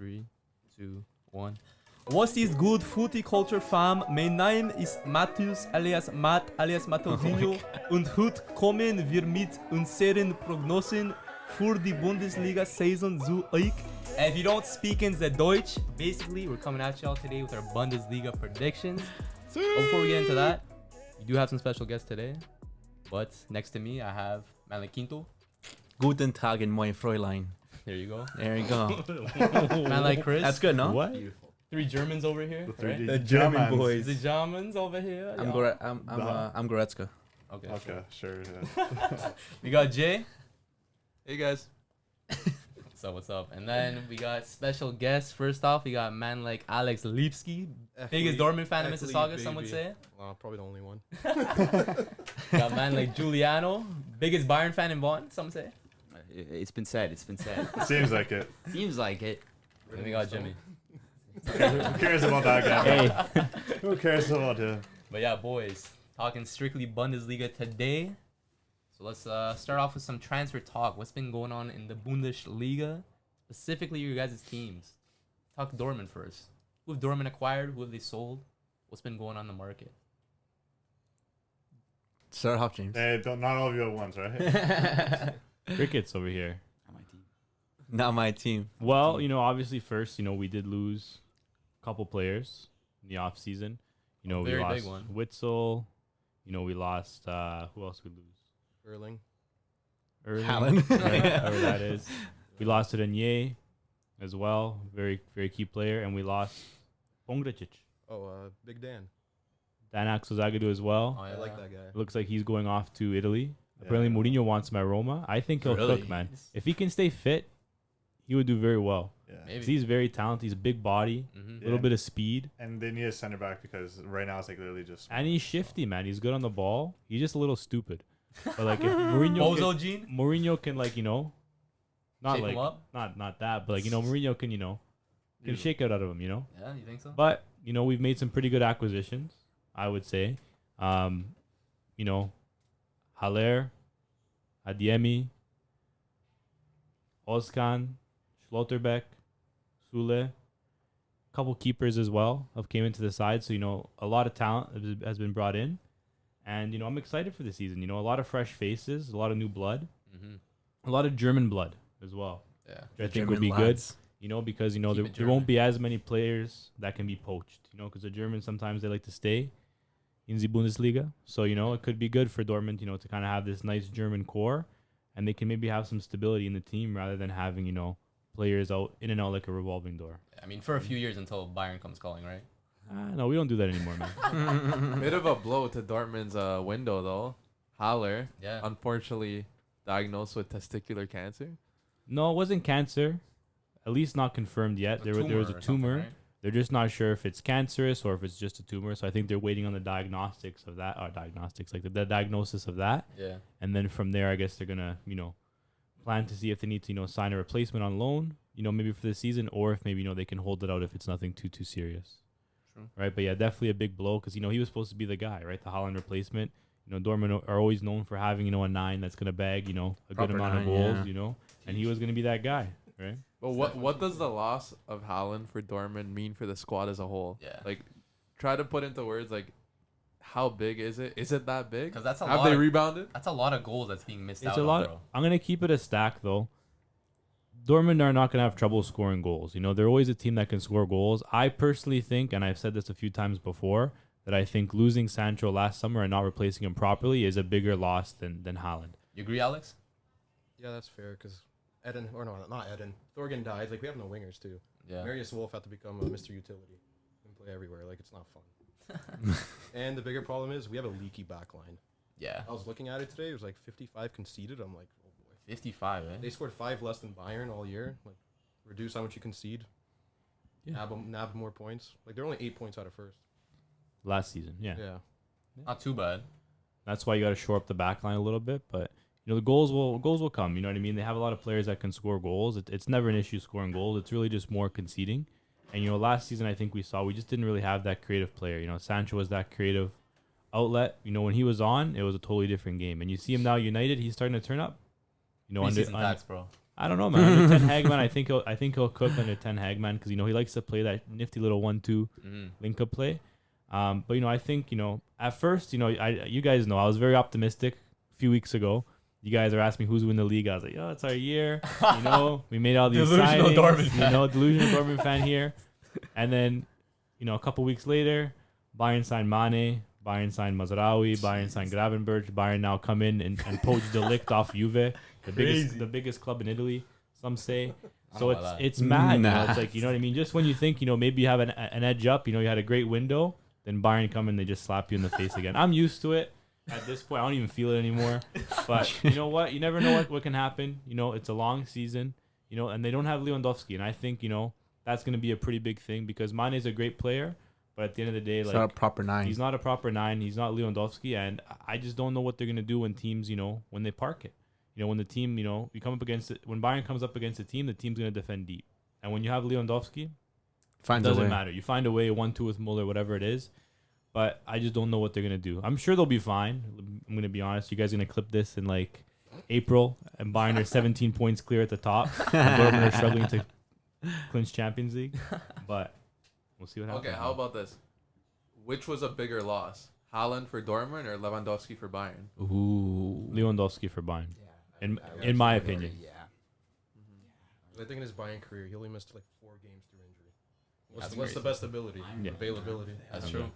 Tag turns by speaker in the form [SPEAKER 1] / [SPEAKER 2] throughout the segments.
[SPEAKER 1] 3, 2, 1. Was ist gut, Footy Culture Fam? Mein Name ist Matthäus alias Matt alias Matteusinho und heute kommen wir mit unseren Prognosen für die Bundesliga-Saison zu euch. And if you don't speak in the Deutsch, basically we're coming at y'all today with our Bundesliga predictions. But before we get into that, we do have some special guests today. But next to me, I have Manley Quinto.
[SPEAKER 2] Guten Tag, mein Fräulein.
[SPEAKER 1] There you go.
[SPEAKER 2] There you go.
[SPEAKER 1] Manley Chris.
[SPEAKER 2] That's good, no?
[SPEAKER 3] What?
[SPEAKER 1] Beautiful. 3 Germans over here, right?
[SPEAKER 3] The German
[SPEAKER 1] The
[SPEAKER 3] boys.
[SPEAKER 1] Germans over here.
[SPEAKER 2] I'm Goretzka.
[SPEAKER 1] Okay.
[SPEAKER 3] Okay, sure. Yeah.
[SPEAKER 1] We got Jay.
[SPEAKER 4] Hey guys.
[SPEAKER 1] What's up? And then we got special guests. First off, we got a man like Aleks Lipski, biggest Dortmund fan in Mississauga, some would say.
[SPEAKER 4] Probably the only one.
[SPEAKER 1] Got a man like Juliano, biggest Bayern fan in Bonn, some say.
[SPEAKER 5] It's been said. It's been said.
[SPEAKER 3] Seems like it.
[SPEAKER 5] Seems like it.
[SPEAKER 1] And we got Jimmy.
[SPEAKER 3] Who cares about that guy?
[SPEAKER 5] Hey.
[SPEAKER 3] Who cares about him?
[SPEAKER 1] But yeah, boys, talking strictly Bundesliga today. So let's start off with some transfer talk. What's been going on in the Bundesliga, specifically your guys' teams? Talk Dortmund first. Who have Dortmund acquired? Who have they sold? What's been going on in the market?
[SPEAKER 2] Start off, James.
[SPEAKER 3] Hey, not all of you at once, right?
[SPEAKER 6] Crickets over here.
[SPEAKER 5] Not my team.
[SPEAKER 2] Not my team.
[SPEAKER 6] Well, obviously first, we did lose a couple players in the off season. We
[SPEAKER 1] Very
[SPEAKER 6] lost
[SPEAKER 1] big one.
[SPEAKER 6] Witzel. We lost who else we lose?
[SPEAKER 4] Erling.
[SPEAKER 2] Haaland.
[SPEAKER 6] Whoever that is. We lost to Renier as well. Very, very key player. And we lost Pongracic.
[SPEAKER 4] Big Dan.
[SPEAKER 6] Dan Axel Zagadou as well.
[SPEAKER 1] Oh,
[SPEAKER 4] I like that guy.
[SPEAKER 6] Looks like he's going off to Italy.
[SPEAKER 3] Yeah.
[SPEAKER 6] Apparently Mourinho wants him at Roma. I think he'll
[SPEAKER 1] Really?
[SPEAKER 6] cook, man. If he can stay fit, he would do very well.
[SPEAKER 3] Yeah.
[SPEAKER 6] 'Cause
[SPEAKER 1] Maybe.
[SPEAKER 6] he's very talented. He's a big body,
[SPEAKER 1] Mm-hmm.
[SPEAKER 6] a little bit of speed.
[SPEAKER 3] And they need a center back because right now it's like literally just.
[SPEAKER 6] And he's shifty, man. He's good on the ball. He's just a little stupid. But like if Mourinho
[SPEAKER 1] Bozo Gene?
[SPEAKER 6] can like, not
[SPEAKER 1] Shape
[SPEAKER 6] like
[SPEAKER 1] him up?
[SPEAKER 6] not that, but like, Mourinho can shake it out of him,
[SPEAKER 1] Yeah, you think so?
[SPEAKER 6] But, we've made some pretty good acquisitions, I would say. Haller, Adiemi, Ozkan, Schlotterbeck, Sule, couple keepers as well have came into the side. So, a lot of talent has been brought in. And, I'm excited for the season. A lot of fresh faces, a lot of new blood,
[SPEAKER 1] Mm-hmm.
[SPEAKER 6] a lot of German blood as well.
[SPEAKER 1] Yeah.
[SPEAKER 6] Which I think would
[SPEAKER 2] German
[SPEAKER 6] be
[SPEAKER 2] lads.
[SPEAKER 6] good, because,
[SPEAKER 1] Keep
[SPEAKER 6] there,
[SPEAKER 1] it
[SPEAKER 6] there
[SPEAKER 1] German.
[SPEAKER 6] won't be as many players that can be poached, because the Germans sometimes they like to stay in the Bundesliga. So, it could be good for Dortmund, to kind of have this nice German core, and they can maybe have some stability in the team rather than having, players out in and out like a revolving door.
[SPEAKER 1] I mean, for a few years until Bayern comes calling, right?
[SPEAKER 6] No, we don't do that anymore, man.
[SPEAKER 4] Bit of a blow to Dortmund's window though. Haller,
[SPEAKER 1] Yeah.
[SPEAKER 4] unfortunately diagnosed with testicular cancer.
[SPEAKER 6] No, it wasn't cancer, at least not confirmed yet. There was a
[SPEAKER 1] or something,
[SPEAKER 6] tumor.
[SPEAKER 1] right?
[SPEAKER 6] They're just not sure if it's cancerous or if it's just a tumor. So I think they're waiting on the diagnostics of that, the diagnosis of that.
[SPEAKER 1] Yeah.
[SPEAKER 6] And then from there, I guess they're going to, plan to see if they need to, sign a replacement on loan, maybe for the season, or if maybe, they can hold it out if it's nothing too serious.
[SPEAKER 1] True.
[SPEAKER 6] Right. But yeah, definitely a big blow because, he was supposed to be the guy, right? The Haaland replacement. Dortmund are always known for having, a 9 that's going to bag, a good
[SPEAKER 2] Proper
[SPEAKER 6] amount of
[SPEAKER 2] 9,
[SPEAKER 6] goals,
[SPEAKER 2] yeah.
[SPEAKER 6] and he was going to be that guy, right?
[SPEAKER 4] But what does the loss of Haaland for Dortmund mean for the squad as a whole?
[SPEAKER 1] Yeah.
[SPEAKER 4] Like, try to put into words like, how big is it? Is it that big?
[SPEAKER 1] 'Cause that's a
[SPEAKER 4] Have
[SPEAKER 1] lot
[SPEAKER 4] they
[SPEAKER 1] of-
[SPEAKER 4] rebounded?
[SPEAKER 1] That's a lot of goals that's being missed
[SPEAKER 6] It's
[SPEAKER 1] out
[SPEAKER 6] a
[SPEAKER 1] on,
[SPEAKER 6] lot.
[SPEAKER 1] bro.
[SPEAKER 6] I'm gonna keep it a stack though. Dortmund are not gonna have trouble scoring goals. They're always a team that can score goals. I personally think, and I've said this a few times before, that I think losing Sancho last summer and not replacing him properly is a bigger loss than Haaland.
[SPEAKER 1] You agree, Alex?
[SPEAKER 7] Yeah, that's fair because not Eden. Thorgan died. Like, we have no wingers, too.
[SPEAKER 1] Yeah.
[SPEAKER 7] Marius Wolf had to become a Mr. Utility and play everywhere. Like, it's not fun. And the bigger problem is we have a leaky back line.
[SPEAKER 1] Yeah.
[SPEAKER 7] I was looking at it today. It was like 55 conceded. I'm like, oh boy.
[SPEAKER 1] 55, eh?
[SPEAKER 7] They scored 5 less than Bayern all year. Like, reduce how much you concede.
[SPEAKER 6] Yeah.
[SPEAKER 7] Nab more points. Like, they're only 8 points out of first.
[SPEAKER 6] Last season, yeah.
[SPEAKER 1] Not too bad.
[SPEAKER 6] That's why you got to shore up the back line a little bit. But the goals will come. You know what I mean? They have a lot of players that can score goals. It's never an issue scoring goals. It's really just more conceding. And last season I think we just didn't really have that creative player. Sancho was that creative outlet. When he was on, it was a totally different game. And you see him now United, he's starting to turn up.
[SPEAKER 1] Preseason facts, bro.
[SPEAKER 6] I don't know, man. Under 10 Hagman, I think he'll cook under 10 Hagman because he likes to play that nifty little 1-2 link up play. But I think at first you guys know I was very optimistic a few weeks ago. You guys are asking me who's winning the league. I was like, it's our year. We made all these
[SPEAKER 1] Delusional
[SPEAKER 6] signings.
[SPEAKER 1] Dortmund fan.
[SPEAKER 6] Delusional Dortmund fan here. And then a couple weeks later, Bayern signed Mane. Bayern signed Mazraoui, Bayern signed Gravenberch, Bayern now come in and poach De Ligt off Juve, the biggest club in Italy, some say. So it's mad.
[SPEAKER 2] Nah.
[SPEAKER 6] It's like, what I mean? Just when you think, maybe you have an edge up, you had a great window, then Bayern come in, they just slap you in the face again. I'm used to it. At this point, I don't even feel it anymore. But you know what? You never know what can happen. It's a long season, and they don't have Lewandowski. And I think, that's going to be a pretty big thing because Mane is a great player. But at the end of the day,
[SPEAKER 2] It's not a proper 9.
[SPEAKER 6] he's not a proper 9. He's not Lewandowski, and I just don't know what they're gonna do when teams, when they park it. When the team, you come up against it. When Bayern comes up against a team, the team's gonna defend deep. And when you have Lewandowski, it doesn't matter. You find a way, 1-2 with Muller, whatever it is. But I just don't know what they're gonna do. I'm sure they'll be fine. I'm gonna be honest. You guys are gonna clip this in like April, and Bayern are 17 points clear at the top. And Dortmund are struggling to clinch Champions League, but. We'll see what happens.
[SPEAKER 4] Okay, how about this? Which was a bigger loss? Haaland for Dortmund or Lewandowski for Bayern?
[SPEAKER 2] Ooh.
[SPEAKER 6] Lewandowski for Bayern,
[SPEAKER 7] Yeah,
[SPEAKER 6] in my opinion.
[SPEAKER 5] Yeah.
[SPEAKER 7] I think in his Bayern career, he only missed like 4 games through injury. What's
[SPEAKER 5] That's
[SPEAKER 7] the best ability?
[SPEAKER 6] Yeah.
[SPEAKER 7] Availability.
[SPEAKER 4] That's true.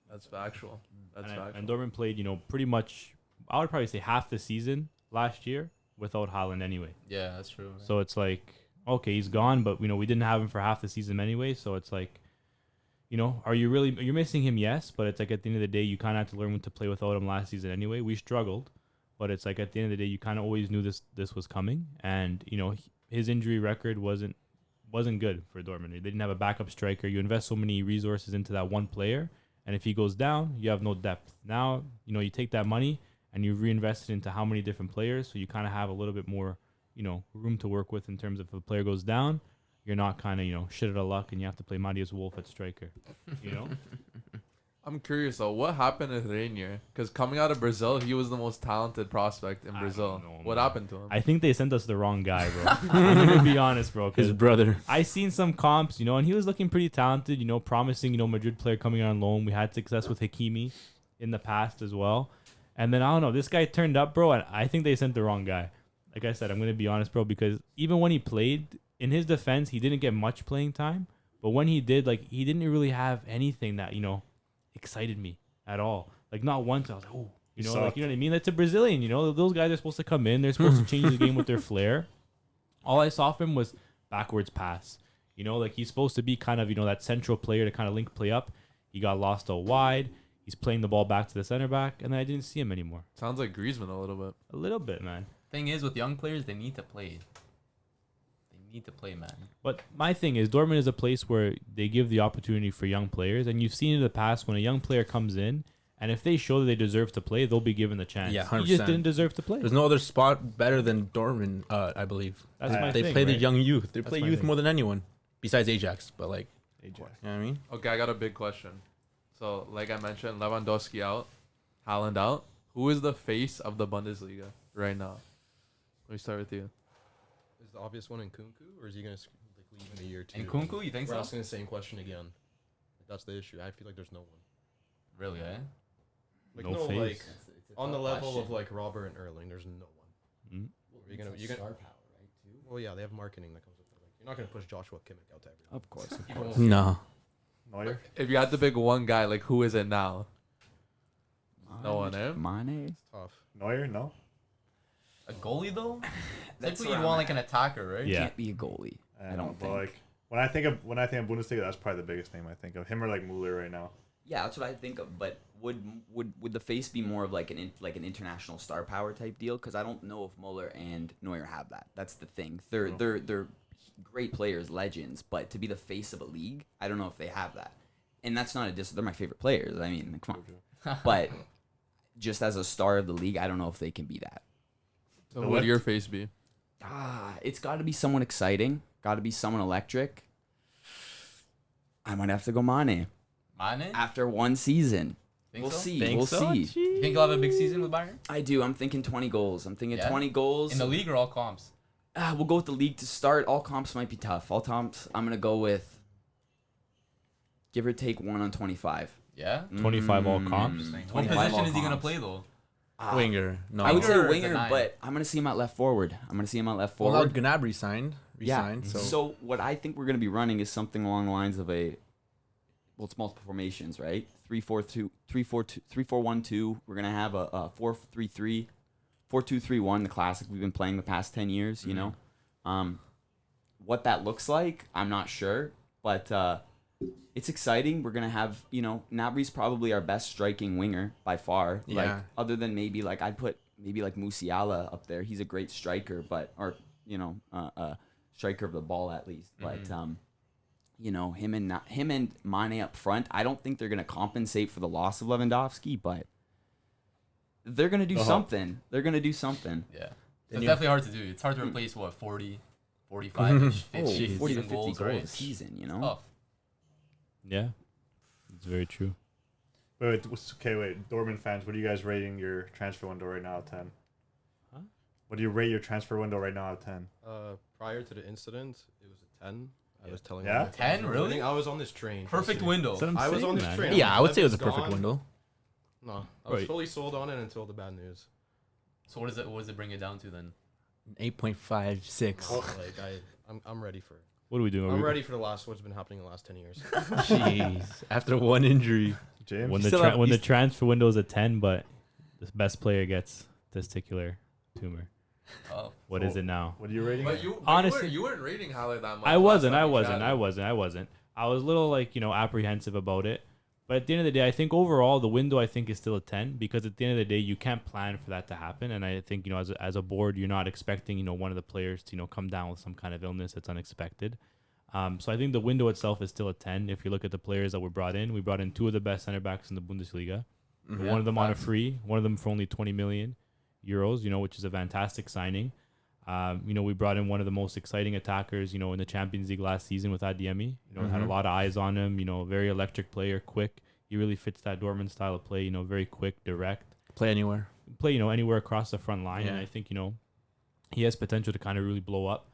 [SPEAKER 4] That's factual.
[SPEAKER 6] And Dortmund played, pretty much. I would probably say half the season last year without Haaland anyway.
[SPEAKER 2] Yeah, that's true.
[SPEAKER 6] So it's like, okay, he's gone, but we didn't have him for half the season anyway. So it's like, you're missing him? Yes, but it's like at the end of the day, you kind of have to learn to play without him last season anyway. We struggled, but it's like at the end of the day, you kind of always knew this was coming, and his injury record wasn't good for Dortmund. They didn't have a backup striker. You invest so many resources into that one player, and if he goes down, you have no depth. Now, you take that money and you reinvest it into how many different players, so you kind of have a little bit more room to work with in terms of if a player goes down, you're not kind of, shit out of luck and you have to play Marius Wolf at striker,
[SPEAKER 4] I'm curious though, what happened to Reinier? Because coming out of Brazil, he was the most talented prospect in Brazil.
[SPEAKER 6] know,
[SPEAKER 4] What
[SPEAKER 6] man.
[SPEAKER 4] happened to him?
[SPEAKER 6] I think they sent us the wrong guy, bro. I'm going to be honest, bro.
[SPEAKER 2] His
[SPEAKER 6] Because
[SPEAKER 2] brother.
[SPEAKER 6] I seen some comps, and he was looking pretty talented, promising, Madrid player coming on loan. We had success with Hakimi in the past as well. And then, I don't know, this guy turned up, bro, and I think they sent the wrong guy. Like I said, I'm going to be honest, bro, because even when he played, in his defense, he didn't get much playing time. But when he did, he didn't really have anything that, excited me at all. Like, not once. I was like, oh, you know what I mean? That's a Brazilian, Those guys are supposed to come in. They're supposed to change the game with their flair. All I saw from him was backwards pass. He's supposed to be kind of, that central player to kind of link play up. He got lost out wide. He's playing the ball back to the center back, and then I didn't see him anymore.
[SPEAKER 4] Sounds like Griezmann a little bit.
[SPEAKER 6] A little bit, man.
[SPEAKER 2] Thing is, with young players, they need to play. They need to play, man.
[SPEAKER 6] But my thing is, Dortmund is a place where they give the opportunity for young players, and you've seen in the past when a young player comes in, and if they show that they deserve to play, they'll be given the chance.
[SPEAKER 2] Yeah,
[SPEAKER 6] He just
[SPEAKER 2] 100%.
[SPEAKER 6] didn't deserve to play.
[SPEAKER 2] There's no other spot better than Dortmund, I believe.
[SPEAKER 6] That's my
[SPEAKER 2] They
[SPEAKER 6] thing,
[SPEAKER 2] play the
[SPEAKER 6] right?
[SPEAKER 2] young youth. They
[SPEAKER 6] That's
[SPEAKER 2] play
[SPEAKER 6] my
[SPEAKER 2] youth
[SPEAKER 6] thing.
[SPEAKER 2] more than anyone, besides Ajax. But
[SPEAKER 3] Ajax.
[SPEAKER 2] you know what I mean?
[SPEAKER 4] Okay, I got a big question. So, like I mentioned, Lewandowski out, Haaland out. Who is the face of the Bundesliga right now? Let me start with you.
[SPEAKER 7] Is the obvious one in Kunku, or is he going to leave in a year or two?
[SPEAKER 5] And Kunku, you think
[SPEAKER 7] We're
[SPEAKER 5] so?
[SPEAKER 7] asking the same question again. That's the issue. I feel like there's no one.
[SPEAKER 5] Really, eh?
[SPEAKER 7] Like,
[SPEAKER 6] No
[SPEAKER 7] no,
[SPEAKER 6] face.
[SPEAKER 7] like,
[SPEAKER 5] It's a
[SPEAKER 7] on the
[SPEAKER 5] tough
[SPEAKER 7] level of,
[SPEAKER 5] question.
[SPEAKER 7] like, Robert and Erling, there's no one.
[SPEAKER 6] Mm.
[SPEAKER 7] You're gonna-
[SPEAKER 5] It's
[SPEAKER 7] you're
[SPEAKER 5] star
[SPEAKER 7] gonna-
[SPEAKER 5] power, right? Too.
[SPEAKER 7] Well, yeah, they have marketing that comes with it. Like, you're not going to push Joshua Kimmich out to everyone.
[SPEAKER 5] Of course.
[SPEAKER 7] People won't
[SPEAKER 2] No.
[SPEAKER 3] Neuer?
[SPEAKER 4] If you had to pick one guy, like who is it now? No one, eh?
[SPEAKER 5] Mane.
[SPEAKER 7] It's tough.
[SPEAKER 3] Neuer? No?
[SPEAKER 2] A goalie though?
[SPEAKER 5] That's
[SPEAKER 2] Typically,
[SPEAKER 5] where
[SPEAKER 2] you
[SPEAKER 5] I'm
[SPEAKER 2] want like
[SPEAKER 5] at.
[SPEAKER 2] an attacker, right?
[SPEAKER 6] Yeah.
[SPEAKER 5] Can't be a goalie. I don't
[SPEAKER 3] but
[SPEAKER 5] think.
[SPEAKER 3] like when I think of Bundesliga, that's probably the biggest name I think of. Him or like Muller right now.
[SPEAKER 5] Yeah, that's what I think of. But would the face be more of like an international star power type deal? Because I don't know if Muller and Neuer have that. That's the thing. They're great players, legends, but to be the face of a league, I don't know if they have that. And that's not a diss. They're my favorite players. I mean, come on. But just as a star of the league, I don't know if they can be that.
[SPEAKER 4] So who would your face be?
[SPEAKER 5] It's got to be someone exciting. Got to be someone electric. I might have to go Mane
[SPEAKER 2] Mane?
[SPEAKER 5] after one season.
[SPEAKER 2] Think
[SPEAKER 5] We'll
[SPEAKER 2] so?
[SPEAKER 5] see.
[SPEAKER 2] Think
[SPEAKER 5] We'll
[SPEAKER 2] so?
[SPEAKER 5] see.
[SPEAKER 2] You think he'll have a big season with Bayern?
[SPEAKER 5] I do. I'm thinking 20 goals. I'm thinking
[SPEAKER 2] Yeah?
[SPEAKER 5] 20 goals.
[SPEAKER 2] In the league or all comps?
[SPEAKER 5] We'll go with the league to start. All comps might be tough. All comps, I'm going to go with give or take 1 on 25.
[SPEAKER 2] Yeah.
[SPEAKER 6] 25 all comps.
[SPEAKER 5] Mm,
[SPEAKER 2] What
[SPEAKER 5] 25
[SPEAKER 2] position
[SPEAKER 5] all
[SPEAKER 2] is he gonna
[SPEAKER 5] comps.
[SPEAKER 2] play though?
[SPEAKER 8] Winger. No.
[SPEAKER 5] I would say
[SPEAKER 2] Winger or
[SPEAKER 5] winger,
[SPEAKER 2] the 9?
[SPEAKER 5] but I'm going to see him at left forward.
[SPEAKER 8] Well, now Gnabry resigned.
[SPEAKER 5] Yeah.
[SPEAKER 8] So,
[SPEAKER 5] So what I think we're going to be running is something along the lines of it's multiple formations, right? 3-4-2, 3-4-2, 3-4-1-2. We're going to have a 4-3-3, 4-2-3-1, the classic we've been playing the past 10 years, you know. What that looks like, I'm not sure, but it's exciting. We're going to have, Gnabry's probably our best striking winger by far.
[SPEAKER 8] Yeah.
[SPEAKER 5] Like, other than maybe, like, I'd put maybe like Musiala up there. He's a great striker, striker of the ball at least. But him and Mane up front, I don't think they're gonna compensate for the loss of Lewandowski, but they're gonna do something. They're gonna do something.
[SPEAKER 2] Yeah. It's definitely hard to do. It's hard to replace 40, 45-ish, 50
[SPEAKER 5] 40 to 50
[SPEAKER 2] season
[SPEAKER 5] goals
[SPEAKER 2] goals, right?
[SPEAKER 5] a season, you
[SPEAKER 2] It's
[SPEAKER 5] know.
[SPEAKER 2] tough.
[SPEAKER 6] Yeah, it's very true.
[SPEAKER 3] Wait. Dortmund fans, what are you guys rating your transfer window right now out of 10?
[SPEAKER 6] Huh?
[SPEAKER 3] What do you rate your transfer window right now out of 10?
[SPEAKER 7] Prior to the incident, it was a 10. I was telling
[SPEAKER 3] Yeah?
[SPEAKER 7] you.
[SPEAKER 2] 10, really?
[SPEAKER 7] I was on this train.
[SPEAKER 2] Perfect
[SPEAKER 7] Trust me.
[SPEAKER 2] window.
[SPEAKER 6] That's what I'm
[SPEAKER 7] I was
[SPEAKER 6] saying,
[SPEAKER 7] on this
[SPEAKER 6] man.
[SPEAKER 7] train.
[SPEAKER 8] yeah, I would say it was a
[SPEAKER 7] Levin's
[SPEAKER 8] perfect
[SPEAKER 7] gone.
[SPEAKER 8] window.
[SPEAKER 7] No, I was
[SPEAKER 6] Right.
[SPEAKER 7] fully sold on it until the bad news.
[SPEAKER 2] So what does it bring it down to then?
[SPEAKER 8] 8.56.
[SPEAKER 7] Like I'm ready for it.
[SPEAKER 6] What are we doing? Are
[SPEAKER 7] I'm
[SPEAKER 6] we-
[SPEAKER 7] ready for what's been happening in the last 10 years.
[SPEAKER 8] Jeez. After one injury.
[SPEAKER 3] James?
[SPEAKER 6] When
[SPEAKER 8] You
[SPEAKER 6] the
[SPEAKER 8] still
[SPEAKER 6] tra-
[SPEAKER 8] have-
[SPEAKER 6] when
[SPEAKER 8] you
[SPEAKER 6] the transfer window is a 10, but the best player gets testicular tumor.
[SPEAKER 2] Oh.
[SPEAKER 6] What is it now?
[SPEAKER 3] What are you rating? it?
[SPEAKER 6] Honestly-
[SPEAKER 4] you weren't rating Haller that much.
[SPEAKER 6] I wasn't. I was a little like, apprehensive about it. But at the end of the day, I think overall the window I think is still a 10 because at the end of the day you can't plan for that to happen. And I think, as a board, you're not expecting, one of the players to, come down with some kind of illness that's unexpected. So I think the window itself is still a 10. If you look at the players that were brought in, we brought in 2 of the best center backs in the Bundesliga. One of them on a free, one of them for only 20 million euros, which is a fantastic signing. We brought in one of the most exciting attackers, in the Champions League last season with Adeyemi. Had a lot of eyes on him, very electric player, quick. He really fits that Dortmund style of play, very quick, direct.
[SPEAKER 8] Play anywhere.
[SPEAKER 6] Play, anywhere across the front line.
[SPEAKER 8] Yeah.
[SPEAKER 6] And I think, he has potential to kind of really blow up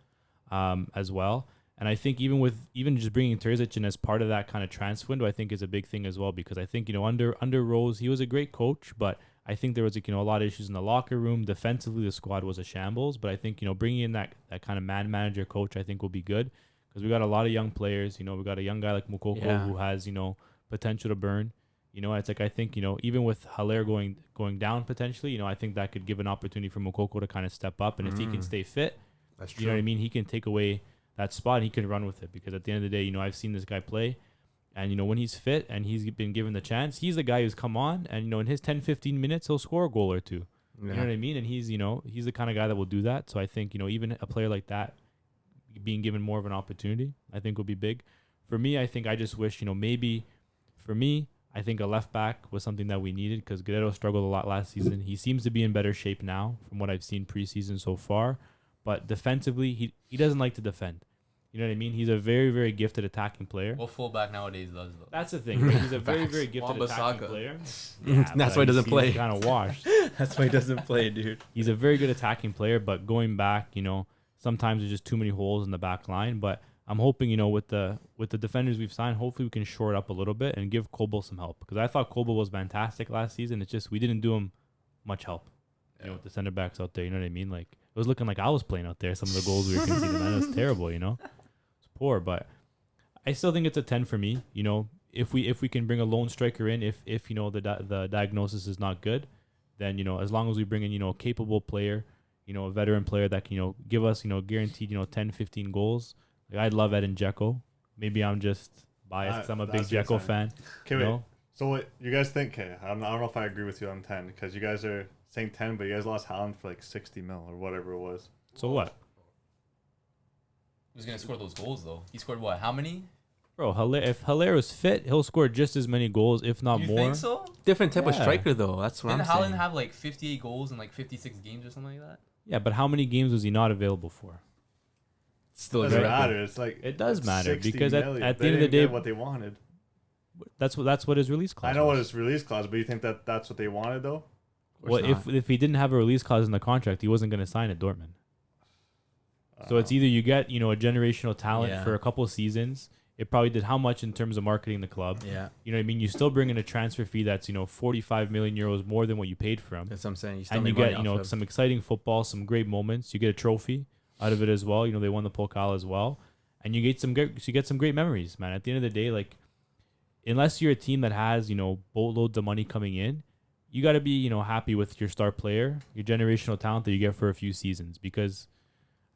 [SPEAKER 6] as well. And I think even just bringing Terzic in as part of that kind of transfer window, I think is a big thing as well because I think, under Rose, he was a great coach, but I think there was a lot of issues in the locker room. Defensively, the squad was a shambles, but I think, bringing in that kind of man manager coach, I think will be good because we got a lot of young players. We got a young guy like Moukoko who has, potential to burn. It's like I think, even with Haller going down potentially, I think that could give an opportunity for Moukoko to kind of step up. And if he can stay fit,
[SPEAKER 3] That's
[SPEAKER 6] you know what I mean? He can take away that spot and he can run with it because at the end of the day, I've seen this guy play and, when he's fit and he's been given the chance, he's the guy who's come on and, in his 10, 15 minutes, he'll score a goal or two. You know what I mean? And he's, he's the kind of guy that will do that. So I think, even a player like that being given more of an opportunity, I think will be big. For me, I think I just wish, maybe for me, I think a left back was something that we needed because Guerrero struggled a lot last season. He seems to be in better shape now from what I've seen preseason so far. But defensively, he doesn't like to defend. You know what I mean? He's a very, very gifted attacking player.
[SPEAKER 2] What fullback nowadays does though?
[SPEAKER 6] That's the thing. Right? He's a very, very gifted attacking
[SPEAKER 4] Wan-Bissaka.
[SPEAKER 6] player.
[SPEAKER 8] That's why he doesn't play.
[SPEAKER 6] Kind of washed.
[SPEAKER 8] That's why he doesn't play, dude.
[SPEAKER 6] He's a very good attacking player, but going back, sometimes there's just too many holes in the back line. But I'm hoping, with the defenders we've signed, hopefully we can shore it up a little bit and give Kobel some help because I thought Kobel was fantastic last season. It's just we didn't do him much help. With the center backs out there, you know what I mean? Like it was looking like I was playing out there. Some of the goals we were conceding, man, it was terrible. It's poor, but I still think it's a 10 for me. If we can bring a lone striker in, if the diagnosis is not good, then as long as we bring in a capable player, a veteran player that can give us guaranteed 10, 15 goals. Like I'd love Edin Dzeko. Maybe I'm just biased because I'm a big
[SPEAKER 3] that's your
[SPEAKER 6] Dzeko
[SPEAKER 3] 10.
[SPEAKER 6] fan.
[SPEAKER 3] Okay,
[SPEAKER 6] you
[SPEAKER 3] wait.
[SPEAKER 6] know?
[SPEAKER 3] So what you guys think? Okay, I don't know if I agree with you on 10 because you guys are saying 10, but you guys lost Haaland for like 60 mil or whatever it was.
[SPEAKER 6] So what?
[SPEAKER 2] Who's gonna score those goals though? He scored what? How many?
[SPEAKER 6] Bro, if Haller is fit, he'll score just as many goals, if not
[SPEAKER 2] You
[SPEAKER 6] more.
[SPEAKER 2] think so?
[SPEAKER 8] Different type of
[SPEAKER 6] Yeah.
[SPEAKER 8] striker, though. That's what
[SPEAKER 2] Didn't
[SPEAKER 8] I'm
[SPEAKER 2] Haaland
[SPEAKER 8] saying.
[SPEAKER 2] have like 58 goals in like 56 games or something like that?
[SPEAKER 6] Yeah, but how many games was he not available for?
[SPEAKER 8] Still a
[SPEAKER 3] Doesn't
[SPEAKER 8] great
[SPEAKER 3] matter. It's like
[SPEAKER 6] It does matter
[SPEAKER 3] 60
[SPEAKER 6] because at
[SPEAKER 3] million.
[SPEAKER 6] the
[SPEAKER 3] They
[SPEAKER 6] end of the
[SPEAKER 3] didn't
[SPEAKER 6] day,
[SPEAKER 3] get what they wanted.
[SPEAKER 6] that's what his release clause.
[SPEAKER 3] I know what
[SPEAKER 6] was.
[SPEAKER 3] his release clause, but you think that that's what they wanted though?
[SPEAKER 8] Of course
[SPEAKER 6] Well,
[SPEAKER 8] not.
[SPEAKER 6] if he didn't have a release clause in the contract, he wasn't going to sign at Dortmund. So it's either you get, you know, a generational talent
[SPEAKER 8] Yeah.
[SPEAKER 6] for a couple of seasons. It probably did how much in terms of marketing the club?
[SPEAKER 8] Yeah,
[SPEAKER 6] You know what I mean? You still bring in a transfer fee that's, you know, 45 million euros more than what you paid for him.
[SPEAKER 8] that's what I'm saying. You still
[SPEAKER 6] And you
[SPEAKER 8] make money
[SPEAKER 6] get, you
[SPEAKER 8] off
[SPEAKER 6] know,
[SPEAKER 8] of-
[SPEAKER 6] some exciting football, some great moments. You get a trophy out of it as well. You know, they won the Pokal as well. And you get some great memories, man. At the end of the day, like, unless you're a team that has, you know, boatloads of money coming in, you got to be, you know, happy with your star player, your generational talent that you get for a few seasons. Because,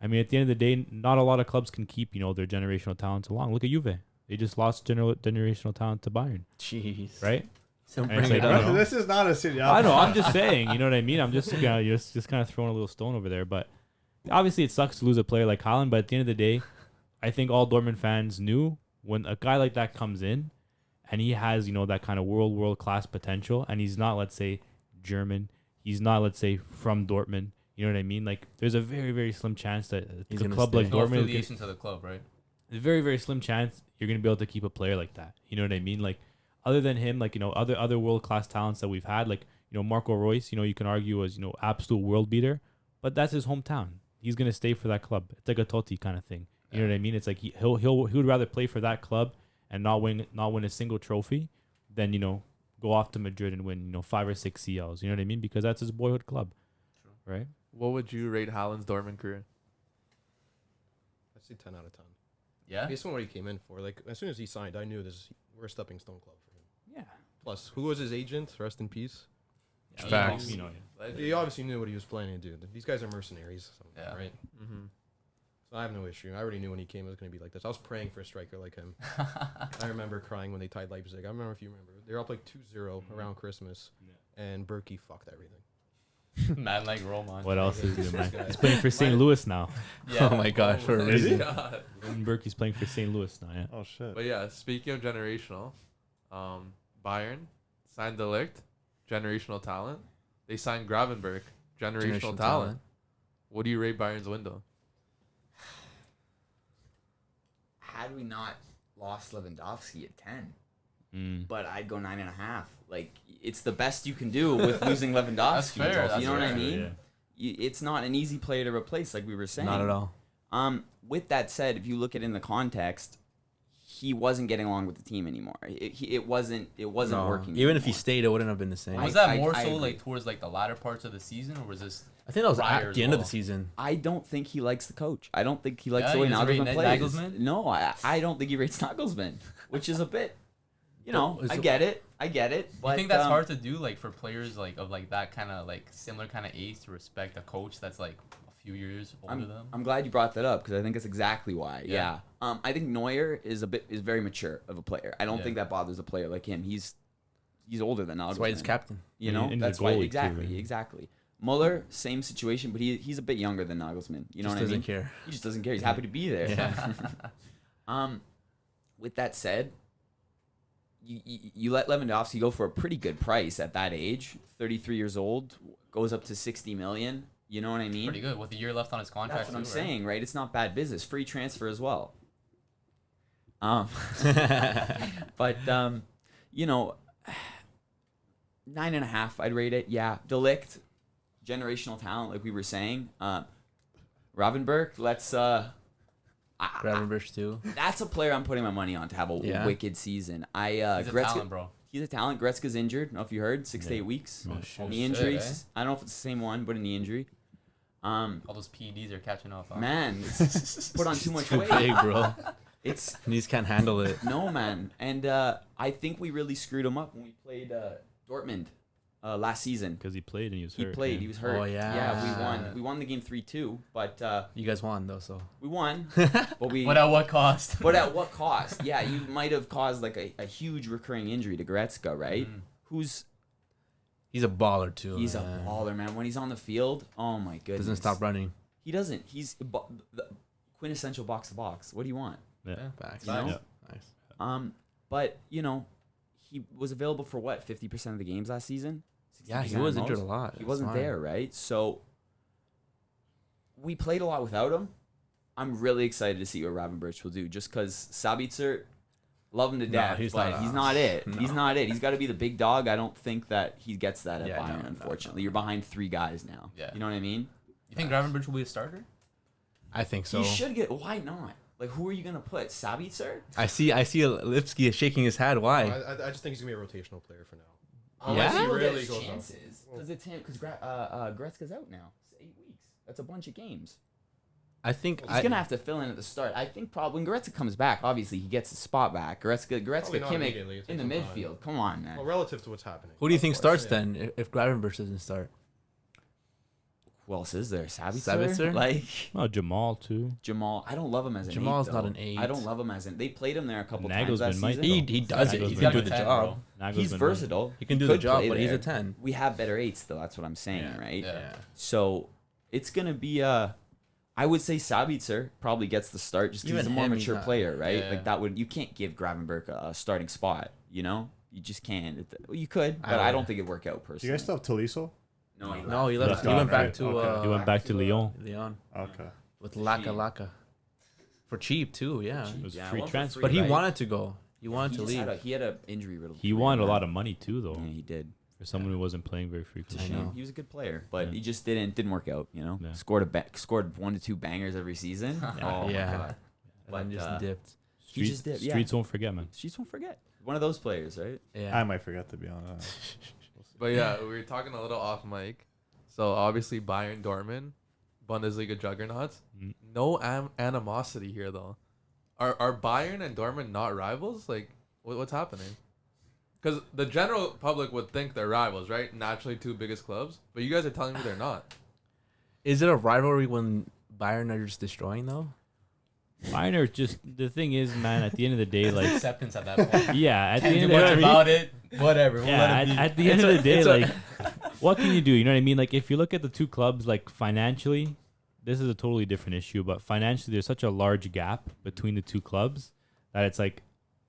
[SPEAKER 6] I mean, at the end of the day, not a lot of clubs can keep, you know, their generational talents along. Look at Juve. They just lost generational talent to Bayern,
[SPEAKER 8] Jeez.
[SPEAKER 6] right?
[SPEAKER 8] Don't
[SPEAKER 6] And it's
[SPEAKER 8] bring it
[SPEAKER 6] like, I don't
[SPEAKER 8] up.
[SPEAKER 6] know.
[SPEAKER 3] This is not a city.
[SPEAKER 6] I know. I'm just saying. You know what I mean? I'm just just kind of throwing a little stone over there. But obviously, it sucks to lose a player like Haaland. But at the end of the day, I think all Dortmund fans knew when a guy like that comes in, and he has, you know, that kind of world class potential, and he's not, let's say, German. He's not, let's say, from Dortmund. You know what I mean? Like, there's a very, very slim chance that
[SPEAKER 8] He's
[SPEAKER 6] a
[SPEAKER 8] gonna
[SPEAKER 6] club
[SPEAKER 8] stay.
[SPEAKER 6] like
[SPEAKER 2] No
[SPEAKER 6] Dortmund is
[SPEAKER 2] affiliation to the club, right?
[SPEAKER 6] a very, very slim chance you're gonna be able to keep a player like that. You know what I mean? Like, other than him, like, you know, other world class talents that we've had, like, you know, Marco Royce, you know, you can argue was, you know, absolute world beater, but that's his hometown. He's gonna stay for that club. It's like a Totti kind of thing. You know what I mean? It's like he would rather play for that club and not win a single trophy than, you know, go off to Madrid and win, you know, 5 or 6 CLs. You know what I mean? Because that's his boyhood club, right?
[SPEAKER 4] What would you rate Haaland's Dortmund career?
[SPEAKER 7] I'd say 10 out of 10.
[SPEAKER 2] Yeah.
[SPEAKER 7] Based on what he came in for, like as soon as he signed, I knew we're a stepping stone club for him.
[SPEAKER 6] Yeah.
[SPEAKER 7] Plus, who was his agent? Rest in peace.
[SPEAKER 8] Facts.
[SPEAKER 6] You know,
[SPEAKER 7] He obviously knew what he was planning to do. These guys are mercenaries, so,
[SPEAKER 2] Yeah.
[SPEAKER 7] right?
[SPEAKER 4] Mm-hmm.
[SPEAKER 7] So I have no issue. I already knew when he came it was going to be like this. I was praying for a striker like him. I remember crying when they tied Leipzig. I remember if you remember. They were up like 2-0 around Christmas, and Berkey fucked everything.
[SPEAKER 2] Man like Roman.
[SPEAKER 6] what else is new, man?
[SPEAKER 7] guy.
[SPEAKER 6] He's playing for St. Louis now.
[SPEAKER 2] Yeah.
[SPEAKER 8] Oh my gosh, for a
[SPEAKER 3] Is he?
[SPEAKER 8] reason.
[SPEAKER 4] God.
[SPEAKER 6] Berkey's playing for St. Louis now, yeah.
[SPEAKER 3] Oh shit.
[SPEAKER 4] But yeah, speaking of generational, Bayern signed De Ligt, generational talent. They signed Gravenberg, generational talent. What do you rate Bayern's window?
[SPEAKER 5] Had we not lost Lewandowski at 10,
[SPEAKER 6] Mm.
[SPEAKER 5] but I'd go 9.5. Like, it's the best you can do with losing Lewandowski.
[SPEAKER 2] That's fair,
[SPEAKER 5] You know what I
[SPEAKER 2] that's
[SPEAKER 5] mean?
[SPEAKER 6] Yeah.
[SPEAKER 5] It's not an easy player to replace, like we were saying.
[SPEAKER 8] Not at all.
[SPEAKER 5] With that said, if you look at it in the context, he wasn't getting along with the team anymore. It wasn't
[SPEAKER 8] No.
[SPEAKER 5] working.
[SPEAKER 8] Even if he
[SPEAKER 5] anymore.
[SPEAKER 8] stayed, it wouldn't have been the same.
[SPEAKER 2] Was
[SPEAKER 5] I-
[SPEAKER 2] that more
[SPEAKER 5] I
[SPEAKER 2] so
[SPEAKER 5] agree.
[SPEAKER 2] like towards like the latter parts of the season, or was this?
[SPEAKER 8] I think that was
[SPEAKER 2] prior
[SPEAKER 8] at
[SPEAKER 2] as
[SPEAKER 8] the end of
[SPEAKER 2] well.
[SPEAKER 8] the season.
[SPEAKER 5] I don't think he likes the coach. I don't think he likes
[SPEAKER 2] Yeah,
[SPEAKER 5] the way
[SPEAKER 2] he doesn't rate
[SPEAKER 5] Nagelsmann plays.
[SPEAKER 2] Nagelsmann?
[SPEAKER 5] No, I don't think he rates Nagelsmann, which is a bit, you know,
[SPEAKER 8] Well,
[SPEAKER 5] I get it. But
[SPEAKER 2] I think that's hard to do, like for players like of like that kind of like similar kind of age to respect a coach that's like a few years older than them.
[SPEAKER 5] I'm glad you brought that up because I think that's exactly why.
[SPEAKER 2] Yeah.
[SPEAKER 5] Yeah. I think Neuer is very mature of a player. I don't
[SPEAKER 2] Yeah.
[SPEAKER 5] think that bothers a player like him. He's older than Nagelsmann.
[SPEAKER 8] That's why he's captain.
[SPEAKER 5] You know,
[SPEAKER 6] And he's a
[SPEAKER 5] that's why
[SPEAKER 6] goalie too,
[SPEAKER 5] exactly.
[SPEAKER 6] right?
[SPEAKER 5] Muller, same situation, but he's a bit younger than Nagelsmann. You know
[SPEAKER 8] Just
[SPEAKER 5] what I mean?
[SPEAKER 8] doesn't care.
[SPEAKER 5] He just doesn't care. He's happy to be there.
[SPEAKER 8] Yeah.
[SPEAKER 5] With that said, you let Lewandowski go for a pretty good price at that age. 33 years old, goes up to 60 million. You know what I mean?
[SPEAKER 2] Pretty good with a year left on his contract.
[SPEAKER 5] That's what I'm
[SPEAKER 2] too, right?
[SPEAKER 5] saying, right? It's not bad business. Free transfer as well. But you know, 9.5, I'd rate it. Yeah, De Ligt, generational talent, like we were saying. Ravenberg, let's.
[SPEAKER 8] Gravenberch too.
[SPEAKER 5] That's a player I'm putting my money on to have a
[SPEAKER 8] Yeah.
[SPEAKER 5] wicked season.
[SPEAKER 2] He's a talent, bro.
[SPEAKER 5] He's a talent. Gretzka's injured. I don't know if you heard. 6 to 8 weeks.
[SPEAKER 6] Oh,
[SPEAKER 8] shit.
[SPEAKER 5] Knee
[SPEAKER 2] shit,
[SPEAKER 5] injuries. I don't know if it's the same one, but a knee injury.
[SPEAKER 2] All those PEDs are catching up. Huh?
[SPEAKER 5] Man, it's put on too much
[SPEAKER 8] Too
[SPEAKER 5] weight.
[SPEAKER 8] big, bro.
[SPEAKER 5] It's
[SPEAKER 8] Knees can't handle it.
[SPEAKER 5] no, man. And I think we really screwed him up when we played Dortmund last season.
[SPEAKER 6] Because he played and he was
[SPEAKER 5] He
[SPEAKER 6] hurt.
[SPEAKER 5] played.
[SPEAKER 6] yeah.
[SPEAKER 5] He was hurt.
[SPEAKER 8] Oh, yeah.
[SPEAKER 5] Yeah, we won. We won the game 3-2, but
[SPEAKER 8] You guys won though, so.
[SPEAKER 5] we won. But we.
[SPEAKER 2] But at what cost?
[SPEAKER 5] But at what cost? Yeah, you might have caused like a huge recurring injury to Gretzka, right? Who's
[SPEAKER 8] He's a baller too.
[SPEAKER 5] he's
[SPEAKER 8] man.
[SPEAKER 5] a baller, man. When he's on the field, oh my goodness.
[SPEAKER 8] Doesn't stop running.
[SPEAKER 5] He doesn't. He's the quintessential box to box. What do you want?
[SPEAKER 6] Yeah.
[SPEAKER 8] Facts.
[SPEAKER 5] You know?
[SPEAKER 6] Yeah.
[SPEAKER 8] Nice.
[SPEAKER 5] But you know, he was available for what 50% of the games last season.
[SPEAKER 8] Yeah, he
[SPEAKER 5] 60%
[SPEAKER 8] was
[SPEAKER 5] at
[SPEAKER 8] injured a
[SPEAKER 5] most?
[SPEAKER 8] lot.
[SPEAKER 5] He
[SPEAKER 8] That's
[SPEAKER 5] wasn't
[SPEAKER 8] fine.
[SPEAKER 5] there, right? So we played a lot without him. I'm really excited to see what Ravenberch will do. Just because Sabitzer, love him to
[SPEAKER 8] No,
[SPEAKER 5] death,
[SPEAKER 8] he's
[SPEAKER 5] but
[SPEAKER 8] not
[SPEAKER 5] he's
[SPEAKER 8] us.
[SPEAKER 5] not it.
[SPEAKER 8] No.
[SPEAKER 5] He's not it. He's got to be the big dog. I don't think that he gets that at
[SPEAKER 8] Yeah,
[SPEAKER 5] Bayern.
[SPEAKER 8] no,
[SPEAKER 5] Unfortunately,
[SPEAKER 8] no.
[SPEAKER 5] you're behind 3 guys now.
[SPEAKER 2] Yeah.
[SPEAKER 5] You know what I mean?
[SPEAKER 2] You think Gravenberch will be a starter?
[SPEAKER 8] I think so.
[SPEAKER 5] He should get. Why not? Like, who are you gonna put? Sabitzer?
[SPEAKER 8] I see Lipsky shaking his head. Why?
[SPEAKER 7] I just think he's gonna be a rotational player for now.
[SPEAKER 8] Yeah?
[SPEAKER 7] Unless he
[SPEAKER 5] He'll get
[SPEAKER 7] really
[SPEAKER 5] his
[SPEAKER 7] goes off.
[SPEAKER 5] chances. Because Gretzka's out now. It's 8 weeks. That's a bunch of games.
[SPEAKER 8] I think
[SPEAKER 5] He's gonna have to fill in at the start. I think probably when Gretzka comes back, obviously he gets his spot back. Gretzka,
[SPEAKER 7] Probably not
[SPEAKER 5] Kimmich
[SPEAKER 7] immediately. It
[SPEAKER 5] in the
[SPEAKER 7] takes some time.
[SPEAKER 5] midfield. Come on, man.
[SPEAKER 7] Well, relative to what's happening.
[SPEAKER 8] Who do you
[SPEAKER 5] Of
[SPEAKER 8] think
[SPEAKER 5] course,
[SPEAKER 8] starts
[SPEAKER 7] yeah.
[SPEAKER 8] then if Gravenberch doesn't start?
[SPEAKER 5] Who else is there?
[SPEAKER 8] Sabitzer?
[SPEAKER 5] Like
[SPEAKER 6] Oh, Jamal too.
[SPEAKER 5] Jamal. I don't love him as an
[SPEAKER 8] Jamal's
[SPEAKER 5] eight,
[SPEAKER 8] not
[SPEAKER 5] though.
[SPEAKER 8] an eight.
[SPEAKER 5] I don't love him as an. They played him there a couple
[SPEAKER 6] Nagelsmann
[SPEAKER 5] times that
[SPEAKER 6] might,
[SPEAKER 5] season.
[SPEAKER 8] He does it. He
[SPEAKER 6] He's
[SPEAKER 8] can
[SPEAKER 6] got
[SPEAKER 8] do
[SPEAKER 6] a
[SPEAKER 8] the
[SPEAKER 2] 10,
[SPEAKER 8] job.
[SPEAKER 6] Nagelsmann
[SPEAKER 5] He's
[SPEAKER 6] might.
[SPEAKER 5] versatile.
[SPEAKER 8] He can do the
[SPEAKER 5] could
[SPEAKER 8] job,
[SPEAKER 5] play
[SPEAKER 8] but he's a
[SPEAKER 5] there.
[SPEAKER 8] 10.
[SPEAKER 5] We have better eights, though. That's what I'm saying,
[SPEAKER 8] Yeah.
[SPEAKER 5] right?
[SPEAKER 2] Yeah.
[SPEAKER 5] So it's gonna be I would say Sabitzer probably gets the start just because he's a
[SPEAKER 8] Even
[SPEAKER 5] more
[SPEAKER 8] him, he's
[SPEAKER 5] mature
[SPEAKER 8] not-
[SPEAKER 5] player, right?
[SPEAKER 2] Yeah.
[SPEAKER 5] Like that would you can't give Gravenberch a starting spot, you know? You just can't. Well, you could,
[SPEAKER 8] I
[SPEAKER 5] but I
[SPEAKER 8] would.
[SPEAKER 5] don't think it'd work out
[SPEAKER 3] Do
[SPEAKER 5] personally.
[SPEAKER 3] you guys still have Tolisso?
[SPEAKER 5] No, he
[SPEAKER 8] No, he
[SPEAKER 5] left.
[SPEAKER 8] left.
[SPEAKER 3] He's
[SPEAKER 8] He went
[SPEAKER 3] gone,
[SPEAKER 8] back
[SPEAKER 3] right?
[SPEAKER 8] to
[SPEAKER 3] Okay.
[SPEAKER 6] He went back to Lyon.
[SPEAKER 8] Leon
[SPEAKER 3] Okay.
[SPEAKER 8] with
[SPEAKER 5] For
[SPEAKER 8] Laka
[SPEAKER 5] cheap.
[SPEAKER 8] Laka for cheap too. Yeah,
[SPEAKER 6] It was
[SPEAKER 5] Yeah,
[SPEAKER 6] free
[SPEAKER 5] one for
[SPEAKER 6] transfer.
[SPEAKER 5] free,
[SPEAKER 8] but he
[SPEAKER 5] right?
[SPEAKER 8] wanted to go. He wanted
[SPEAKER 5] He
[SPEAKER 8] to
[SPEAKER 5] just
[SPEAKER 8] leave.
[SPEAKER 5] he had an injury riddled.
[SPEAKER 6] He wanted a lot of money too, though,
[SPEAKER 5] Yeah, he did.
[SPEAKER 6] for someone who wasn't playing very
[SPEAKER 5] It's a
[SPEAKER 6] frequently.
[SPEAKER 8] I
[SPEAKER 5] shame.
[SPEAKER 8] know.
[SPEAKER 5] He was a good player, but
[SPEAKER 6] Yeah.
[SPEAKER 5] he just didn't work out. You know,
[SPEAKER 6] Yeah.
[SPEAKER 5] scored 1 to 2 bangers every season. Oh my
[SPEAKER 8] Yeah.
[SPEAKER 5] God.
[SPEAKER 8] And then
[SPEAKER 5] But,
[SPEAKER 8] just dipped.
[SPEAKER 5] he just did. Yeah.
[SPEAKER 6] Streets won't forget, man.
[SPEAKER 5] Streets won't forget. One of those players, right?
[SPEAKER 8] Yeah.
[SPEAKER 3] I might forget, to be honest.
[SPEAKER 4] But yeah, we were talking a little off mic. So obviously Bayern Dortmund, Bundesliga juggernauts.
[SPEAKER 6] Mm.
[SPEAKER 4] No animosity here though. Are Bayern and Dortmund not rivals? Like, what's happening? Because the general public would think they're rivals, right? Naturally, two biggest clubs. But you guys are telling me they're not.
[SPEAKER 8] Is it a rivalry when Bayern are just destroying though?
[SPEAKER 6] Bayern are just the thing is, man. At the end of the day, like,
[SPEAKER 2] Acceptance at that point.
[SPEAKER 6] yeah, at the
[SPEAKER 2] Can't
[SPEAKER 6] end
[SPEAKER 2] do
[SPEAKER 6] of
[SPEAKER 2] much
[SPEAKER 6] the day,
[SPEAKER 2] about it. Whatever. We'll
[SPEAKER 6] yeah,
[SPEAKER 2] let it be.
[SPEAKER 6] at the end of the day,
[SPEAKER 8] it's a-
[SPEAKER 6] like, what can you do? You know what I mean? Like, if you look at the two clubs, like financially, this is a totally different issue. But financially, there's such a large gap between the two clubs that it's like,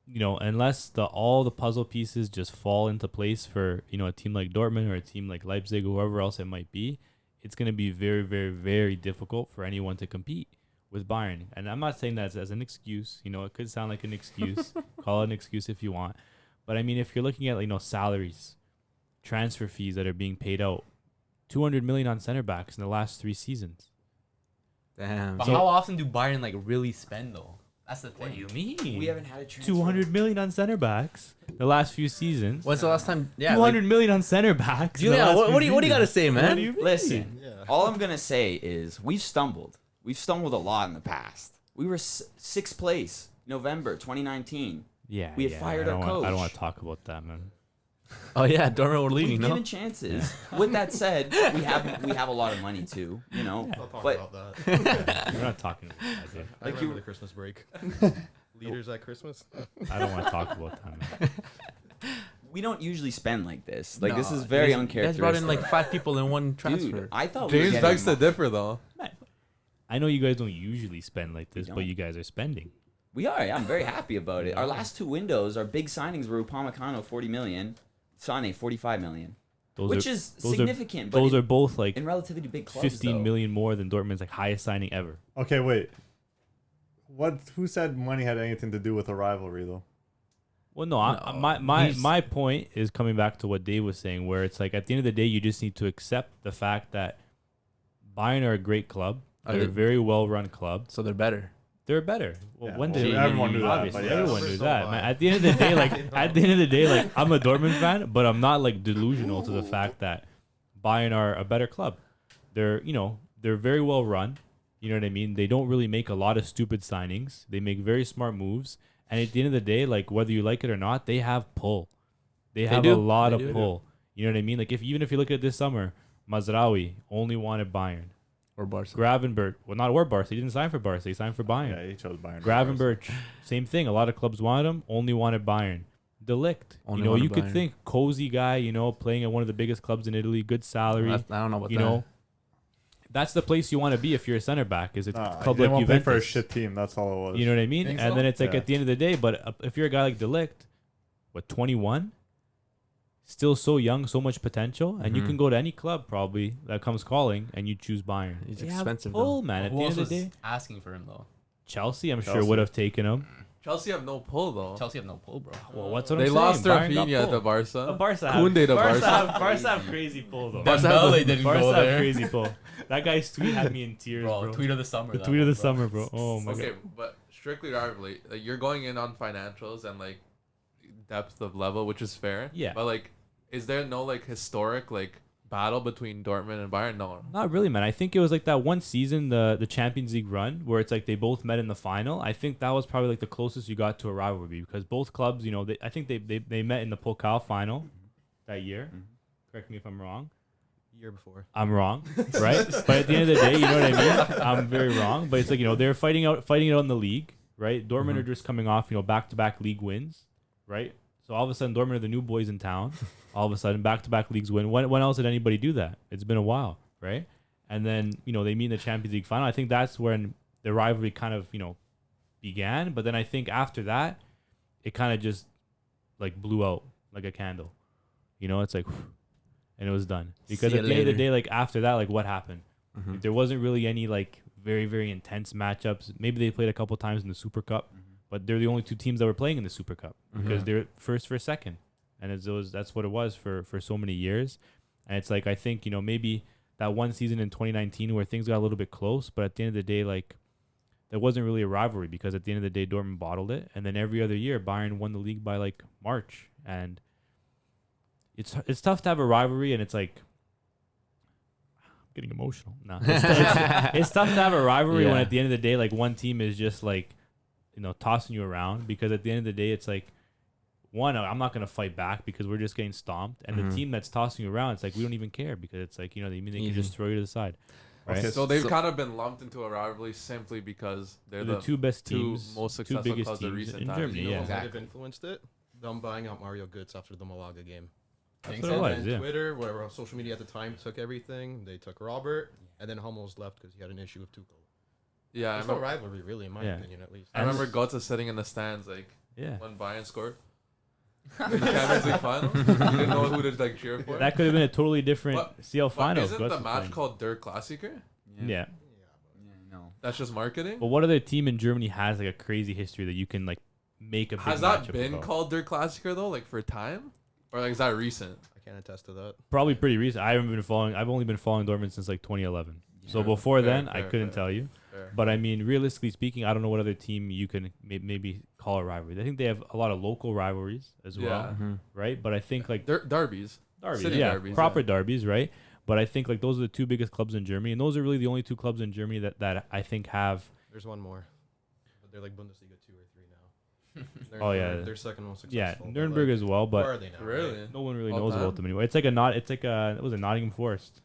[SPEAKER 6] you know, unless all the puzzle pieces just fall into place for, you know, a team like Dortmund or a team like Leipzig or whoever else it might be, it's going to be very, very, very difficult for anyone to compete with Bayern. And I'm not saying that as an excuse. You know, it could sound like an excuse. Call it an excuse if you want. But I mean, if you're looking at, you know, salaries, transfer fees that are being paid out, 200 million on center backs in the last 3 seasons.
[SPEAKER 8] Damn.
[SPEAKER 2] But
[SPEAKER 6] So-
[SPEAKER 2] how often do Bayern like really spend though? That's the thing.
[SPEAKER 6] What do you mean?
[SPEAKER 5] We haven't had a transfer.
[SPEAKER 6] 200 million on center backs the last few seasons.
[SPEAKER 8] When's the last time? Yeah.
[SPEAKER 6] 200 million on center backs. in the
[SPEAKER 8] Juliano,
[SPEAKER 6] last
[SPEAKER 8] what
[SPEAKER 6] few
[SPEAKER 8] do you got to
[SPEAKER 6] seasons.
[SPEAKER 8] say,
[SPEAKER 6] What
[SPEAKER 8] man?
[SPEAKER 6] do you mean?
[SPEAKER 5] Listen,
[SPEAKER 7] Yeah.
[SPEAKER 5] all I'm gonna say is we've stumbled. We've stumbled a lot in the past. We were 6th place, November 2019.
[SPEAKER 6] Yeah,
[SPEAKER 5] We had
[SPEAKER 6] yeah,
[SPEAKER 5] fired
[SPEAKER 6] I don't
[SPEAKER 5] our
[SPEAKER 6] want- I don't
[SPEAKER 5] coach.
[SPEAKER 6] want to talk about that, man.
[SPEAKER 8] Oh yeah, Dortmund were leading.
[SPEAKER 5] We've
[SPEAKER 8] No.
[SPEAKER 5] given chances. With that said, we have a lot of money too. You know,
[SPEAKER 7] I'll talk
[SPEAKER 5] but
[SPEAKER 7] about that.
[SPEAKER 6] We're not talking about that, dude.
[SPEAKER 7] I
[SPEAKER 5] Like
[SPEAKER 7] remember
[SPEAKER 5] you-
[SPEAKER 7] the Christmas break. Leaders at Christmas.
[SPEAKER 6] I don't want to talk about that, man.
[SPEAKER 5] we don't usually spend like this. Like this
[SPEAKER 8] No,
[SPEAKER 5] is very
[SPEAKER 8] you guys
[SPEAKER 5] uncharacteristic.
[SPEAKER 8] brought in like 5 people in one transfer.
[SPEAKER 5] Dude, I thought we were
[SPEAKER 4] James
[SPEAKER 5] getting
[SPEAKER 4] begs to differ though.
[SPEAKER 6] I know you guys don't usually spend like this,
[SPEAKER 5] don't.
[SPEAKER 6] but you guys are spending.
[SPEAKER 5] We are. Yeah, I'm very happy about it. Our last 2 windows, our big signings were Upamecano 40 million, Sane 45 million,
[SPEAKER 6] Those
[SPEAKER 5] which
[SPEAKER 6] are,
[SPEAKER 5] is
[SPEAKER 6] those
[SPEAKER 5] significant.
[SPEAKER 6] Are, those
[SPEAKER 5] but
[SPEAKER 6] are both like
[SPEAKER 5] in relatively big clubs,
[SPEAKER 6] 15
[SPEAKER 5] though.
[SPEAKER 6] million more than Dortmund's like highest signing ever.
[SPEAKER 3] Okay, wait. Who said money had anything to do with a rivalry, though?
[SPEAKER 6] Well, no,
[SPEAKER 8] No,
[SPEAKER 6] my point is coming back to what Dave was saying, where it's like at the end of the day, you just need to accept the fact that Bayern are a great club.
[SPEAKER 8] Are
[SPEAKER 6] They're a
[SPEAKER 8] they-
[SPEAKER 6] very well-run club.
[SPEAKER 8] So they're better.
[SPEAKER 6] They're better. Well,
[SPEAKER 3] Yeah,
[SPEAKER 6] when
[SPEAKER 3] well,
[SPEAKER 6] did
[SPEAKER 3] everyone knew that,
[SPEAKER 6] obviously
[SPEAKER 3] but yeah.
[SPEAKER 6] everyone knew
[SPEAKER 7] Numbers
[SPEAKER 6] that.
[SPEAKER 7] don't
[SPEAKER 6] Man,
[SPEAKER 7] lie.
[SPEAKER 6] at the end of the day, like at the end of the day, like I'm a Dortmund fan, but I'm not like delusional to the fact that Bayern are a better club. They're they're very well run. You know what I mean? They don't really make a lot of stupid signings. They make very smart moves. And at the end of the day, like whether you like it or not, they have pull. They have
[SPEAKER 8] do.
[SPEAKER 6] a lot
[SPEAKER 8] They
[SPEAKER 6] of
[SPEAKER 8] do.
[SPEAKER 6] pull. You know what I mean? Like even if you look at this summer, Mazraoui only wanted Bayern.
[SPEAKER 8] Or Barca.
[SPEAKER 6] Gravenberch, well, not or Barca. He didn't sign for Barca. He signed for Bayern.
[SPEAKER 3] Yeah, he chose Bayern.
[SPEAKER 6] Gravenberch, same thing. A lot of clubs wanted him, only wanted Bayern. Delict,
[SPEAKER 8] Only
[SPEAKER 6] you
[SPEAKER 8] wanted
[SPEAKER 6] you could
[SPEAKER 8] Bayern.
[SPEAKER 6] think cozy guy, playing at one of the biggest clubs in Italy, good salary.
[SPEAKER 8] I don't know about
[SPEAKER 6] You
[SPEAKER 8] that.
[SPEAKER 6] know, that's the place you want to be if you're a center back. Is a
[SPEAKER 3] Nah,
[SPEAKER 6] club
[SPEAKER 3] he didn't
[SPEAKER 6] like
[SPEAKER 3] want to play for a
[SPEAKER 6] Juventus.
[SPEAKER 3] shit team. That's all it was.
[SPEAKER 6] You know what I mean?
[SPEAKER 2] Think
[SPEAKER 6] And
[SPEAKER 2] so?
[SPEAKER 6] then it's like
[SPEAKER 3] Yeah.
[SPEAKER 6] at the end of the day, but if you're a guy like Delict, 21, still so young, so much potential, and you
[SPEAKER 8] Mhm.
[SPEAKER 6] can go to any club probably that comes calling, and you choose Bayern.
[SPEAKER 8] He's
[SPEAKER 6] They have
[SPEAKER 8] expensive,
[SPEAKER 6] pull,
[SPEAKER 8] though.
[SPEAKER 6] man. At
[SPEAKER 2] Who
[SPEAKER 6] the
[SPEAKER 2] else
[SPEAKER 6] end of the
[SPEAKER 2] was
[SPEAKER 6] day,
[SPEAKER 2] asking for him though?
[SPEAKER 6] Chelsea, I'm sure
[SPEAKER 3] Chelsea.
[SPEAKER 6] would have taken him.
[SPEAKER 4] Chelsea have no pull though.
[SPEAKER 2] Chelsea have no pull, bro.
[SPEAKER 6] Well, what's what
[SPEAKER 4] They
[SPEAKER 6] I'm
[SPEAKER 4] lost
[SPEAKER 6] saying. Bayern got
[SPEAKER 4] Rafinha
[SPEAKER 6] pulled.
[SPEAKER 4] to Barca.
[SPEAKER 6] But Barca
[SPEAKER 4] Koundé
[SPEAKER 6] have,
[SPEAKER 4] to Barca.
[SPEAKER 6] Barca have crazy pull though.
[SPEAKER 2] Dembele didn't
[SPEAKER 6] Barca
[SPEAKER 2] go
[SPEAKER 6] have
[SPEAKER 2] there.
[SPEAKER 6] crazy pull. That guy's tweet had me in tears,
[SPEAKER 2] Bro,
[SPEAKER 6] bro.
[SPEAKER 2] tweet of the summer.
[SPEAKER 6] The
[SPEAKER 2] that
[SPEAKER 6] tweet of
[SPEAKER 2] one,
[SPEAKER 6] the
[SPEAKER 2] bro.
[SPEAKER 6] summer, bro. Oh my
[SPEAKER 4] Okay,
[SPEAKER 6] god.
[SPEAKER 4] but strictly rivalry, like you're going in on financials and like depth of level, which is fair.
[SPEAKER 6] Yeah.
[SPEAKER 4] But like, is there no like historic like battle between Dortmund and Bayern? No.
[SPEAKER 6] Not really, man. I think it was like that one season, the Champions League run, where it's like they both met in the final. I think that was probably like the closest you got to a rivalry because both clubs, you know, I think they met in the Pokal final that year. Correct me if I'm wrong.
[SPEAKER 7] Year before.
[SPEAKER 6] I'm wrong, right? But at the end of the day, you know what I mean? I'm very wrong. But it's like, you know, they're fighting it out in the league, right? Dortmund are just coming off, you know, back-to-back league wins, right? So all of a sudden, Dortmund are the new boys in town. All of a sudden, back-to-back leagues win. When else did anybody do that? It's been a while, right? And then, you know, they meet in the Champions League final. I think that's when the rivalry kind of, you know, began. But then I think after that, it kind of just, like, blew out like a candle. You know, it's like, and it was done. Because
[SPEAKER 8] See
[SPEAKER 6] at
[SPEAKER 8] ya
[SPEAKER 6] the end of the
[SPEAKER 8] later.
[SPEAKER 6] day, like, after that, like, what happened?
[SPEAKER 8] Mhm.
[SPEAKER 6] There wasn't really any, like, very, very intense matchups. Maybe they played a couple times in the Super Cup. But they're the only two teams that were playing in the Super Cup because they're first for second, and that's what it was for so many years. And it's like I think, you know, maybe that one season in 2019 where things got a little bit close, but at the end of the day, like there wasn't really a rivalry because at the end of the day, Dortmund bottled it, and then every other year Bayern won the league by like March, and it's tough to have a rivalry, and it's like I'm getting emotional. No, it's tough to have a rivalry when
[SPEAKER 8] Yeah.
[SPEAKER 6] at the end of the day, like one team is just like, you know, tossing you around because at the end of the day, it's like, one, I'm not going to fight back because we're just getting stomped. And the team that's tossing you around, it's like, we don't even care because it's like, you know, they can just throw you to the side. Right?
[SPEAKER 3] Okay,
[SPEAKER 4] So they've kind of been lumped into a rivalry simply because they're
[SPEAKER 6] the two best
[SPEAKER 4] two
[SPEAKER 6] teams,
[SPEAKER 4] most
[SPEAKER 6] two
[SPEAKER 4] successful
[SPEAKER 6] biggest
[SPEAKER 4] clubs of
[SPEAKER 6] teams
[SPEAKER 4] recent
[SPEAKER 6] in
[SPEAKER 4] times.
[SPEAKER 6] Germany.
[SPEAKER 7] You know
[SPEAKER 6] Yeah,
[SPEAKER 7] what might
[SPEAKER 2] Exactly.
[SPEAKER 7] have influenced it? Them buying out Mario Götze after the Malaga game.
[SPEAKER 6] that's
[SPEAKER 2] Think
[SPEAKER 6] what it
[SPEAKER 2] so?
[SPEAKER 6] was.
[SPEAKER 7] And
[SPEAKER 6] Yeah.
[SPEAKER 7] Twitter, whatever, social media at the time took everything. They took Robert, and then Hummels left because he had an issue with Tuchel.
[SPEAKER 4] Yeah, I
[SPEAKER 7] There's no
[SPEAKER 4] remember,
[SPEAKER 7] rivalry, really, in my
[SPEAKER 6] Yeah.
[SPEAKER 7] opinion, at least.
[SPEAKER 4] I remember Götze sitting in the stands like
[SPEAKER 6] Yeah.
[SPEAKER 4] when Bayern scored in the Champions League final. You didn't know who to like cheer for.
[SPEAKER 6] That could have been a totally different
[SPEAKER 4] But-
[SPEAKER 6] CL
[SPEAKER 4] But
[SPEAKER 6] final.
[SPEAKER 4] isn't the match called Der Klassiker?
[SPEAKER 6] Yeah.
[SPEAKER 5] Yeah, no.
[SPEAKER 4] That's just marketing.
[SPEAKER 6] But what other team in Germany has like a crazy history that you can like make a big
[SPEAKER 4] Has that
[SPEAKER 6] matchup
[SPEAKER 4] been
[SPEAKER 6] about?
[SPEAKER 4] called Der Klassiker though, like for time, or like is that recent?
[SPEAKER 7] I can't attest to that.
[SPEAKER 6] Probably pretty recent. I've only been following Dortmund since like 2011. So before
[SPEAKER 4] Fair,
[SPEAKER 6] then, I
[SPEAKER 4] fair,
[SPEAKER 6] couldn't
[SPEAKER 4] fair.
[SPEAKER 6] tell you.
[SPEAKER 4] Fair.
[SPEAKER 6] But I mean, realistically speaking, I don't know what other team you can maybe call a rivalry. I think they have a lot of local rivalries as well,
[SPEAKER 4] Yeah.
[SPEAKER 6] right? But I think like
[SPEAKER 4] Derbies.
[SPEAKER 6] derbies,
[SPEAKER 4] City
[SPEAKER 6] yeah,
[SPEAKER 4] derbies,
[SPEAKER 6] proper
[SPEAKER 4] yeah.
[SPEAKER 6] derbies, right? But I think like those are the two biggest clubs in Germany, and those are really the only two clubs in Germany that I think have.
[SPEAKER 7] There's one more, but they're like Bundesliga 2 or 3 now.
[SPEAKER 6] Oh, yeah.
[SPEAKER 7] They're second most
[SPEAKER 6] Yeah,
[SPEAKER 7] successful. but,
[SPEAKER 6] Nuremberg
[SPEAKER 7] like,
[SPEAKER 6] as well,
[SPEAKER 7] where
[SPEAKER 6] but
[SPEAKER 7] are they now?
[SPEAKER 4] Really?
[SPEAKER 7] right?
[SPEAKER 6] no one really
[SPEAKER 4] All
[SPEAKER 6] knows
[SPEAKER 4] time?
[SPEAKER 6] about them anymore. It's like it was a Nottingham Forest.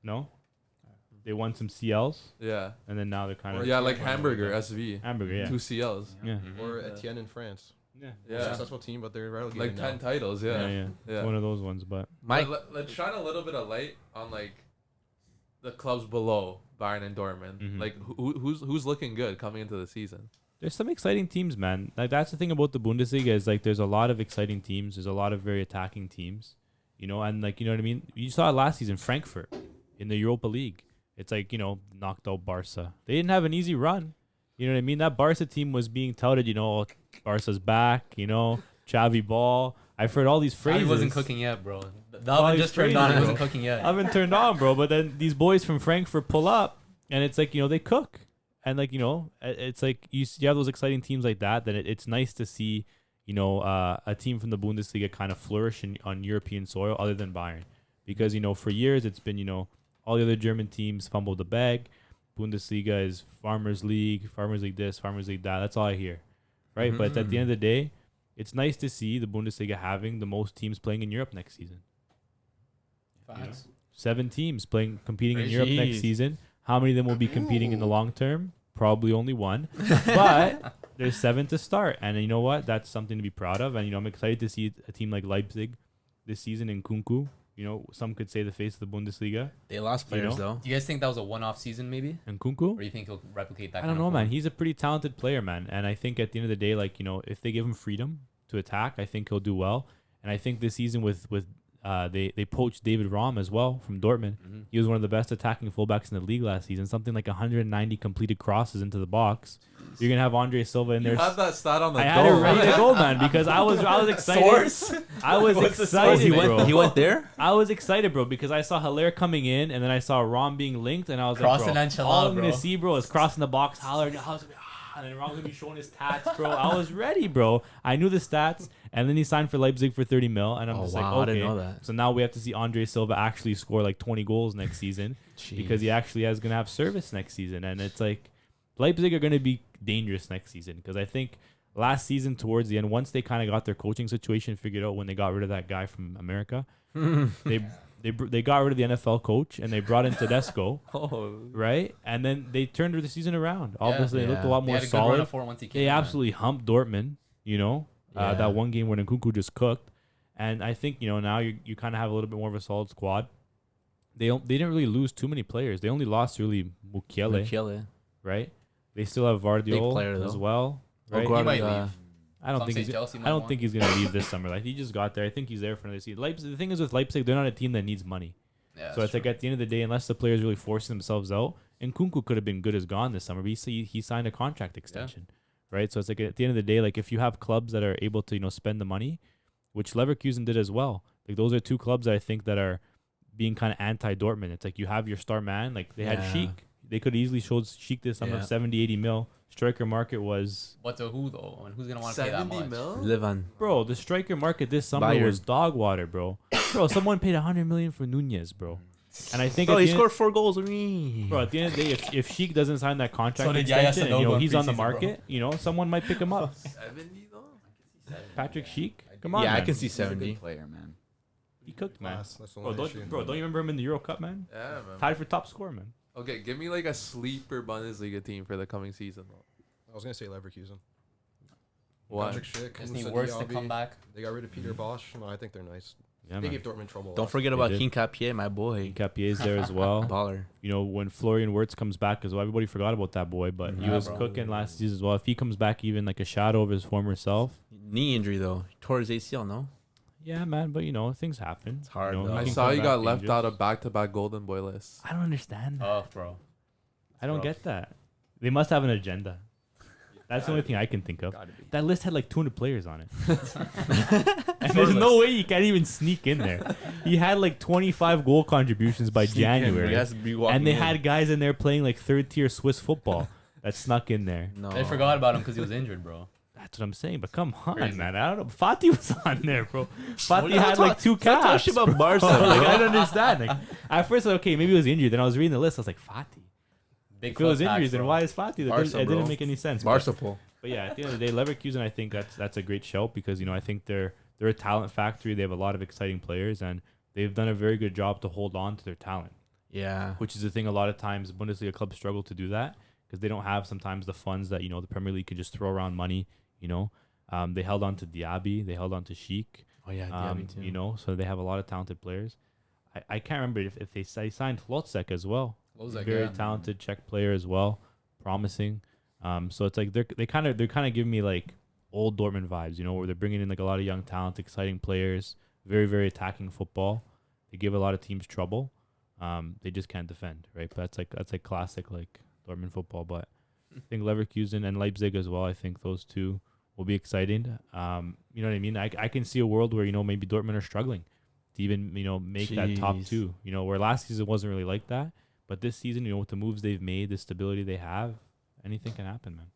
[SPEAKER 6] No, they won some CLs,
[SPEAKER 4] Yeah.
[SPEAKER 6] and then now they're kind of
[SPEAKER 4] Yeah, like Hamburger SV.
[SPEAKER 6] Hamburger. Yeah,
[SPEAKER 4] 2 CLs.
[SPEAKER 6] yeah,
[SPEAKER 7] Or
[SPEAKER 2] Yeah.
[SPEAKER 7] Etienne in France.
[SPEAKER 6] yeah,
[SPEAKER 4] Yeah.
[SPEAKER 7] Successful team, but they're relegated
[SPEAKER 4] Like
[SPEAKER 7] now.
[SPEAKER 4] 10 titles.
[SPEAKER 6] yeah,
[SPEAKER 4] Yeah.
[SPEAKER 6] yeah.
[SPEAKER 4] Yeah.
[SPEAKER 6] It's one of those ones, but
[SPEAKER 8] Mike,
[SPEAKER 4] Let's shine a little bit of light on like the clubs below Bayern and Dortmund.
[SPEAKER 6] Mhm.
[SPEAKER 4] Like who's looking good coming into the season?
[SPEAKER 6] there's some exciting teams, man. Like that's the thing about the Bundesliga is like there's a lot of exciting teams. There's a lot of very attacking teams, you know, and like you know what I mean. You saw it last season, Frankfurt in the Europa League. It's like, you know, knocked out Barca. They didn't have an easy run. You know what I mean? That Barca team was being touted, you know, Barca's back, you know, Xavi ball. I've heard all these phrases.
[SPEAKER 2] He wasn't cooking yet, bro. The
[SPEAKER 6] All
[SPEAKER 2] oven
[SPEAKER 6] these
[SPEAKER 2] just turned on. He
[SPEAKER 6] phrases,
[SPEAKER 2] wasn't
[SPEAKER 6] bro.
[SPEAKER 2] cooking yet.
[SPEAKER 6] I've been turned on, bro. But then these boys from Frankfurt pull up, and it's like, you know, they cook. And like, you know, it's like you have those exciting teams like that. Then it's nice to see, you know, a team from the Bundesliga kind of flourish on European soil other than Bayern. Because, you know, for years it's been, you know, all the other German teams fumble the bag. Bundesliga is Farmers League this, Farmers League that. That's all I hear. Right? But at the end of the day, it's nice to see the Bundesliga having the most teams playing in Europe next season.
[SPEAKER 2] Facts.
[SPEAKER 6] 7 teams competing in
[SPEAKER 2] Crazy.
[SPEAKER 6] Europe next season. How many of them will be competing in the long term? Probably only one. But there's 7 to start. And you know what? That's something to be proud of. And, you know, I'm excited to see a team like Leipzig this season in Kunku. You know, some could say the face of the Bundesliga.
[SPEAKER 8] they lost players
[SPEAKER 6] know?
[SPEAKER 8] though.
[SPEAKER 2] Do you guys think that was a one-off season, maybe?
[SPEAKER 6] And
[SPEAKER 2] Or
[SPEAKER 6] Kunku?
[SPEAKER 2] do you think he'll replicate that?
[SPEAKER 6] I
[SPEAKER 2] kind
[SPEAKER 6] don't
[SPEAKER 2] of
[SPEAKER 6] know, man.
[SPEAKER 2] form?
[SPEAKER 6] He's a pretty talented player, man. And I think at the end of the day, like, you know, if they give him freedom to attack, I think he'll do well. And I think this season with they poached David Raum as well from Dortmund. He was one of the best attacking fullbacks in the league last season. Something like 190 completed crosses into the box. You're gonna have Andre Silva in there.
[SPEAKER 4] You have that stat on the
[SPEAKER 6] I
[SPEAKER 4] goal.
[SPEAKER 6] had it ready to go, man, because I was excited.
[SPEAKER 2] Source?
[SPEAKER 6] I was excited, bro.
[SPEAKER 8] He went there.
[SPEAKER 6] I was excited, bro, because I saw Hilaire coming in, and then I saw Rom being linked, and I was
[SPEAKER 2] Crossing
[SPEAKER 6] like, bro,
[SPEAKER 2] Ancelotti,
[SPEAKER 6] all I'm gonna
[SPEAKER 2] bro.
[SPEAKER 6] see, bro, is crossing the box, Haller, and I was like, and then Rom's gonna be showing his tats, bro. I was ready, bro. I knew the stats, and then he signed for Leipzig for 30 mil, and I'm
[SPEAKER 8] Oh,
[SPEAKER 6] just
[SPEAKER 8] wow,
[SPEAKER 6] like,
[SPEAKER 8] I
[SPEAKER 6] okay.
[SPEAKER 8] didn't know that.
[SPEAKER 6] So now we have to see Andre Silva actually score like 20 goals next season because he actually is gonna have service next season, and it's like Leipzig are gonna be dangerous next season because I think last season towards the end, once they kind of got their coaching situation figured out when they got rid of that guy from America, they got rid of the NFL coach and they brought in Tedesco, right? And then they turned the season around. Obviously, they looked a lot
[SPEAKER 2] They
[SPEAKER 6] more
[SPEAKER 2] had a good run
[SPEAKER 6] solid.
[SPEAKER 2] of form once he came
[SPEAKER 6] They
[SPEAKER 2] in, man.
[SPEAKER 6] absolutely humped Dortmund, you know,
[SPEAKER 8] Yeah.
[SPEAKER 6] that one game when Nkunku just cooked. And I think, you know, now you kind of have a little bit more of a solid squad. They didn't really lose too many players. They only lost really Mukiele, right? They still have Vardiol
[SPEAKER 8] player,
[SPEAKER 6] as
[SPEAKER 8] though.
[SPEAKER 6] well,
[SPEAKER 8] Oh,
[SPEAKER 6] right?
[SPEAKER 2] He might
[SPEAKER 8] Guardiola.
[SPEAKER 2] leave.
[SPEAKER 6] I don't
[SPEAKER 2] Some
[SPEAKER 6] think
[SPEAKER 2] say
[SPEAKER 6] he's.
[SPEAKER 2] Chelsea
[SPEAKER 6] I
[SPEAKER 2] might
[SPEAKER 6] don't
[SPEAKER 2] want.
[SPEAKER 6] think he's gonna leave this summer. Like he just got there. I think he's there for another season. Leipzig. The thing is with Leipzig, they're not a team that needs money.
[SPEAKER 2] Yeah,
[SPEAKER 6] So it's like at the end of the day, unless the players really force themselves out, and Nkunku could have been good as gone this summer, but he signed a contract extension, right? So it's like at the end of the day, like if you have clubs that are able to spend the money, which Leverkusen did as well. Like those are two clubs that I think that are being kind of anti-Dortmund. It's like you have your star man, like they had
[SPEAKER 8] Yeah.
[SPEAKER 6] Sheik. They could easily showed Sheik this summer
[SPEAKER 8] Yeah.
[SPEAKER 6] 70, 80 mil. Striker market was
[SPEAKER 2] But to who though? And who's gonna want to pay that
[SPEAKER 4] 70
[SPEAKER 2] much?
[SPEAKER 4] mil?
[SPEAKER 8] Levan.
[SPEAKER 6] bro. The striker market this summer
[SPEAKER 8] Bayern.
[SPEAKER 6] was dog water, bro. Bro, someone paid 100 million for Nunez, bro. And I think
[SPEAKER 8] Bro,
[SPEAKER 6] at
[SPEAKER 8] he
[SPEAKER 6] the end-
[SPEAKER 8] scored 4 goals with me.
[SPEAKER 6] Bro, at the end of the day, if Sheik doesn't sign that contract
[SPEAKER 2] So did Yaya
[SPEAKER 6] extension, and,
[SPEAKER 2] Sanogo in
[SPEAKER 6] he's on the
[SPEAKER 2] preseason, bro.
[SPEAKER 6] market, someone might pick him up.
[SPEAKER 4] 70 though?
[SPEAKER 6] Patrick Sheik, come on,
[SPEAKER 8] Yeah, I
[SPEAKER 6] man.
[SPEAKER 8] can see
[SPEAKER 5] He's a
[SPEAKER 8] 70.
[SPEAKER 5] good player, man.
[SPEAKER 6] He cooked, man.
[SPEAKER 7] That's the
[SPEAKER 6] Bro,
[SPEAKER 7] only issue.
[SPEAKER 6] don't you remember him in the Euro Cup, man?
[SPEAKER 4] Yeah, man.
[SPEAKER 6] Tied for top scorer, man.
[SPEAKER 4] Okay, give me like a sleeper Bundesliga team for the coming season though.
[SPEAKER 7] I was gonna say Leverkusen.
[SPEAKER 4] Why?
[SPEAKER 7] Patrick Schick,
[SPEAKER 2] Just
[SPEAKER 7] Musa
[SPEAKER 2] need worse to
[SPEAKER 7] Diaby.
[SPEAKER 2] come back.
[SPEAKER 7] They got rid of Peter Bosch. No, I think they're nice.
[SPEAKER 6] Yeah,
[SPEAKER 7] They
[SPEAKER 6] man.
[SPEAKER 7] gave Dortmund trouble.
[SPEAKER 8] Don't
[SPEAKER 7] last
[SPEAKER 8] forget
[SPEAKER 7] year.
[SPEAKER 8] about
[SPEAKER 6] did.
[SPEAKER 8] King Capier, my boy.
[SPEAKER 6] Capier's there as well.
[SPEAKER 8] Baller.
[SPEAKER 6] When Florian Wirtz comes back as well, everybody forgot about that boy, but he
[SPEAKER 2] Yeah,
[SPEAKER 6] was
[SPEAKER 2] bro.
[SPEAKER 6] cooking last season as well. If he comes back even like a shadow of his former self,
[SPEAKER 8] Knee injury though. Tore his ACL, no?
[SPEAKER 6] yeah, man. But things happen.
[SPEAKER 8] It's hard,
[SPEAKER 6] he
[SPEAKER 8] though.
[SPEAKER 4] I
[SPEAKER 6] can
[SPEAKER 4] saw
[SPEAKER 6] come
[SPEAKER 4] you
[SPEAKER 6] back
[SPEAKER 4] got left
[SPEAKER 6] dangerous.
[SPEAKER 4] out of back-to-back Golden Boy lists.
[SPEAKER 6] I don't understand that.
[SPEAKER 2] Oh, bro.
[SPEAKER 6] I don't
[SPEAKER 2] rough.
[SPEAKER 6] get that. They must have an agenda. That's the only thing I can think of. That list had like 200 players on it. And there's no way you can't even sneak in there. He had like 25 goal contributions by January.
[SPEAKER 8] He has to be
[SPEAKER 6] And
[SPEAKER 8] walking
[SPEAKER 6] they
[SPEAKER 8] in.
[SPEAKER 6] had guys in there playing like third tier Swiss football that snuck in there.
[SPEAKER 8] No.
[SPEAKER 2] They forgot about him because he was injured, bro.
[SPEAKER 6] That's what I'm saying. But come on,
[SPEAKER 2] Crazy.
[SPEAKER 6] man. I don't know. Fatih was on there, bro. Fatih
[SPEAKER 8] you
[SPEAKER 6] had like 2
[SPEAKER 8] Stop
[SPEAKER 6] caps.
[SPEAKER 8] talking about Barca,
[SPEAKER 6] Like,
[SPEAKER 8] bro.
[SPEAKER 6] I don't understand. Like, at first, okay, maybe he was injured. Then I was reading the list. I was like, Fatih.
[SPEAKER 2] Big
[SPEAKER 6] If it was
[SPEAKER 2] club
[SPEAKER 6] injuries,
[SPEAKER 2] tax,
[SPEAKER 6] then
[SPEAKER 2] bro.
[SPEAKER 6] why is Fatih? That
[SPEAKER 8] Barca,
[SPEAKER 6] it didn't
[SPEAKER 8] bro.
[SPEAKER 6] make any sense.
[SPEAKER 8] Barca pull.
[SPEAKER 6] But yeah, at the end of the day, Leverkusen, I think that's a great shout because I think they're a talent factory. They have a lot of exciting players, and they've done a very good job to hold on to their talent.
[SPEAKER 8] Yeah.
[SPEAKER 6] Which is the thing. A lot of times, Bundesliga clubs struggle to do that because they don't have sometimes the funds that the Premier League can just throw around money. They held on to Diaby, they held on to Sheik.
[SPEAKER 8] Oh yeah, Diaby too.
[SPEAKER 6] So they have a lot of talented players. I can't remember if they signed Lotzek as well.
[SPEAKER 2] Lozak,
[SPEAKER 6] Very
[SPEAKER 2] yeah.
[SPEAKER 6] talented Czech player as well, promising. So it's like they're kind of giving me like old Dortmund vibes, where they're bringing in like a lot of young talent, exciting players, very very attacking football. They give a lot of teams trouble. They just can't defend, right? But that's like classic like Dortmund football. But I think Leverkusen and Leipzig as well. I think those two will be exciting. You know what I mean? I can see a world where maybe Dortmund are struggling to even make that top
[SPEAKER 8] Jeez.
[SPEAKER 6] 2. Where last season wasn't really like that. But this season, with the moves they've made, the stability they have, anything can happen, man.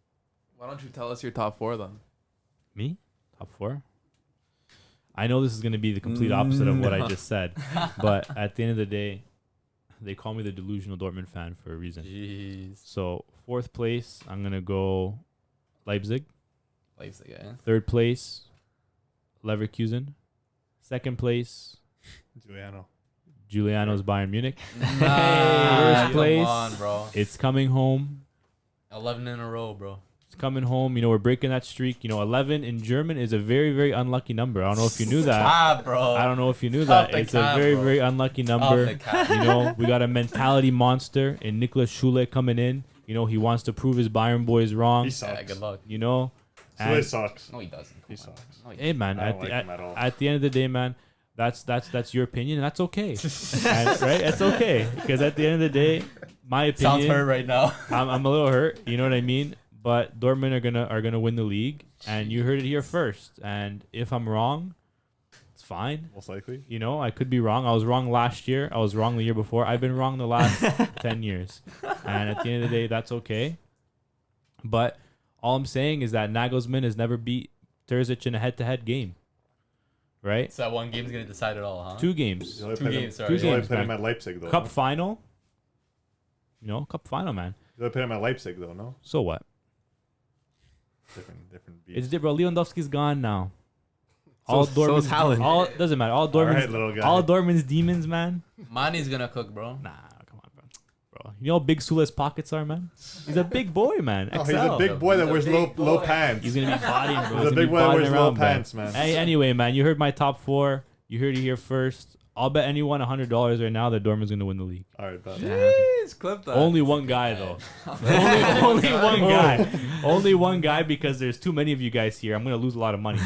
[SPEAKER 4] Why don't you tell us your top 4 then?
[SPEAKER 6] Me? Top 4? I know this is going to be the complete opposite of what I
[SPEAKER 8] No.
[SPEAKER 6] just said. But at the end of the day, they call me the delusional Dortmund fan for a reason.
[SPEAKER 2] Jeez.
[SPEAKER 6] So, 4th place, I'm going to go Leipzig.
[SPEAKER 2] Leipzig, yeah.
[SPEAKER 6] 3rd place, Leverkusen. 2nd place,
[SPEAKER 3] Juliano.
[SPEAKER 6] Juliano's Bayern Munich.
[SPEAKER 2] Nah,
[SPEAKER 6] First place.
[SPEAKER 2] Come on, bro.
[SPEAKER 6] It's coming home.
[SPEAKER 2] 11 in a row, bro.
[SPEAKER 6] It's coming home. We're breaking that streak. 11 in German is a very, very unlucky number. I don't know if you knew that.
[SPEAKER 2] Ah, bro.
[SPEAKER 6] I don't know if you knew
[SPEAKER 2] Stop
[SPEAKER 6] that.
[SPEAKER 2] the
[SPEAKER 6] It's
[SPEAKER 2] cap,
[SPEAKER 6] a very,
[SPEAKER 2] bro.
[SPEAKER 6] very unlucky
[SPEAKER 2] Stop
[SPEAKER 6] number.
[SPEAKER 2] the cap.
[SPEAKER 6] We got a mentality monster in Niklas Schule coming in. He wants to prove his Bayern boys wrong.
[SPEAKER 3] He
[SPEAKER 2] Yeah,
[SPEAKER 3] sucks.
[SPEAKER 2] good luck.
[SPEAKER 3] Sule
[SPEAKER 6] And-
[SPEAKER 3] sucks.
[SPEAKER 2] No, he doesn't.
[SPEAKER 3] He
[SPEAKER 2] Come on.
[SPEAKER 3] sucks.
[SPEAKER 2] No, he
[SPEAKER 6] Hey man,
[SPEAKER 3] I don't like him at all.
[SPEAKER 6] at the end of the day, man, that's your opinion, and that's okay. And, right? It's okay because at the end of the day, my opinion.
[SPEAKER 2] Sounds hurt right now.
[SPEAKER 6] I'm a little hurt. You know what I mean? But Dortmund are gonna win the league, and you heard it here first. And if I'm wrong, it's fine.
[SPEAKER 3] Most likely.
[SPEAKER 6] You know, I could be wrong. I was wrong last year. I was wrong the year before. I've been wrong the last 10 years. And at the end of the day, that's okay. But all I'm saying is that Nagelsmann has never beat Terzic in a head-to-head game. Right?
[SPEAKER 2] So that one game's gonna decide it all, huh?
[SPEAKER 6] 2 games.
[SPEAKER 3] You only
[SPEAKER 2] Two
[SPEAKER 3] played
[SPEAKER 2] games,
[SPEAKER 3] him-
[SPEAKER 2] sorry.
[SPEAKER 3] you
[SPEAKER 6] Two
[SPEAKER 3] only
[SPEAKER 6] games,
[SPEAKER 3] played him
[SPEAKER 6] man.
[SPEAKER 3] at Leipzig, though.
[SPEAKER 6] Cup
[SPEAKER 3] no?
[SPEAKER 6] final. You know, cup final, man.
[SPEAKER 3] You only played him at Leipzig, though, no?
[SPEAKER 6] So what?
[SPEAKER 3] Different beat.
[SPEAKER 6] It's different. Lewandowski's gone now.
[SPEAKER 8] So is Haaland.
[SPEAKER 6] All doesn't matter. All Dortmund's
[SPEAKER 3] right, little guy.
[SPEAKER 6] all Dortmund's demons, man.
[SPEAKER 2] Mane's gonna cook, bro.
[SPEAKER 6] Nah, come on, bro. You know how big Sula's pockets are, man. He's a big boy, man.
[SPEAKER 3] Oh,
[SPEAKER 6] XL.
[SPEAKER 3] he's a big boy that
[SPEAKER 5] He's a
[SPEAKER 3] wears
[SPEAKER 5] big
[SPEAKER 3] low
[SPEAKER 5] boy.
[SPEAKER 3] pants.
[SPEAKER 6] He's gonna be bodying, bro.
[SPEAKER 3] He's a
[SPEAKER 6] gonna
[SPEAKER 3] big
[SPEAKER 6] be
[SPEAKER 3] boy that
[SPEAKER 6] bodying
[SPEAKER 3] wears low
[SPEAKER 6] around, bro.
[SPEAKER 3] pants, man.
[SPEAKER 6] Hey, anyway, man, you heard my top 4. You heard it here first. I'll bet anyone $100 right now that Dortmund's gonna win the league.
[SPEAKER 3] All right, bet.
[SPEAKER 4] Jeez, clip that.
[SPEAKER 6] Only one guy though. only one guy. Only one guy because there's too many of you guys here. I'm gonna lose a lot of money.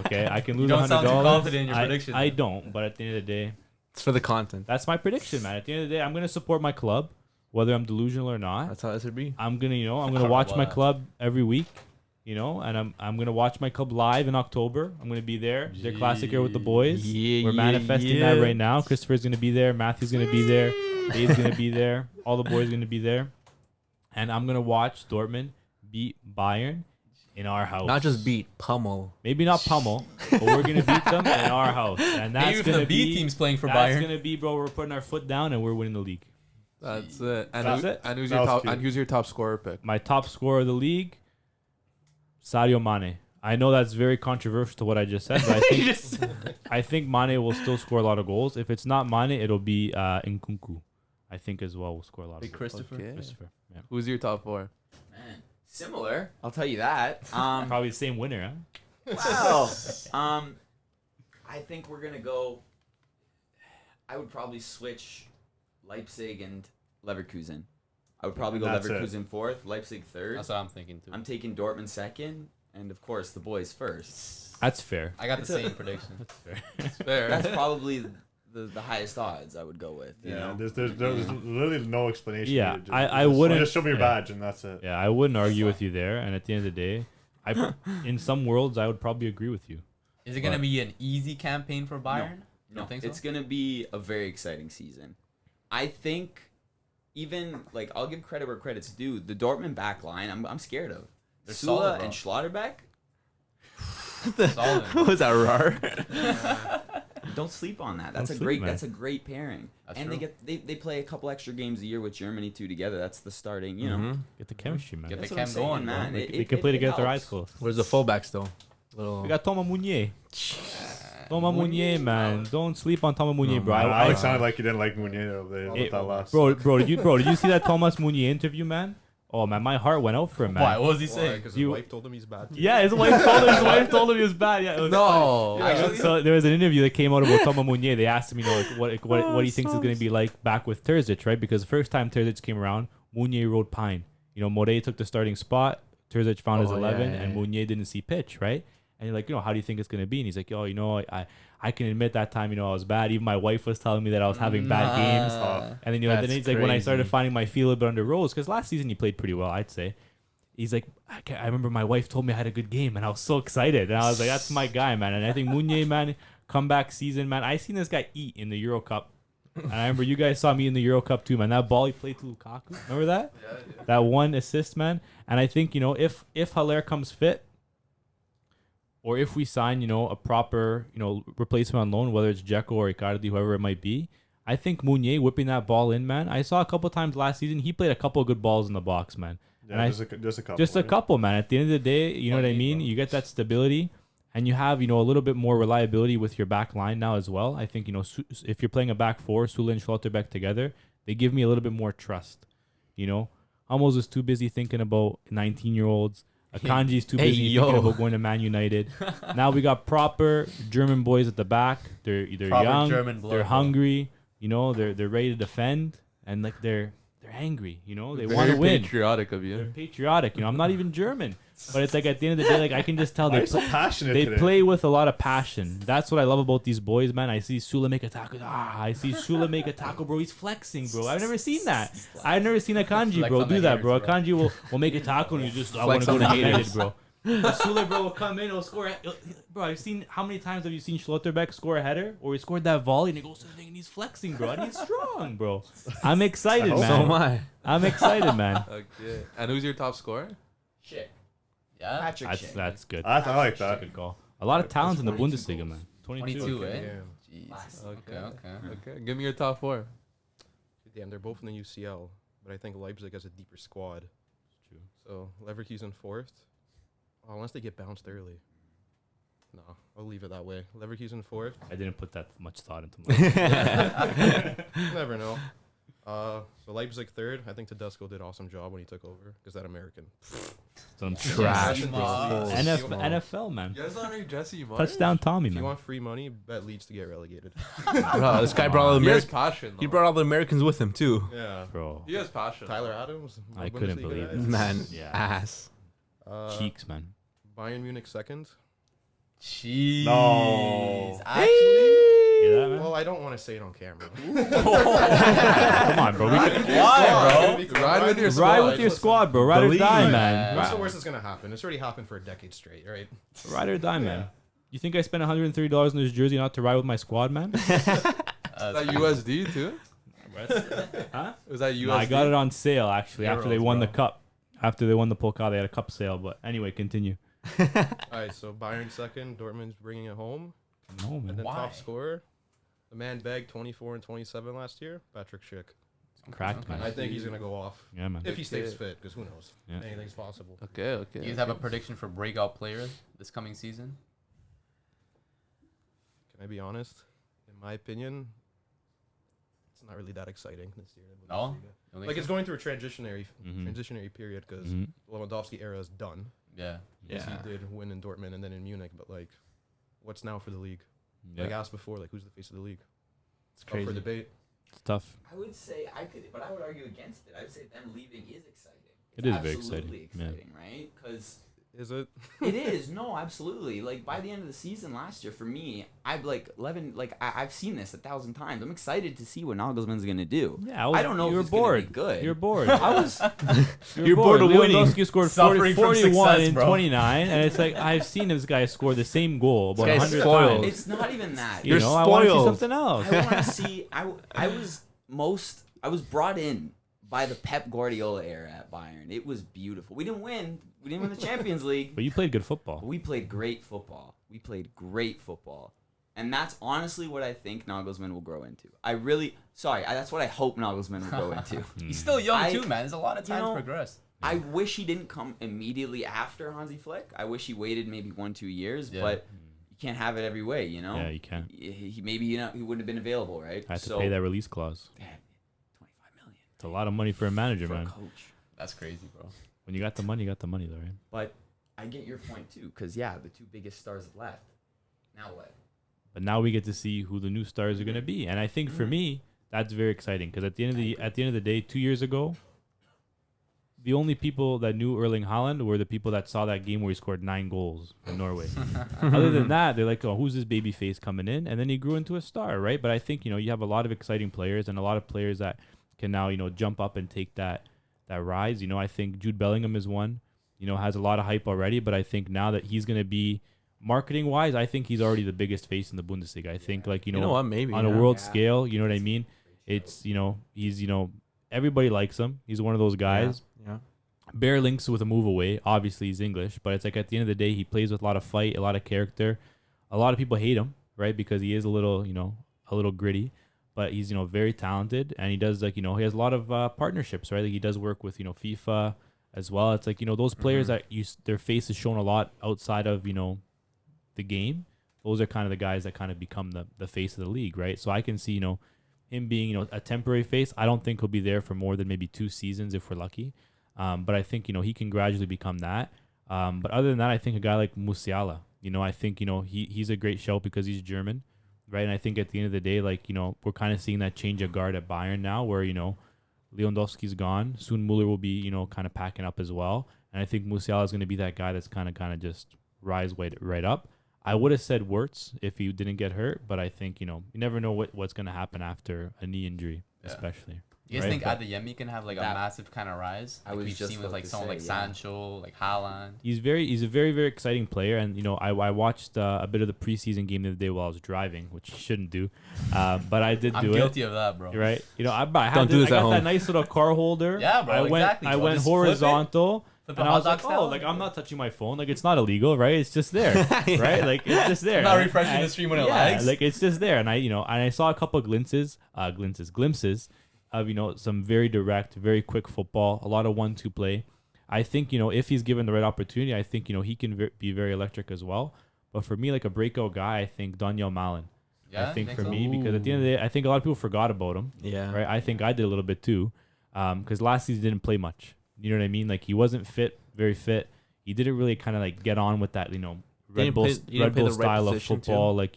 [SPEAKER 6] Okay, I can lose
[SPEAKER 2] don't sound
[SPEAKER 6] $100.
[SPEAKER 2] too confident in your prediction.
[SPEAKER 6] I don't, but at the end of the day,
[SPEAKER 8] It's for the content.
[SPEAKER 6] that's my prediction, man. At the end of the day, I'm gonna support my club, whether I'm delusional or not.
[SPEAKER 8] That's how it should be.
[SPEAKER 6] I'm gonna watch my club every week, and I'm gonna watch my club live in October. I'm gonna be there. Their classic here with the boys.
[SPEAKER 8] Yeah,
[SPEAKER 6] We're manifesting that right now. Christopher's gonna be there. Matthew's gonna be there. Dave's gonna be there. All the boys are gonna be there, and I'm gonna watch Dortmund beat Bayern in our house.
[SPEAKER 8] Not just beat, pummel.
[SPEAKER 6] Maybe not pummel, but we're gonna beat them in our house, and that's
[SPEAKER 2] Maybe if
[SPEAKER 6] gonna
[SPEAKER 2] the B
[SPEAKER 6] be.
[SPEAKER 2] team's playing for
[SPEAKER 6] That's
[SPEAKER 2] Bayern.
[SPEAKER 6] gonna be, bro. We're putting our foot down and we're winning the league.
[SPEAKER 4] That's it. And,
[SPEAKER 6] That's it.
[SPEAKER 4] and who's
[SPEAKER 3] That
[SPEAKER 4] your
[SPEAKER 3] was
[SPEAKER 4] top?
[SPEAKER 3] cute.
[SPEAKER 4] And who's your top scorer pick?
[SPEAKER 6] My top scorer of the league, Sadio Mane. I know that's very controversial to what I just said, but I think Mane will still score a lot of goals. If it's not Mane, it'll be Nkunku. I think as well will score a lot
[SPEAKER 2] Big
[SPEAKER 6] of goals.
[SPEAKER 2] Christopher.
[SPEAKER 4] Okay.
[SPEAKER 6] Christopher. Yeah.
[SPEAKER 4] Who's your top 4?
[SPEAKER 5] Man, similar. I'll tell you that.
[SPEAKER 6] Probably the same winner, huh?
[SPEAKER 5] Wow. I think we're gonna go. I would probably switch Leipzig and Leverkusen. I would probably go
[SPEAKER 3] That's it.
[SPEAKER 5] Leverkusen 4th, Leipzig 3rd.
[SPEAKER 2] That's what I'm thinking too.
[SPEAKER 5] I'm taking Dortmund 2nd, and of course the boys 1st.
[SPEAKER 6] That's fair.
[SPEAKER 2] I got the
[SPEAKER 5] It's a-
[SPEAKER 2] same prediction.
[SPEAKER 6] That's fair.
[SPEAKER 4] Fair.
[SPEAKER 5] That's probably the highest odds I would go with. You
[SPEAKER 3] Yeah,
[SPEAKER 5] know?
[SPEAKER 3] there's literally no explanation.
[SPEAKER 6] Yeah,
[SPEAKER 3] Just-
[SPEAKER 6] I
[SPEAKER 3] just-
[SPEAKER 6] wouldn't-
[SPEAKER 3] Just show me your
[SPEAKER 6] yeah.
[SPEAKER 3] badge and that's it.
[SPEAKER 6] Yeah, I wouldn't argue with you there. And at the end of the day, in some worlds, I would probably agree with you.
[SPEAKER 2] Is it gonna be an easy campaign for Bayern? You
[SPEAKER 5] No,
[SPEAKER 2] don't think so?
[SPEAKER 5] it's gonna be a very exciting season. I think even like I'll give credit where credit's due. The Dortmund back line, I'm scared of.
[SPEAKER 2] They're
[SPEAKER 5] Sula
[SPEAKER 2] solid, bro.
[SPEAKER 5] and Schlotterbeck.
[SPEAKER 2] Solid.
[SPEAKER 8] Was that rar?
[SPEAKER 5] Don't sleep on that.
[SPEAKER 6] Don't
[SPEAKER 5] That's a
[SPEAKER 6] sleep,
[SPEAKER 5] great.
[SPEAKER 6] man.
[SPEAKER 5] That's a great pairing.
[SPEAKER 2] That's
[SPEAKER 5] and
[SPEAKER 2] true.
[SPEAKER 5] they play a couple extra games a year with Germany too together. That's the starting. You know,
[SPEAKER 6] Get the chemistry, man.
[SPEAKER 2] Get
[SPEAKER 5] that's
[SPEAKER 2] the
[SPEAKER 5] what I'm
[SPEAKER 2] chem
[SPEAKER 5] saying,
[SPEAKER 2] going, bro.
[SPEAKER 5] man.
[SPEAKER 6] They can play together with their eyes
[SPEAKER 5] helps.
[SPEAKER 6] closed.
[SPEAKER 8] Where's the fullbacks though? Little.
[SPEAKER 6] We got Thomas Meunier. Thomas Meunier, man. Don't sleep on Thomas Meunier,
[SPEAKER 8] No,
[SPEAKER 6] bro.
[SPEAKER 8] man.
[SPEAKER 3] Alex sounded like you didn't like Meunier over there
[SPEAKER 6] It-
[SPEAKER 3] with that last.
[SPEAKER 6] Bro, did you see that Thomas Meunier interview, man? Oh man, my heart went out for him, man.
[SPEAKER 2] Why? What was he
[SPEAKER 7] Why?
[SPEAKER 2] saying?
[SPEAKER 7] Because his
[SPEAKER 6] You-
[SPEAKER 7] wife told him he's bad.
[SPEAKER 6] Yeah, his wife told him he was bad. Yeah, it was
[SPEAKER 4] No.
[SPEAKER 6] funny. So there was an interview that came out about Thomas Meunier. They asked him, what he thinks is going to be like back with Terzic, right? Because the first time Terzic came around, Meunier rode pine. Moret took the starting spot. Terzic found his 11, and Meunier didn't see pitch, right? And you're like, how do you think it's going to be? And he's like, I can admit that time, I was bad. Even my wife was telling me that I was having bad games. And then, then
[SPEAKER 8] That's
[SPEAKER 6] he's like, when I started
[SPEAKER 8] crazy.
[SPEAKER 6] finding my feel a bit under Rose, because last season he played pretty well, I'd say. He's like, I remember my wife told me I had a good game, and I was so excited. And I was like, that's my guy, man. And I think Meunier, man, comeback season, man. I seen this guy eat in the Euro Cup. And I remember you guys saw me in the Euro Cup too, man. That ball he played to Lukaku. Remember that? That one assist, man. And I think, if Haller comes fit, or if we sign, a proper, replacement on loan, whether it's Dzeko or Icardi, whoever it might be, I think Meunier whipping that ball in, man. I saw a couple times last season. He played a couple of good balls in the box, man.
[SPEAKER 3] Yeah,
[SPEAKER 6] And
[SPEAKER 3] just a couple.
[SPEAKER 6] Just a
[SPEAKER 3] right?
[SPEAKER 6] couple, man. At the end of the day, you know what I mean? You get that stability, and you have, a little bit more reliability with your back line now as well. I think, if you're playing a back four, Sula and Schlotterbeck together, they give me a little bit more trust. Hummels is too busy thinking about 19-year-olds. Akanji's too busy thinking about going to Man United. Now we got proper German boys at the back. They're
[SPEAKER 2] Proper
[SPEAKER 6] young,
[SPEAKER 2] German blood,
[SPEAKER 6] they're
[SPEAKER 2] bro.
[SPEAKER 6] hungry, they're ready to defend, and like they're they're angry. You know, they
[SPEAKER 4] Very
[SPEAKER 6] want to win.
[SPEAKER 4] patriotic of
[SPEAKER 6] They're
[SPEAKER 4] you.
[SPEAKER 6] patriotic. You know, I'm not even German, but it's like at the end of the day, like I can just tell
[SPEAKER 3] Why are
[SPEAKER 6] they
[SPEAKER 3] you so passionate
[SPEAKER 6] they
[SPEAKER 3] today?
[SPEAKER 6] play with a lot of passion. That's what I love about these boys, man. I see Sula make a tackle. I see Sula make a tackle, bro. He's flexing, bro. I've never seen that. I've never seen a kanji,
[SPEAKER 2] Flex
[SPEAKER 6] bro,
[SPEAKER 2] on
[SPEAKER 6] do
[SPEAKER 2] the
[SPEAKER 6] that, bro. A
[SPEAKER 2] haters, bro.
[SPEAKER 6] kanji will make a tackle and you just I want
[SPEAKER 8] Flex
[SPEAKER 6] to go
[SPEAKER 8] on the
[SPEAKER 6] to
[SPEAKER 8] haters.
[SPEAKER 6] bro. Sula, bro, will come in, he'll score. Bro, I've seen how many times have you seen Schlotterbeck score a header or he scored that volley and he goes to the thing and he's flexing, bro. And he's strong, bro. I'm excited,
[SPEAKER 3] hope
[SPEAKER 6] man.
[SPEAKER 8] So am I.
[SPEAKER 6] I'm excited, man.
[SPEAKER 4] Okay. And who's your top scorer?
[SPEAKER 5] Shit.
[SPEAKER 2] Yeah.
[SPEAKER 5] Patrick
[SPEAKER 6] That's
[SPEAKER 5] Schick.
[SPEAKER 6] that's good.
[SPEAKER 3] I like
[SPEAKER 6] That's a
[SPEAKER 3] that.
[SPEAKER 6] good call. A lot of talent in the
[SPEAKER 5] 22
[SPEAKER 6] Bundesliga,
[SPEAKER 5] goals.
[SPEAKER 6] man. 22.
[SPEAKER 2] 22, eh?
[SPEAKER 7] Yeah.
[SPEAKER 2] Jeez.
[SPEAKER 4] Okay.
[SPEAKER 2] Okay.
[SPEAKER 4] Okay. Give me your top 4.
[SPEAKER 7] Damn, they're both in the UCL, but I think Leipzig has a deeper squad.
[SPEAKER 6] True.
[SPEAKER 7] So Leverkusen 4th. Oh, unless they get bounced early. No, I'll leave it that way. Leverkusen 4th.
[SPEAKER 6] I didn't put that much thought into my.
[SPEAKER 7] You never know. So Leipzig 3rd. I think Tedesco did an awesome job when he took over because that American.
[SPEAKER 6] Some
[SPEAKER 8] Trash,
[SPEAKER 7] Yes,
[SPEAKER 8] bro.
[SPEAKER 6] NFL, man.
[SPEAKER 4] You guys don't know Jesse Marsh?
[SPEAKER 6] Touchdown Tommy,
[SPEAKER 7] If you
[SPEAKER 6] man.
[SPEAKER 7] want free money, bet Leeds to get relegated.
[SPEAKER 8] Bro, this guy brought all the
[SPEAKER 4] He has
[SPEAKER 8] Americans.
[SPEAKER 4] passion.
[SPEAKER 8] He
[SPEAKER 4] though.
[SPEAKER 8] brought all the Americans with him too.
[SPEAKER 7] Yeah.
[SPEAKER 6] Bro.
[SPEAKER 4] He has passion.
[SPEAKER 7] Tyler Adams.
[SPEAKER 6] I couldn't
[SPEAKER 7] Bundesliga
[SPEAKER 6] believe
[SPEAKER 7] guy.
[SPEAKER 6] it.
[SPEAKER 8] Man,
[SPEAKER 6] Yeah.
[SPEAKER 8] ass.
[SPEAKER 6] Cheeks, man.
[SPEAKER 7] Bayern Munich 2nd.
[SPEAKER 2] Jeez.
[SPEAKER 3] No.
[SPEAKER 2] Actually.
[SPEAKER 6] You hear that, man?
[SPEAKER 7] Well, I don't want to say it on camera.
[SPEAKER 6] Come on, bro.
[SPEAKER 2] Why, bro?
[SPEAKER 4] Ride with your
[SPEAKER 6] Ride
[SPEAKER 4] squad.
[SPEAKER 6] with your squad, bro. Ride or
[SPEAKER 3] Believe
[SPEAKER 6] die,
[SPEAKER 3] it.
[SPEAKER 6] man.
[SPEAKER 7] What's the worst that's gonna happen? It's already happened for a decade straight, right?
[SPEAKER 6] Ride or die, man. You think I spent $130 on this jersey not to ride with my squad, man?
[SPEAKER 4] Is that USD too?
[SPEAKER 6] Huh?
[SPEAKER 4] Was that USD?
[SPEAKER 6] No, I got it on sale actually after they
[SPEAKER 3] Euros,
[SPEAKER 6] won the
[SPEAKER 3] bro.
[SPEAKER 6] cup. After they won the Pokal, they had a cup sale. But anyway, continue.
[SPEAKER 7] All right, so Bayern 2nd, Dortmund's bringing it home,
[SPEAKER 6] No,
[SPEAKER 7] and
[SPEAKER 6] man.
[SPEAKER 7] then
[SPEAKER 2] Why?
[SPEAKER 7] top scorer, the man begged 24 and 27 last year, Patrick Schick.
[SPEAKER 6] Cracked,
[SPEAKER 2] Okay.
[SPEAKER 6] man.
[SPEAKER 7] I think he's gonna go off
[SPEAKER 6] Yeah, man.
[SPEAKER 7] if he stays
[SPEAKER 4] Okay.
[SPEAKER 7] fit, because who knows?
[SPEAKER 6] Yeah.
[SPEAKER 7] Anything's possible.
[SPEAKER 4] Okay, okay.
[SPEAKER 2] Do you guys have a prediction for breakout player this coming season?
[SPEAKER 7] Can I be honest? In my opinion, it's not really that exciting this year. in
[SPEAKER 2] No?
[SPEAKER 7] Bundesliga.
[SPEAKER 2] You don't think
[SPEAKER 7] Like it's
[SPEAKER 2] so?
[SPEAKER 7] going through a transitionary
[SPEAKER 6] Mhm.
[SPEAKER 7] period because
[SPEAKER 6] Mhm.
[SPEAKER 7] Lewandowski era is done.
[SPEAKER 2] Yeah.
[SPEAKER 7] Yes,
[SPEAKER 8] Yeah.
[SPEAKER 7] he did win in Dortmund and then in Munich, but like, what's now for the league?
[SPEAKER 6] Yeah.
[SPEAKER 7] Like I asked before, like who's the face of the league?
[SPEAKER 8] It's
[SPEAKER 7] Up for
[SPEAKER 8] crazy.
[SPEAKER 7] debate.
[SPEAKER 6] It's tough.
[SPEAKER 5] I would say I could, but I would argue against it. I would say them leaving is exciting.
[SPEAKER 6] It
[SPEAKER 5] It's
[SPEAKER 6] is very
[SPEAKER 5] absolutely
[SPEAKER 6] exciting, yeah.
[SPEAKER 5] exciting, right? Because
[SPEAKER 7] Is it?
[SPEAKER 5] it is. No, absolutely. Like by the end of the season last year, for me, I've like 11. Like I've seen this 1,000 times. I'm excited to see what Nagelsmann's gonna do.
[SPEAKER 6] Yeah,
[SPEAKER 5] I don't know if
[SPEAKER 6] You were
[SPEAKER 5] it's gonna be
[SPEAKER 6] bored.
[SPEAKER 5] good.
[SPEAKER 6] You're bored.
[SPEAKER 5] I was.
[SPEAKER 6] You're
[SPEAKER 8] bored of winning.
[SPEAKER 6] Lewandowski scored 40,
[SPEAKER 2] Suffering from
[SPEAKER 6] 41
[SPEAKER 2] success,
[SPEAKER 6] and
[SPEAKER 2] bro.
[SPEAKER 6] 29, and it's like I've seen this guy score the same goal about
[SPEAKER 8] This guy's
[SPEAKER 6] 100
[SPEAKER 8] spoiled.
[SPEAKER 6] times.
[SPEAKER 5] It's not even that.
[SPEAKER 6] You
[SPEAKER 8] You're
[SPEAKER 6] know, I want to see
[SPEAKER 8] spoiled.
[SPEAKER 6] something else.
[SPEAKER 5] I want to see. I was brought in by the Pep Guardiola era at Bayern. It was beautiful. We didn't win. We didn't win the Champions League.
[SPEAKER 6] But you played good football.
[SPEAKER 5] But we played great football. And that's honestly what I think Nagelsmann will grow into. That's what I hope Nagelsmann will grow into.
[SPEAKER 2] He's still young
[SPEAKER 5] I-
[SPEAKER 2] too, man. There's a lot of
[SPEAKER 5] you
[SPEAKER 2] time
[SPEAKER 5] know,
[SPEAKER 2] to progress.
[SPEAKER 5] I wish he didn't come immediately after Hansi Flick. I wish he waited maybe 1-2 years,
[SPEAKER 2] Yeah.
[SPEAKER 5] but you can't have it every way, you know?
[SPEAKER 6] Yeah, you can't.
[SPEAKER 5] He maybe he wouldn't have been available, right?
[SPEAKER 6] I had to pay that release clause.
[SPEAKER 5] Damn, 25 million
[SPEAKER 6] It's a lot of money for a manager,
[SPEAKER 5] for a
[SPEAKER 6] man.
[SPEAKER 5] coach.
[SPEAKER 2] That's crazy, bro.
[SPEAKER 6] When you got the money, you got the money, though, right?
[SPEAKER 5] But I get your point too, because the two biggest stars have left. Now what?
[SPEAKER 6] But now we get to see who the new stars are going to be, and I think for me that's very exciting because at the end of the day, 2 years ago, the only people that knew Erling Haaland were the people that saw that game where he scored 9 goals for Norway. Other than that, they're like, oh, who's this baby face coming in? And then he grew into a star, right? But I think you have a lot of exciting players and a lot of players that can now jump up and take that rise. I think Jude Bellingham is one. Has a lot of hype already, but I think now that he's going to be marketing wise, I think he's already the biggest face in the Bundesliga. I think
[SPEAKER 8] You know what? Maybe
[SPEAKER 6] on a
[SPEAKER 8] yeah.
[SPEAKER 6] world scale, you know what I mean? It's he's everybody likes him. He's one of those guys.
[SPEAKER 8] Yeah.
[SPEAKER 6] Bear links with a move away. Obviously, he's English, but it's like at the end of the day, he plays with a lot of fight, a lot of character. A lot of people hate him, right? Because he is a little gritty, but he's very talented, and he does he has a lot of partnerships, right? Like he does work with FIFA as well. It's like those players that their face is shown a lot outside of the game. Those are kind of the guys that kind of become the face of the league, right? So I can see him being a temporary face. I don't think he'll be there for more than maybe 2 seasons if we're lucky. But I think he can gradually become that. But other than that, I think a guy like Musiala, I think he's a great show because he's German, right? And I think at the end of the day, we're kind of seeing that change of guard at Bayern now, where Lewandowski's gone. Soon Muller will be, kind of packing up as well. And I think Musiala is going to be that guy that's kind of just rise right up. I would have said Wirtz if he didn't get hurt, but I think, you never know what's going to happen after a knee injury, especially.
[SPEAKER 2] You guys
[SPEAKER 6] right?
[SPEAKER 2] think Adeyemi can have like a massive kind of rise?
[SPEAKER 5] I was
[SPEAKER 2] we've
[SPEAKER 5] just
[SPEAKER 2] seen with like
[SPEAKER 5] about to
[SPEAKER 2] someone like
[SPEAKER 5] say, yeah.
[SPEAKER 2] Sancho, like Haaland.
[SPEAKER 6] He's a very, very exciting player. And, I watched a bit of the preseason game the other day while I was driving, which you shouldn't do. But I did
[SPEAKER 2] I'm
[SPEAKER 6] do it.
[SPEAKER 2] guilty of that, bro.
[SPEAKER 6] Right? I
[SPEAKER 8] Don't do this
[SPEAKER 6] I
[SPEAKER 8] at
[SPEAKER 6] got that
[SPEAKER 8] home.
[SPEAKER 6] nice little car holder.
[SPEAKER 2] Yeah, bro, exactly,
[SPEAKER 6] I
[SPEAKER 2] bro.
[SPEAKER 6] went
[SPEAKER 2] Just flip it.
[SPEAKER 6] horizontal.
[SPEAKER 2] Flip
[SPEAKER 6] And
[SPEAKER 2] it
[SPEAKER 6] I was
[SPEAKER 2] hot
[SPEAKER 6] like,
[SPEAKER 2] dog style.
[SPEAKER 6] I'm not touching my phone. Like, it's not illegal, right? It's just there, right? Like, it's just there.
[SPEAKER 2] Not refreshing the stream when it lags.
[SPEAKER 6] like, it's just there. And I saw a couple of glimpses of, some very direct, very quick football, a lot of 1-2 play. I think, if he's given the right opportunity, I think, he can be very electric as well. But for me, like a breakout guy, I think Daniel Malen.
[SPEAKER 2] Yeah,
[SPEAKER 6] I think for
[SPEAKER 2] so?
[SPEAKER 6] me, because at the end of the day, I think a lot of people forgot about him.
[SPEAKER 8] Yeah.
[SPEAKER 6] Right. I think I did a little bit too, because last season didn't play much. You know what I mean? Like he wasn't very fit. He didn't really kind of like get on with that, Red Bull style of football. Like,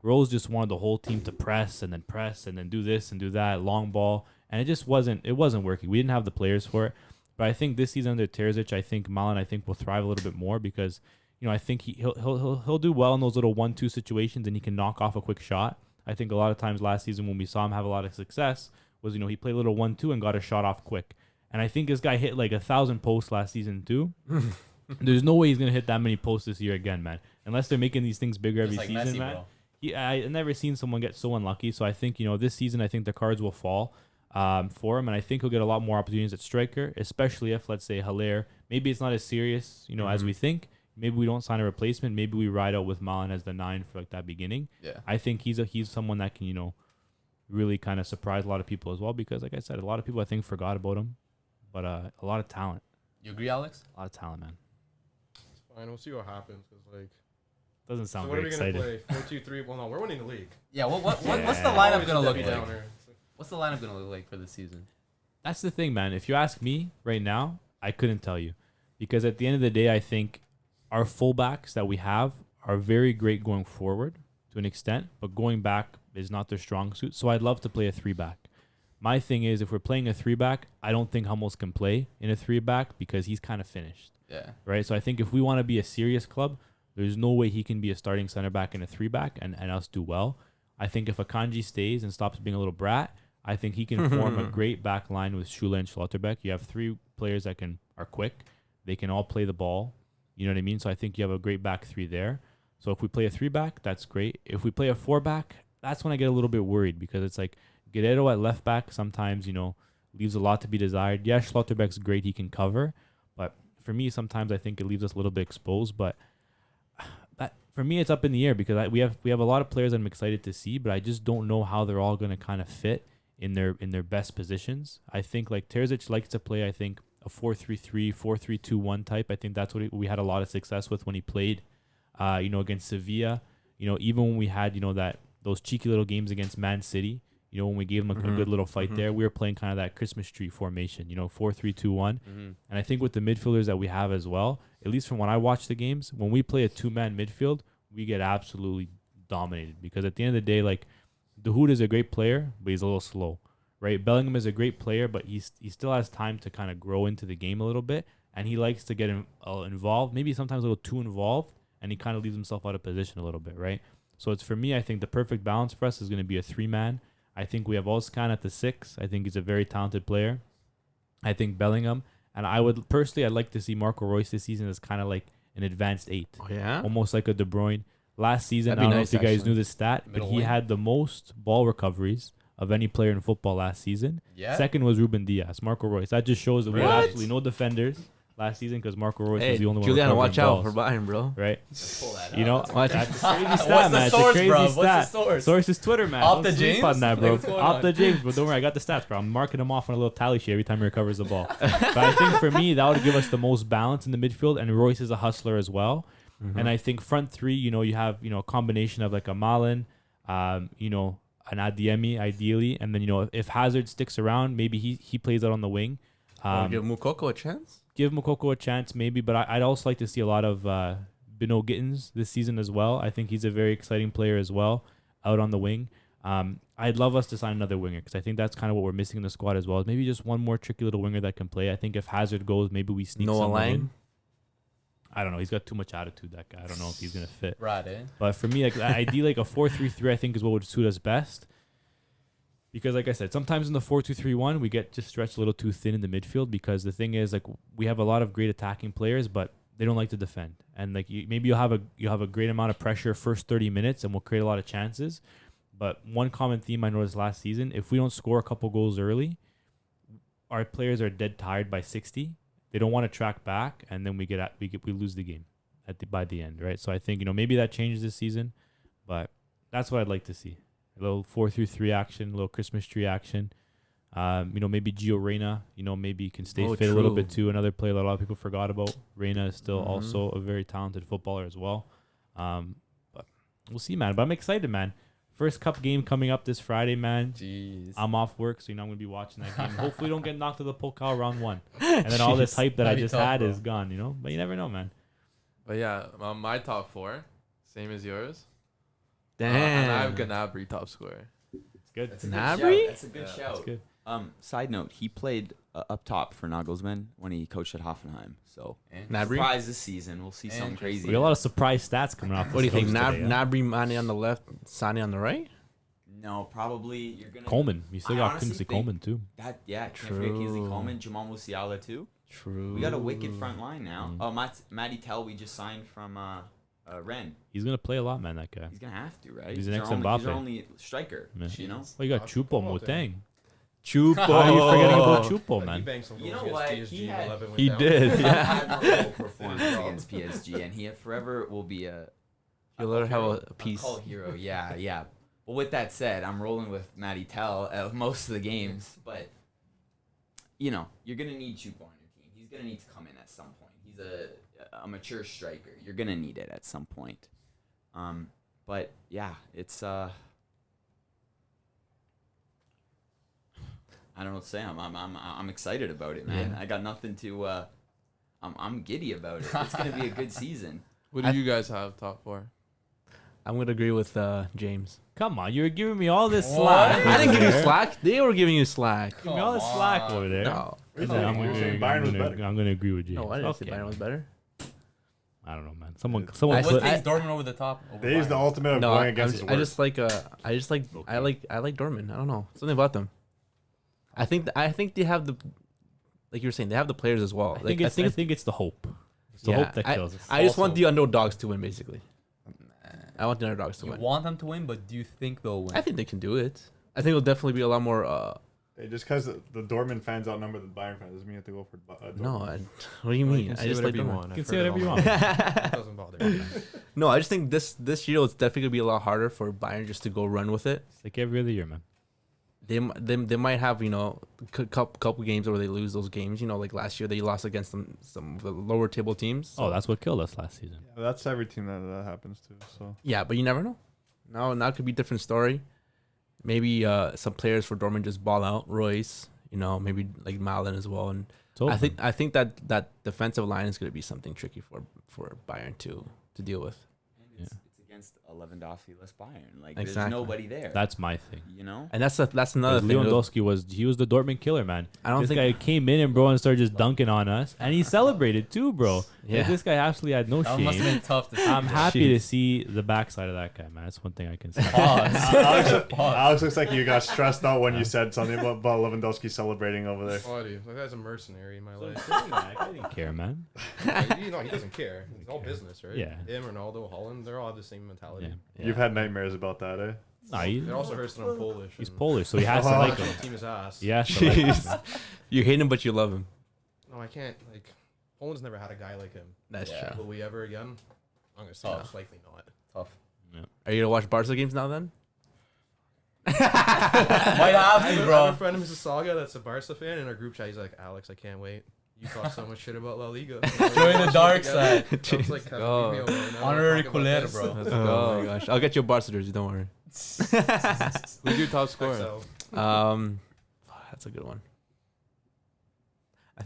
[SPEAKER 6] Rose just wanted the whole team to press and then do this and do that, long ball, and it wasn't working. We didn't have the players for it. But I think this season under Terzic, I think Malen will thrive a little bit more because, I think he'll do well in those little 1-2 situations and he can knock off a quick shot. I think a lot of times last season when we saw him have a lot of success was, he played a little 1-2 and got a shot off quick. And I think this guy hit like 1,000 posts last season too. There's no way he's gonna hit that many posts this year again, man. Unless they're making these things bigger every
[SPEAKER 2] Just
[SPEAKER 6] season,
[SPEAKER 2] like Messi,
[SPEAKER 6] man.
[SPEAKER 2] bro.
[SPEAKER 6] I never seen someone get so unlucky. So I think this season I think the cards will fall for him, and I think he'll get a lot more opportunities at striker, especially if let's say Haller. Maybe it's not as serious, as we think. Maybe we don't sign a replacement. Maybe we ride out with Malen as the 9 for like that beginning.
[SPEAKER 2] Yeah.
[SPEAKER 6] I think he's someone that can really kind of surprise a lot of people as well because like I said, a lot of people I think forgot about him, but a lot of talent.
[SPEAKER 2] You agree, Alex?
[SPEAKER 6] A lot of talent, man.
[SPEAKER 7] It's fine. We'll see what happens. Cause like,
[SPEAKER 6] Doesn't sound
[SPEAKER 7] so what are
[SPEAKER 6] very
[SPEAKER 7] we gonna
[SPEAKER 6] excited.
[SPEAKER 7] play? 4-2-3. Well, no, we're winning the league.
[SPEAKER 2] Yeah. What's the
[SPEAKER 6] Yeah.
[SPEAKER 2] lineup gonna look
[SPEAKER 7] Debbie
[SPEAKER 2] like?
[SPEAKER 7] Downer.
[SPEAKER 2] What's the lineup gonna look like for the season?
[SPEAKER 6] That's the thing, man. If you ask me right now, I couldn't tell you because at the end of the day, I think our fullbacks that we have are very great going forward to an extent, but going back is not their strong suit. So I'd love to play a 3-back. My thing is, if we're playing a 3-back, I don't think Hummels can play in a 3-back because he's kind of finished.
[SPEAKER 2] Yeah.
[SPEAKER 6] Right? So I think if we want to be a serious club, there's no way he can be a starting center back in a 3-back and us do well. I think if Akanji stays and stops being a little brat, I think he can form a great back line with Schüller and Schlotterbeck. You have 3 players that are quick. They can all play the ball. You know what I mean? So I think you have a great back 3 there. So if we play a 3-back, that's great. If we play a 4-back, that's when I get a little bit worried because it's like Guerrero at left back sometimes, leaves a lot to be desired. Yeah, Schlotterbeck's great. He can cover. But for me, sometimes I think it leaves us a little bit exposed. But for me, it's up in the air because we have a lot of players I'm excited to see, but I just don't know how they're all going to kind of fit in their best positions. I think like Terzic likes to play, I think, a 4-3-3, 4-3-2-1 type. I think that's what we had a lot of success with when he played, against Sevilla. Even when we had, those cheeky little games against Man City, when we gave him a good little fight there, we were playing kind of that Christmas tree formation, 4-3-2-1. And I think with the midfielders that we have as well, at least from when I watch the games, when we play a 2-man midfield, we get absolutely dominated because at the end of the day, like De Hood is a great player, but he's a little slow. Right, Bellingham is a great player, but he still has time to kind of grow into the game a little bit, and he likes to get involved, maybe sometimes a little too involved, and he kind of leaves himself out of position a little bit, right? So it's for me, I think the perfect balance for us is going to be a 3-man. I think we have Özcan at the 6. I think he's a very talented player. I think Bellingham, and I'd like to see Marco Royce this season as kind of like an advanced 8,
[SPEAKER 8] Oh, yeah?
[SPEAKER 6] almost like a De Bruyne. Last season, I
[SPEAKER 8] That'd be
[SPEAKER 6] don't know
[SPEAKER 8] nice,
[SPEAKER 6] if you guys
[SPEAKER 8] actually.
[SPEAKER 6] knew this stat, but
[SPEAKER 2] Middle
[SPEAKER 6] he
[SPEAKER 2] wing.
[SPEAKER 6] had the most ball recoveries of any player in football last season.
[SPEAKER 2] Yeah.
[SPEAKER 6] Second was Ruben Diaz, Marco Royce. That just shows that we had
[SPEAKER 2] What?
[SPEAKER 6] absolutely no defenders last season because Marco Royce
[SPEAKER 8] Hey,
[SPEAKER 6] was the only
[SPEAKER 8] Juliano,
[SPEAKER 6] one
[SPEAKER 8] watch out
[SPEAKER 6] recovering
[SPEAKER 8] for
[SPEAKER 6] balls,
[SPEAKER 8] Bayern, bro.
[SPEAKER 6] right?
[SPEAKER 2] Pull that
[SPEAKER 6] You know,
[SPEAKER 2] up.
[SPEAKER 8] Watch
[SPEAKER 6] that's a crazy stat,
[SPEAKER 2] What's
[SPEAKER 6] man.
[SPEAKER 2] the
[SPEAKER 6] It's a
[SPEAKER 2] source,
[SPEAKER 6] crazy
[SPEAKER 2] bro? What's the
[SPEAKER 6] stat.
[SPEAKER 2] source?
[SPEAKER 6] Source is Twitter, man.
[SPEAKER 2] Off
[SPEAKER 6] Don't
[SPEAKER 2] the
[SPEAKER 6] sleep
[SPEAKER 2] James?
[SPEAKER 6] on that,
[SPEAKER 2] Like,
[SPEAKER 6] bro.
[SPEAKER 2] what's going
[SPEAKER 6] Off
[SPEAKER 2] on?
[SPEAKER 6] the James, but don't worry, I got the stats, bro. I'm marking them off on a little tally sheet every time he recovers the ball. But I think for me, that would give us the most balance in the midfield, and Royce is a hustler as well. And I think front 3, you have, a combination of like a Malen, an Adeyemi ideally, and then if Hazard sticks around, maybe he plays out on the wing.
[SPEAKER 8] Wanna give Mukoko a chance?
[SPEAKER 6] Give Mokoko a chance maybe, but I'd also like to see a lot of Bino Gittins this season as well. I think he's a very exciting player as well out on the wing. I'd love us to sign another winger because I think that's kind of what we're missing in the squad as well. Maybe just one more tricky little winger that can play. I think if Hazard goes, maybe we sneak
[SPEAKER 8] Noah
[SPEAKER 6] someone in.
[SPEAKER 8] Lang.
[SPEAKER 6] I don't know. He's got too much attitude, that guy. I don't know if he's going to fit.
[SPEAKER 2] Right, eh?
[SPEAKER 6] But for me, like ideally, like a 4-3-3, I think is what would suit us best. Because, like I said, sometimes in the 4-2-3-1, we get just stretched a little too thin in the midfield. Because the thing is, like, we have a lot of great attacking players, but they don't like to defend. And like, maybe you'll have a great amount of pressure first 30 minutes, and we'll create a lot of chances. But one common theme I noticed last season: if we don't score a couple goals early, our players are dead tired by 60. They don't want to track back, and then we lose the game by the end, right? So I think maybe that changes this season, but that's what I'd like to see. A little 4-3-3 action, a little Christmas tree action. Maybe Gio Reyna, maybe can stay fit a little bit too. Another player that a lot of people forgot about. Reyna is still also a very talented footballer as well. But we'll see, man. But I'm excited, man. First cup game coming up this Friday, man.
[SPEAKER 2] Jeez.
[SPEAKER 6] I'm off work, so I'm going to be watching that game. Hopefully, don't get knocked to the Pokal round 1. And then all this hype that I just had is gone, But you never know, man.
[SPEAKER 4] But yeah, my top 4, same as yours.
[SPEAKER 8] Damn.
[SPEAKER 4] And I have Gnabry top scorer.
[SPEAKER 6] It's good.
[SPEAKER 5] That's a good
[SPEAKER 8] Gnabry?
[SPEAKER 5] shout. That's a good shout.
[SPEAKER 6] It's good.
[SPEAKER 5] Side note: he played up top for Nagelsmann when he coached at Hoffenheim. So
[SPEAKER 8] Gnabry?
[SPEAKER 5] surprise this season, we'll see something crazy.
[SPEAKER 6] We got a lot of surprise stats coming off.
[SPEAKER 8] What do you think?
[SPEAKER 6] Today,
[SPEAKER 8] Gnabry, Mane on the left, Sane on the right?
[SPEAKER 5] No, probably you're gonna.
[SPEAKER 6] Coleman. You still
[SPEAKER 5] I
[SPEAKER 6] got
[SPEAKER 5] honestly
[SPEAKER 6] Kingsley
[SPEAKER 5] think
[SPEAKER 6] Coleman, too.
[SPEAKER 5] That can't forget Kingsley
[SPEAKER 8] True.
[SPEAKER 5] Coleman, Jamal Musiala too.
[SPEAKER 8] True.
[SPEAKER 5] We got a wicked front line now.
[SPEAKER 6] Mm.
[SPEAKER 5] Oh, Matty Tell we just signed from Rennes.
[SPEAKER 6] He's going to play a lot, man, that guy.
[SPEAKER 5] He's gonna have to, right?
[SPEAKER 6] He's an
[SPEAKER 5] our
[SPEAKER 6] ex-Mbappe.
[SPEAKER 5] He's our only striker.
[SPEAKER 6] Yeah.
[SPEAKER 5] You know.
[SPEAKER 6] Oh, you got
[SPEAKER 7] Oh,
[SPEAKER 6] Chupo
[SPEAKER 7] Choupo,
[SPEAKER 6] Moteng.
[SPEAKER 8] Chupo.
[SPEAKER 6] How are you forgetting about Chupo,
[SPEAKER 7] He
[SPEAKER 6] man?
[SPEAKER 7] banged some
[SPEAKER 5] You
[SPEAKER 7] goals
[SPEAKER 5] know what?
[SPEAKER 7] against PSG
[SPEAKER 5] He
[SPEAKER 7] when
[SPEAKER 5] had-
[SPEAKER 7] 11 went
[SPEAKER 8] He
[SPEAKER 7] down.
[SPEAKER 8] did, yeah.
[SPEAKER 5] Admirable performance against PSG, and he forever will be a.
[SPEAKER 8] You'll let her have a
[SPEAKER 5] a
[SPEAKER 8] piece.
[SPEAKER 5] cult hero. Yeah. But with that said, I'm rolling with Matty Tell most of the games, but you're gonna need Chupo on your team. He's gonna need to come in at some point. He's a mature striker. You're gonna need it at some point. But yeah, it's I don't know what to say. I'm excited about it, man.
[SPEAKER 8] Yeah.
[SPEAKER 5] I got nothing to. I'm giddy about it. It's gonna be a good season.
[SPEAKER 4] What do you guys have top 4?
[SPEAKER 8] I'm going to agree with James.
[SPEAKER 6] Come on, you're giving me all this
[SPEAKER 2] What?
[SPEAKER 6] slack.
[SPEAKER 8] I didn't give you
[SPEAKER 6] over there.
[SPEAKER 8] slack. They were giving you slack.
[SPEAKER 6] Give me all this slack over there.
[SPEAKER 8] No.
[SPEAKER 6] I'm
[SPEAKER 3] You're saying Bayern was better.
[SPEAKER 6] going to agree with you.
[SPEAKER 8] No, I didn't say
[SPEAKER 6] Okay.
[SPEAKER 8] Bayern was better.
[SPEAKER 6] I don't know, man. Someone
[SPEAKER 8] I
[SPEAKER 2] What
[SPEAKER 8] said-
[SPEAKER 2] takes Dortmund over the top? Over
[SPEAKER 3] He's the
[SPEAKER 2] Bayern?
[SPEAKER 3] ultimate of
[SPEAKER 8] No,
[SPEAKER 3] going
[SPEAKER 8] I
[SPEAKER 3] against his
[SPEAKER 8] just
[SPEAKER 3] word.
[SPEAKER 8] like I like Dortmund. I don't know. Something about them. I think they have the, like you were saying, they have the players as well.
[SPEAKER 6] I think it's the hope. It's the hope that kills us.
[SPEAKER 8] I just want
[SPEAKER 2] Also-
[SPEAKER 8] the underdogs to win, basically. I want the underdogs to
[SPEAKER 2] You
[SPEAKER 8] win.
[SPEAKER 2] want them to win, but do you think they'll win?
[SPEAKER 8] I think they can do it. I think it'll definitely be a lot more.
[SPEAKER 3] Hey, just because the Dortmund fans outnumber the Bayern fans doesn't mean you have to go for Dortmund.
[SPEAKER 8] No, what do you mean?
[SPEAKER 7] can
[SPEAKER 8] I
[SPEAKER 7] say
[SPEAKER 8] just like
[SPEAKER 7] whatever you
[SPEAKER 8] Dortmund.
[SPEAKER 7] want.
[SPEAKER 6] You can
[SPEAKER 7] I've
[SPEAKER 6] say
[SPEAKER 7] heard it
[SPEAKER 6] whatever you
[SPEAKER 7] all.
[SPEAKER 6] want.
[SPEAKER 7] It doesn't bother me.
[SPEAKER 8] No, I just think this year it's definitely gonna be a lot harder for Bayern just to go run with it.
[SPEAKER 6] It's like every other year, man.
[SPEAKER 8] They might have couple games where they lose those games. Like last year they lost against some of the lower table teams.
[SPEAKER 6] Oh, that's what killed us last season.
[SPEAKER 3] Yeah, that's every team that happens to. So
[SPEAKER 8] Yeah, but you never know. Now it could be a different story. Maybe some players for Dortmund just ball out. Royce, maybe like Malin as well. And I think that defensive line is going to be something tricky for Bayern to deal with.
[SPEAKER 5] And it's against a Lewandowski-less Bayern. Like
[SPEAKER 8] Exactly.
[SPEAKER 5] there's nobody there.
[SPEAKER 6] That's my thing.
[SPEAKER 8] And that's another thing.
[SPEAKER 6] Lewandowski was the Dortmund killer, man.
[SPEAKER 8] I don't
[SPEAKER 6] This
[SPEAKER 8] think
[SPEAKER 6] guy came in and started just dunking on us, and he celebrated too, bro.
[SPEAKER 8] Yeah.
[SPEAKER 6] Like, this guy absolutely had no
[SPEAKER 2] That must have
[SPEAKER 6] shame.
[SPEAKER 2] been tough to see.
[SPEAKER 6] I'm happy to
[SPEAKER 8] Jeez.
[SPEAKER 6] see the backside of that guy, man. That's one thing I can say.
[SPEAKER 3] Alex looks like you got stressed out when you said something about Lewandowski celebrating over there.
[SPEAKER 7] Oh, dude, that guy's a mercenary in my life.
[SPEAKER 6] I didn't care, man.
[SPEAKER 7] He doesn't care. It's all business, right?
[SPEAKER 6] Yeah.
[SPEAKER 7] Him, Ronaldo, Holland, they're all have the same mentality.
[SPEAKER 6] Yeah.
[SPEAKER 3] You've had nightmares about that, eh?
[SPEAKER 6] Nah,
[SPEAKER 7] It also hurts that I'm Polish.
[SPEAKER 6] he's
[SPEAKER 7] and
[SPEAKER 6] Polish, so he has to
[SPEAKER 3] Oh.
[SPEAKER 6] like
[SPEAKER 7] the
[SPEAKER 6] him.
[SPEAKER 7] team is ass.
[SPEAKER 6] He has to like him, man.
[SPEAKER 8] You hate him, but you love him.
[SPEAKER 7] No, I can't. Like, Poland's never had a guy like him.
[SPEAKER 8] That's
[SPEAKER 2] Yeah.
[SPEAKER 8] true.
[SPEAKER 7] Will we ever again? I'm gonna say
[SPEAKER 2] Tough.
[SPEAKER 7] most likely not.
[SPEAKER 2] Tough.
[SPEAKER 8] Are you gonna watch Barca games now then?
[SPEAKER 2] Might have
[SPEAKER 7] I
[SPEAKER 2] to,
[SPEAKER 7] have a
[SPEAKER 2] bro.
[SPEAKER 7] friend in Mississauga that's a Barca fan. In our group chat, he's like, Alex, I can't wait. You talk so much shit about La Liga.
[SPEAKER 2] Join the dark side.
[SPEAKER 7] I was like, Kevin,
[SPEAKER 8] go.
[SPEAKER 7] leave me alone. I don't wanna
[SPEAKER 2] Honorary
[SPEAKER 7] talk about
[SPEAKER 2] Colette,
[SPEAKER 7] this.
[SPEAKER 2] bro.
[SPEAKER 8] Let's oh my gosh, I'll get you a Barca jersey. Don't worry.
[SPEAKER 4] Who's your top scorer?
[SPEAKER 7] So,
[SPEAKER 8] That's a good one.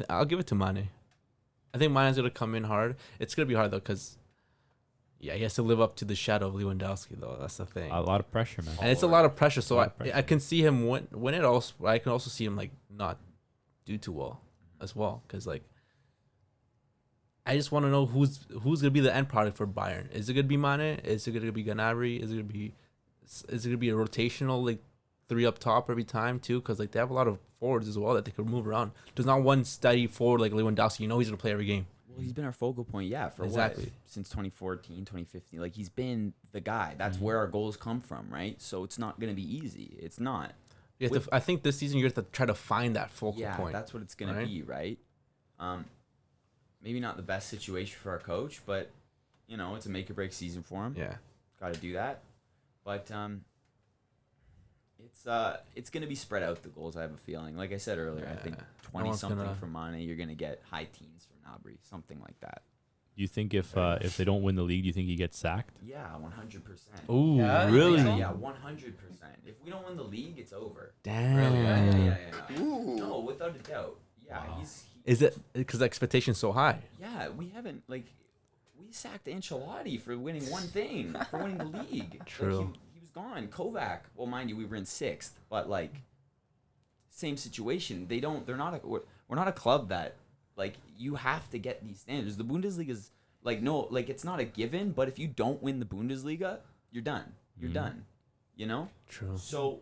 [SPEAKER 8] I'll give it to Mane. I think Mane's gonna come in hard. It's gonna be hard though, cause Yeah, he has to live up to the shadow of Lewandowski, though. That's the thing.
[SPEAKER 6] A lot of pressure, man.
[SPEAKER 8] And it's a lot of pressure. So
[SPEAKER 6] A lot
[SPEAKER 8] I,
[SPEAKER 6] of pressure.
[SPEAKER 8] I can see him win it. Also, I can also see him like not do too well as well. Because like, I just want to know who's gonna be the end product for Bayern. Is it gonna be Mane? Is it gonna be Gnabry? Is it gonna be a rotational like 3 up top every time too? Because like they have a lot of forwards as well that they could move around. There's not one steady forward like Lewandowski. You know he's gonna play every game.
[SPEAKER 5] Well, he's been our focal point, for
[SPEAKER 8] Exactly.
[SPEAKER 5] what? Since 2014, 2015. Like, he's been the guy. That's where our goals come from, right? So it's not going to be easy. It's not.
[SPEAKER 8] You have to, I think this season you have to try to find that focal point.
[SPEAKER 5] That's what it's going
[SPEAKER 8] right?
[SPEAKER 5] to be, right? Maybe not the best situation for our coach, but, it's a make-or-break season for him.
[SPEAKER 8] Yeah.
[SPEAKER 5] Got to do that. But it's going to be spread out, the goals, I have a feeling. Like I said earlier, I think
[SPEAKER 8] No one's
[SPEAKER 5] 20-something
[SPEAKER 8] gonna-
[SPEAKER 5] from Mane, you're going to get high teens from Gnabry, something like that.
[SPEAKER 6] Do you think if they don't win the league, do you think he gets sacked?
[SPEAKER 5] Yeah, 100%.
[SPEAKER 6] Ooh,
[SPEAKER 2] Yeah, you
[SPEAKER 6] really?
[SPEAKER 2] think so?
[SPEAKER 5] Yeah, 100%. If we don't win the league, it's over.
[SPEAKER 8] Damn.
[SPEAKER 5] Yeah. No, without a doubt. Yeah,
[SPEAKER 8] Is it because the expectation's so high?
[SPEAKER 5] yeah, we haven't, we sacked Ancelotti for winning one thing, for winning the league.
[SPEAKER 8] True.
[SPEAKER 5] Like, he was gone. Kovac, well, mind you, we were in 6th, but, same situation. We're not a club that, you have to get these standards. The Bundesliga is, it's not a given, but if you don't win the Bundesliga, you're done. You're done.
[SPEAKER 8] True.
[SPEAKER 5] So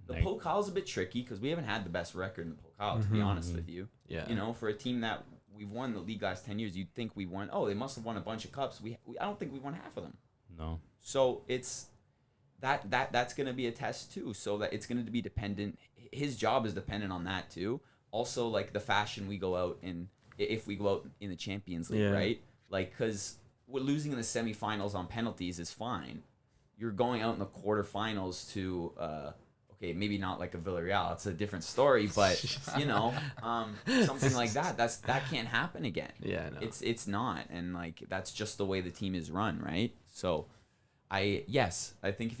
[SPEAKER 5] the
[SPEAKER 6] Like-
[SPEAKER 5] Pokal's a bit tricky because we haven't had the best record in the Pokal, to be honest with you.
[SPEAKER 8] Yeah.
[SPEAKER 5] For a team that we've won the league last 10 years, you'd think we won. Oh, they must have won a bunch of cups. I don't think we won half of them.
[SPEAKER 6] No.
[SPEAKER 5] So it's that's going to be a test too. So that it's going to be dependent. His job is dependent on that too. Also, the fashion we go out in, if we go out in the Champions League,
[SPEAKER 8] Yeah.
[SPEAKER 5] right? Because we're losing in the semifinals on penalties is fine. You're going out in the quarterfinals to okay, maybe not like a Villarreal. It's a different story, but something like that. That can't happen again.
[SPEAKER 8] Yeah, no.
[SPEAKER 5] It's not, and that's just the way the team is run, right? So, I think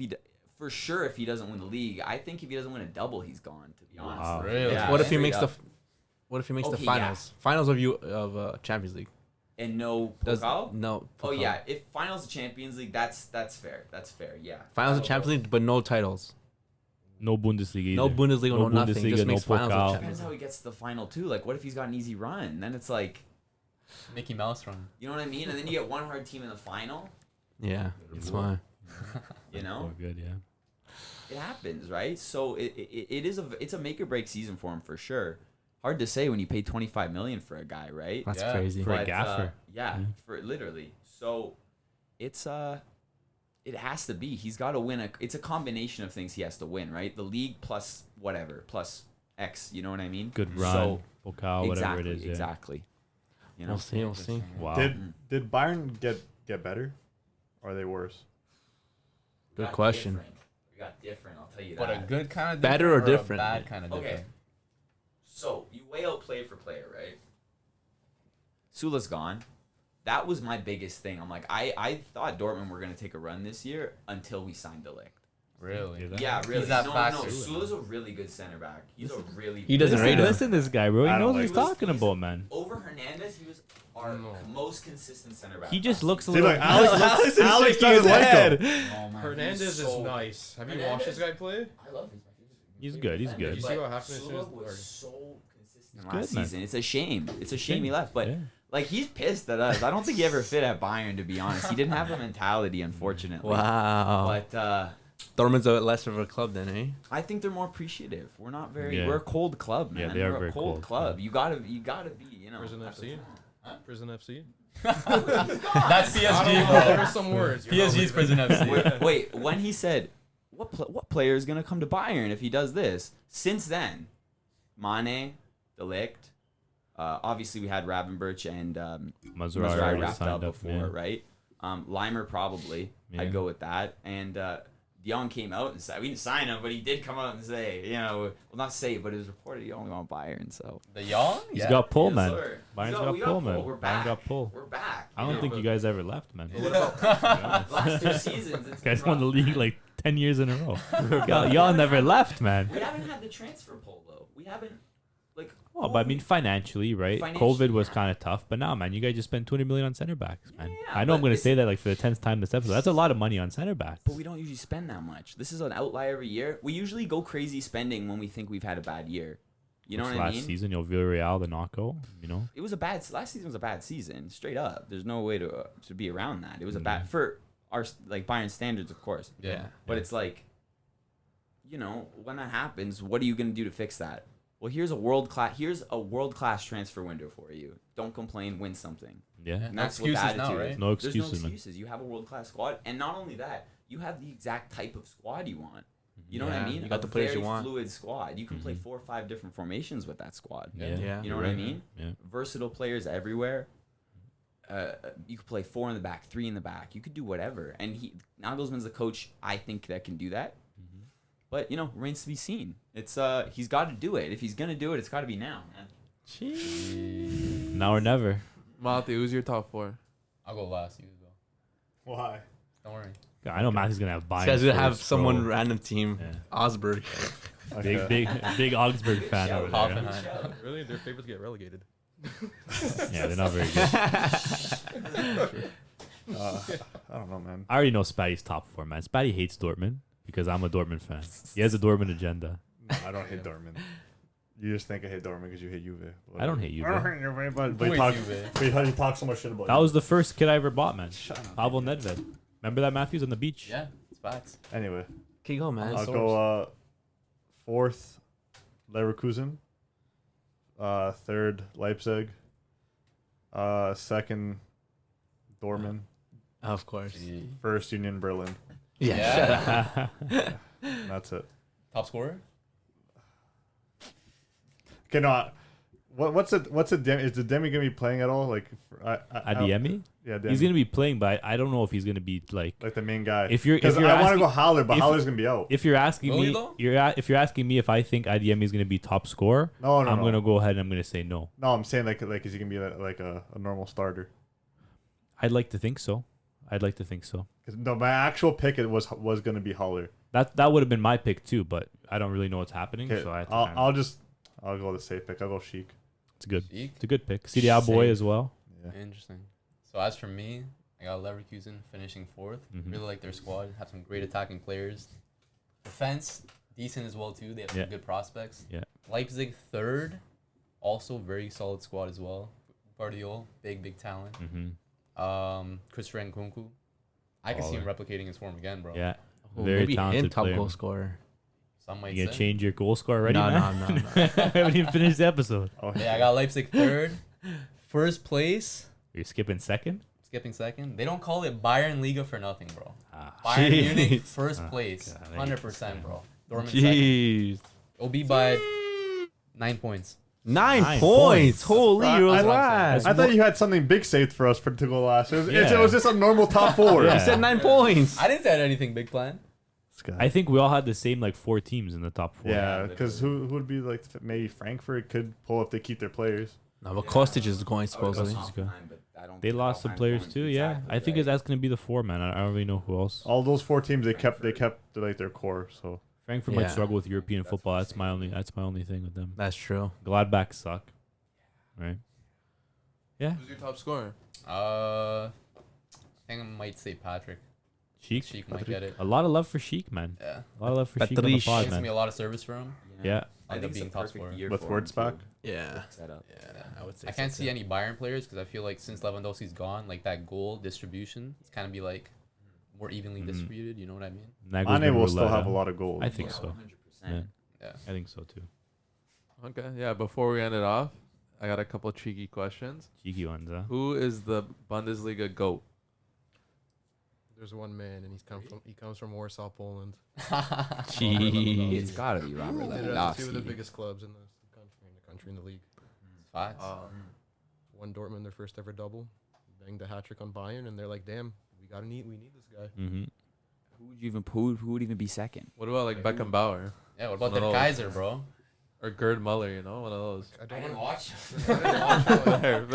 [SPEAKER 5] for sure if he doesn't win the league, I think if he doesn't win a double, he's gone. To be honest,
[SPEAKER 6] Wow.
[SPEAKER 2] Really?
[SPEAKER 5] Yeah,
[SPEAKER 8] What if he
[SPEAKER 5] straight
[SPEAKER 8] makes
[SPEAKER 5] up.
[SPEAKER 8] What if he makes
[SPEAKER 5] Okay,
[SPEAKER 8] the
[SPEAKER 5] yeah.
[SPEAKER 8] finals? Finals of Champions League.
[SPEAKER 5] And no
[SPEAKER 8] Does
[SPEAKER 5] Pokal?
[SPEAKER 8] no?
[SPEAKER 5] Oh
[SPEAKER 8] Pokal.
[SPEAKER 5] yeah, if finals of Champions League, that's fair. That's fair. Yeah.
[SPEAKER 8] Finals of
[SPEAKER 5] That'll
[SPEAKER 8] Champions
[SPEAKER 5] go.
[SPEAKER 8] League, but no titles.
[SPEAKER 6] No Bundesliga
[SPEAKER 8] No
[SPEAKER 6] either.
[SPEAKER 8] Bundesliga, no nothing.
[SPEAKER 6] Bundesliga,
[SPEAKER 8] Just
[SPEAKER 6] no
[SPEAKER 8] makes finals of
[SPEAKER 6] Pokal.
[SPEAKER 8] Champions
[SPEAKER 5] Depends how he gets to the final too. What if he's got an easy run? Then it's
[SPEAKER 2] Mickey Mouse run.
[SPEAKER 5] you know what I mean? And then you get one hard team in the final.
[SPEAKER 8] Yeah, that's why.
[SPEAKER 6] Oh, good, yeah.
[SPEAKER 5] It happens, right? So it's a make or break season for him for sure. Hard to say when you pay 25 million for a guy, right?
[SPEAKER 8] That's
[SPEAKER 2] Yeah.
[SPEAKER 8] crazy.
[SPEAKER 6] For a gaffer.
[SPEAKER 5] Yeah, for literally. So it's it has to be. He's got to win it's a combination of things he has to win, right? The league plus whatever, plus X, you know what I mean?
[SPEAKER 6] Good run,
[SPEAKER 5] So,
[SPEAKER 6] Pokal, whatever it is. Yeah.
[SPEAKER 5] Exactly.
[SPEAKER 8] We'll see. We'll see.
[SPEAKER 6] Wow.
[SPEAKER 3] Did Bayern get better, or are they worse?
[SPEAKER 8] Good question.
[SPEAKER 5] We got different, I'll tell you
[SPEAKER 2] But
[SPEAKER 5] that.
[SPEAKER 2] a good kind of
[SPEAKER 8] Better or different?
[SPEAKER 2] A bad kind of
[SPEAKER 5] Okay.
[SPEAKER 2] different.
[SPEAKER 5] So you weigh out player for player, right? Sula's gone. That was my biggest thing. I'm I thought Dortmund were gonna take a run this year until we signed Delict.
[SPEAKER 2] Really?
[SPEAKER 5] Yeah, really.
[SPEAKER 2] He's that
[SPEAKER 5] no,
[SPEAKER 2] fast.
[SPEAKER 5] Sula's a really good center back. He's a really.
[SPEAKER 8] He doesn't
[SPEAKER 6] Listen,
[SPEAKER 8] rate him.
[SPEAKER 6] listen to this guy, bro. He
[SPEAKER 3] I don't
[SPEAKER 6] knows what
[SPEAKER 3] like
[SPEAKER 6] he's
[SPEAKER 3] this.
[SPEAKER 6] talking about, man.
[SPEAKER 5] Over Hernandez, he was our most consistent center back.
[SPEAKER 6] He just looks a
[SPEAKER 3] See,
[SPEAKER 6] little.
[SPEAKER 3] look, Alex
[SPEAKER 6] Alex
[SPEAKER 3] doesn't like him.
[SPEAKER 5] Oh, man,
[SPEAKER 7] Hernandez
[SPEAKER 5] he's
[SPEAKER 7] is
[SPEAKER 5] so-
[SPEAKER 7] nice. Have you
[SPEAKER 5] Hernandez?
[SPEAKER 7] watched this guy play?
[SPEAKER 5] I love him.
[SPEAKER 6] He's good. He's good.
[SPEAKER 7] Did you see what happened as soon
[SPEAKER 5] Sula
[SPEAKER 7] as
[SPEAKER 5] was so consistent
[SPEAKER 6] good,
[SPEAKER 5] last
[SPEAKER 6] man.
[SPEAKER 5] season. It's a shame. It's a shame he left, but.
[SPEAKER 6] Yeah.
[SPEAKER 5] He's pissed at us. I don't think he ever fit at Bayern, to be honest. He didn't have the mentality, unfortunately.
[SPEAKER 8] Wow.
[SPEAKER 5] But
[SPEAKER 8] Dortmund's a less of a club then, eh?
[SPEAKER 5] I think they're more appreciative. We're not very.
[SPEAKER 6] Yeah.
[SPEAKER 5] We're a cold club, man.
[SPEAKER 6] Yeah, they are
[SPEAKER 5] we're
[SPEAKER 6] very
[SPEAKER 5] a cold
[SPEAKER 6] cold.
[SPEAKER 5] club. You gotta be.
[SPEAKER 7] Prison FC? Prison FC?
[SPEAKER 2] That's PSG,
[SPEAKER 7] I don't know.
[SPEAKER 2] bro.
[SPEAKER 7] There are some words. You're
[SPEAKER 2] PSG's
[SPEAKER 7] probably
[SPEAKER 2] prison
[SPEAKER 7] right.
[SPEAKER 2] FC.
[SPEAKER 5] Wait, when he said, what player is gonna come to Bayern if he does this? Since then, Mane, De Ligt. Obviously, we had Ravenberch and
[SPEAKER 6] Mazraoui
[SPEAKER 5] Mazraoui
[SPEAKER 6] already
[SPEAKER 5] wrapped
[SPEAKER 6] signed
[SPEAKER 5] up
[SPEAKER 6] up,
[SPEAKER 5] before,
[SPEAKER 6] yeah.
[SPEAKER 5] right? Limer probably.
[SPEAKER 6] Yeah.
[SPEAKER 5] I'd go with that. And De Jong came out and said we didn't sign him, but he did come out and say, well, not say, but it was reported he only want Bayern. So
[SPEAKER 2] The young?
[SPEAKER 6] He's got pull,
[SPEAKER 5] Yes,
[SPEAKER 6] man.
[SPEAKER 5] sir.
[SPEAKER 6] Bayern's
[SPEAKER 5] We
[SPEAKER 6] got pull,
[SPEAKER 5] pull.
[SPEAKER 6] man.
[SPEAKER 5] We're
[SPEAKER 6] Bayern
[SPEAKER 5] back.
[SPEAKER 6] got pull.
[SPEAKER 5] We're back.
[SPEAKER 6] I don't think you guys ever left, man.
[SPEAKER 5] What about last 2 seasons? It's
[SPEAKER 6] You guys
[SPEAKER 5] been
[SPEAKER 6] won the
[SPEAKER 5] rough.
[SPEAKER 6] league like 10 years in a row. y'all never left, man.
[SPEAKER 5] We haven't had the transfer pull though. We haven't
[SPEAKER 6] Oh, No, but I mean financially, right?
[SPEAKER 5] Financially,
[SPEAKER 6] COVID was
[SPEAKER 5] yeah.
[SPEAKER 6] kind of tough, but now, man, you guys just spent 20 million on center backs, man.
[SPEAKER 5] Yeah,
[SPEAKER 6] I know I'm
[SPEAKER 5] but
[SPEAKER 6] gonna
[SPEAKER 5] this-
[SPEAKER 6] say that like for the 10th time this episode. That's a lot of money on center backs.
[SPEAKER 5] But we don't usually spend that much. This is an outlier every year. We usually go crazy spending when we think we've had a bad year. You know
[SPEAKER 6] Which
[SPEAKER 5] what I
[SPEAKER 6] last
[SPEAKER 5] mean?
[SPEAKER 6] season, Villarreal, the knockout,
[SPEAKER 5] It was a bad. Last season was a bad season, straight up. There's no way to be around that. It was a
[SPEAKER 6] Yeah.
[SPEAKER 5] bad for our like Bayern standards, of course.
[SPEAKER 2] Yeah.
[SPEAKER 5] But it's like, when that happens, what are you gonna do to fix that? Well, here's a world class transfer window for you. Don't complain, win something.
[SPEAKER 6] Yeah.
[SPEAKER 5] And
[SPEAKER 2] No
[SPEAKER 5] that's what the
[SPEAKER 2] excuses now,
[SPEAKER 5] attitude
[SPEAKER 2] right?
[SPEAKER 5] is.
[SPEAKER 6] No
[SPEAKER 5] There's
[SPEAKER 6] excuses,
[SPEAKER 5] no
[SPEAKER 6] man.
[SPEAKER 5] excuses. You have a world class squad, and not only that, you have the exact type of squad you want. You know what I
[SPEAKER 8] Yeah,
[SPEAKER 5] mean?
[SPEAKER 8] you got the players you
[SPEAKER 5] very
[SPEAKER 8] want.
[SPEAKER 5] Fluid squad. You can play
[SPEAKER 6] Mhm.
[SPEAKER 5] 4 or 5 different formations with that squad.
[SPEAKER 6] Yeah.
[SPEAKER 8] Yeah.
[SPEAKER 5] You know
[SPEAKER 6] You're
[SPEAKER 5] what I
[SPEAKER 6] right.
[SPEAKER 5] mean?
[SPEAKER 6] Yeah.
[SPEAKER 5] Versatile players everywhere. You could play 4 in the back, 3 in the back. You could do whatever. And Nagelsmann's the coach, I think, that can do that.
[SPEAKER 6] Mm-hmm.
[SPEAKER 5] But remains to be seen. It's he's got to do it. If he's gonna do it, it's got to be now, man.
[SPEAKER 6] Now or never.
[SPEAKER 4] Matthew, who's your top 4?
[SPEAKER 2] I'll go last. You go.
[SPEAKER 3] Why?
[SPEAKER 2] Don't worry.
[SPEAKER 6] I know Matthew's gonna have
[SPEAKER 8] This
[SPEAKER 6] Bayern.
[SPEAKER 8] guy's gonna have
[SPEAKER 6] first,
[SPEAKER 8] someone
[SPEAKER 6] bro.
[SPEAKER 8] random team.
[SPEAKER 6] Yeah.
[SPEAKER 8] Osberg.
[SPEAKER 6] Big Augsburg fan over there.
[SPEAKER 2] Hoffenheim.
[SPEAKER 7] Really, their favorites get relegated.
[SPEAKER 6] Yeah, they're not very good.
[SPEAKER 3] I don't know, man.
[SPEAKER 6] I already know Spatty's top 4, man. Spatty hates Dortmund because I'm a Dortmund fan. He has a Dortmund agenda.
[SPEAKER 3] I don't hate Dortmund. You just think I hate Dortmund because you hate Juve.
[SPEAKER 6] I don't hate Juve.
[SPEAKER 3] I don't hate Juve, but
[SPEAKER 2] Who
[SPEAKER 3] he
[SPEAKER 2] hates
[SPEAKER 3] talk,
[SPEAKER 2] Juve?
[SPEAKER 3] but he talks so much shit about
[SPEAKER 6] That was the first kid I ever bought, man.
[SPEAKER 3] Shut up.
[SPEAKER 6] Pavel Nedved. Remember that, Matthews, on the beach?
[SPEAKER 2] Yeah, it's facts.
[SPEAKER 3] Anyway,
[SPEAKER 8] Okay, go, man.
[SPEAKER 3] I'll go 4th, Leverkusen. 3rd, Leipzig. 2nd, Dortmund.
[SPEAKER 8] Of course.
[SPEAKER 3] 1st, Union Berlin.
[SPEAKER 8] Yeah.
[SPEAKER 2] Yeah.
[SPEAKER 8] Shut up.
[SPEAKER 3] And that's it.
[SPEAKER 2] Top scorer?
[SPEAKER 3] Okay, no. What's a Demi? Is the Demi gonna be playing at all? Like,
[SPEAKER 6] Adeyemi?
[SPEAKER 3] Yeah, Demi.
[SPEAKER 6] He's gonna be playing, but I don't know if he's gonna be like.
[SPEAKER 3] like the main guy.
[SPEAKER 6] If you're
[SPEAKER 3] Because I want to
[SPEAKER 6] asking,
[SPEAKER 3] go Haller, but
[SPEAKER 6] if-
[SPEAKER 3] Haller's gonna be out.
[SPEAKER 6] if you're asking
[SPEAKER 2] Will he
[SPEAKER 6] me,
[SPEAKER 2] though?
[SPEAKER 6] if you're asking me if I think Adeyemi is gonna be top scorer,
[SPEAKER 3] No,
[SPEAKER 6] I'm
[SPEAKER 3] no.
[SPEAKER 6] gonna go ahead and I'm gonna say no.
[SPEAKER 3] No, I'm saying like is he gonna be like a normal starter?
[SPEAKER 6] I'd like to think so.
[SPEAKER 3] Because no, my actual pick it was gonna be Haller.
[SPEAKER 6] That would have been my pick too, but I don't really know what's happening.
[SPEAKER 3] Okay,
[SPEAKER 6] So I have to
[SPEAKER 3] I'll go the safe pick. I'll go Sheik.
[SPEAKER 6] it's good.
[SPEAKER 2] Sheik?
[SPEAKER 6] It's a good pick. CDA boy
[SPEAKER 3] Safe.
[SPEAKER 6] as well.
[SPEAKER 3] Yeah.
[SPEAKER 2] Interesting. So as for me, I got Leverkusen finishing 4th.
[SPEAKER 6] Mhm.
[SPEAKER 2] Really like their squad. Have some great attacking players. Defense, decent as well too. They have
[SPEAKER 6] Yeah.
[SPEAKER 2] some good prospects.
[SPEAKER 6] Yeah.
[SPEAKER 2] Leipzig 3rd, also very solid squad as well. Guardiol, big talent.
[SPEAKER 6] Mm-hmm.
[SPEAKER 2] Christopher Nkunku. I can see him replicating his form again, bro.
[SPEAKER 6] Yeah.
[SPEAKER 8] Oh,
[SPEAKER 6] Very
[SPEAKER 8] maybe him
[SPEAKER 6] talented
[SPEAKER 8] top
[SPEAKER 6] player.
[SPEAKER 8] goal scorer.
[SPEAKER 2] Some might
[SPEAKER 6] You gonna
[SPEAKER 2] say.
[SPEAKER 6] change your goal score already,
[SPEAKER 8] No,
[SPEAKER 6] man?
[SPEAKER 8] no, no, no.
[SPEAKER 6] I haven't even finished the episode.
[SPEAKER 3] Oh,
[SPEAKER 2] Yeah, I got Leipzig 3rd. First place,
[SPEAKER 6] You're skipping second?
[SPEAKER 2] skipping 2nd. They don't call it Bayern Liga for nothing, bro.
[SPEAKER 6] Ah.
[SPEAKER 2] Bayern Munich,
[SPEAKER 8] Jeez.
[SPEAKER 2] 1st place.
[SPEAKER 6] God, I hate this
[SPEAKER 2] 100%,
[SPEAKER 6] guy.
[SPEAKER 2] bro. Dortmund 2nd.
[SPEAKER 8] Jeez.
[SPEAKER 2] It'll be by 9 points.
[SPEAKER 8] 9
[SPEAKER 6] 9
[SPEAKER 8] points.
[SPEAKER 6] points.
[SPEAKER 8] Holy,
[SPEAKER 3] That's
[SPEAKER 8] you're
[SPEAKER 2] what I'm
[SPEAKER 8] alive.
[SPEAKER 2] saying.
[SPEAKER 3] I thought you had something big saved for us to go last. It
[SPEAKER 6] Yeah.
[SPEAKER 3] was just a normal top 4.
[SPEAKER 6] Yeah.
[SPEAKER 8] You said 9 points.
[SPEAKER 2] I didn't say I had anything big planned.
[SPEAKER 3] This guy.
[SPEAKER 6] I think we all had the same like 4 teams in the top 4.
[SPEAKER 3] Yeah, because who would be like maybe Frankfurt could pull if they keep their players.
[SPEAKER 8] No, but Kostic is going supposedly.
[SPEAKER 6] go. They lost some players too. Yeah, I think that's gonna be the 4, man. I don't really know who else.
[SPEAKER 3] All those 4 teams they kept like their core. So
[SPEAKER 6] Frankfurt
[SPEAKER 8] Yeah.
[SPEAKER 6] might struggle with European football. That's my only thing with them.
[SPEAKER 8] That's true.
[SPEAKER 6] Gladbach suck, right? Yeah,
[SPEAKER 4] Who's your top scorer?
[SPEAKER 2] I think I might say Patrick.
[SPEAKER 6] Sheik.
[SPEAKER 2] Sheik might get it.
[SPEAKER 6] A lot of love for Sheik, man.
[SPEAKER 2] Yeah.
[SPEAKER 6] A lot of love for Sheik on the
[SPEAKER 8] Patrice.
[SPEAKER 6] pod,
[SPEAKER 2] It's gonna be
[SPEAKER 6] man.
[SPEAKER 2] a lot of service for him.
[SPEAKER 6] Yeah.
[SPEAKER 5] I
[SPEAKER 2] End
[SPEAKER 5] think
[SPEAKER 2] up
[SPEAKER 5] it's
[SPEAKER 2] being
[SPEAKER 5] a
[SPEAKER 2] top
[SPEAKER 5] perfect
[SPEAKER 2] scorer.
[SPEAKER 5] year
[SPEAKER 3] With
[SPEAKER 5] for
[SPEAKER 3] Wirtz
[SPEAKER 5] him, too.
[SPEAKER 3] back?
[SPEAKER 8] Yeah.
[SPEAKER 5] Set up.
[SPEAKER 8] I would say
[SPEAKER 2] I can't see any Bayern players because I feel like since Lewandowski's gone, like that goal distribution, it's kind of be like more evenly
[SPEAKER 6] Mhm.
[SPEAKER 2] distributed. You know what I mean?
[SPEAKER 3] Mane will still have a lot of goals.
[SPEAKER 6] I think so.
[SPEAKER 5] 100%.
[SPEAKER 6] Yeah.
[SPEAKER 2] Yeah.
[SPEAKER 6] I think so too.
[SPEAKER 4] Okay, yeah. Before we end it off, I got a couple cheeky questions.
[SPEAKER 6] Cheeky ones, huh?
[SPEAKER 4] Who is the Bundesliga GOAT?
[SPEAKER 7] There's one man, and he comes from Warsaw, Poland.
[SPEAKER 5] It's
[SPEAKER 8] Jeez.
[SPEAKER 5] gotta be Robert
[SPEAKER 7] They're two of the
[SPEAKER 5] Lewandowski.
[SPEAKER 7] biggest clubs in the country, in the league.
[SPEAKER 2] Facts.
[SPEAKER 7] Won Dortmund their first ever double, banged a hat trick on Bayern, and they're like, "Damn, we need this guy."
[SPEAKER 6] Mm-hmm.
[SPEAKER 5] Who would even be second?
[SPEAKER 4] What about like Beckenbauer
[SPEAKER 2] Yeah. What about
[SPEAKER 4] One
[SPEAKER 2] the
[SPEAKER 4] of those.
[SPEAKER 2] Kaiser, bro?
[SPEAKER 4] or Gerd Muller? You know, one of those.
[SPEAKER 7] I don't wanna-
[SPEAKER 2] watch.
[SPEAKER 4] fair.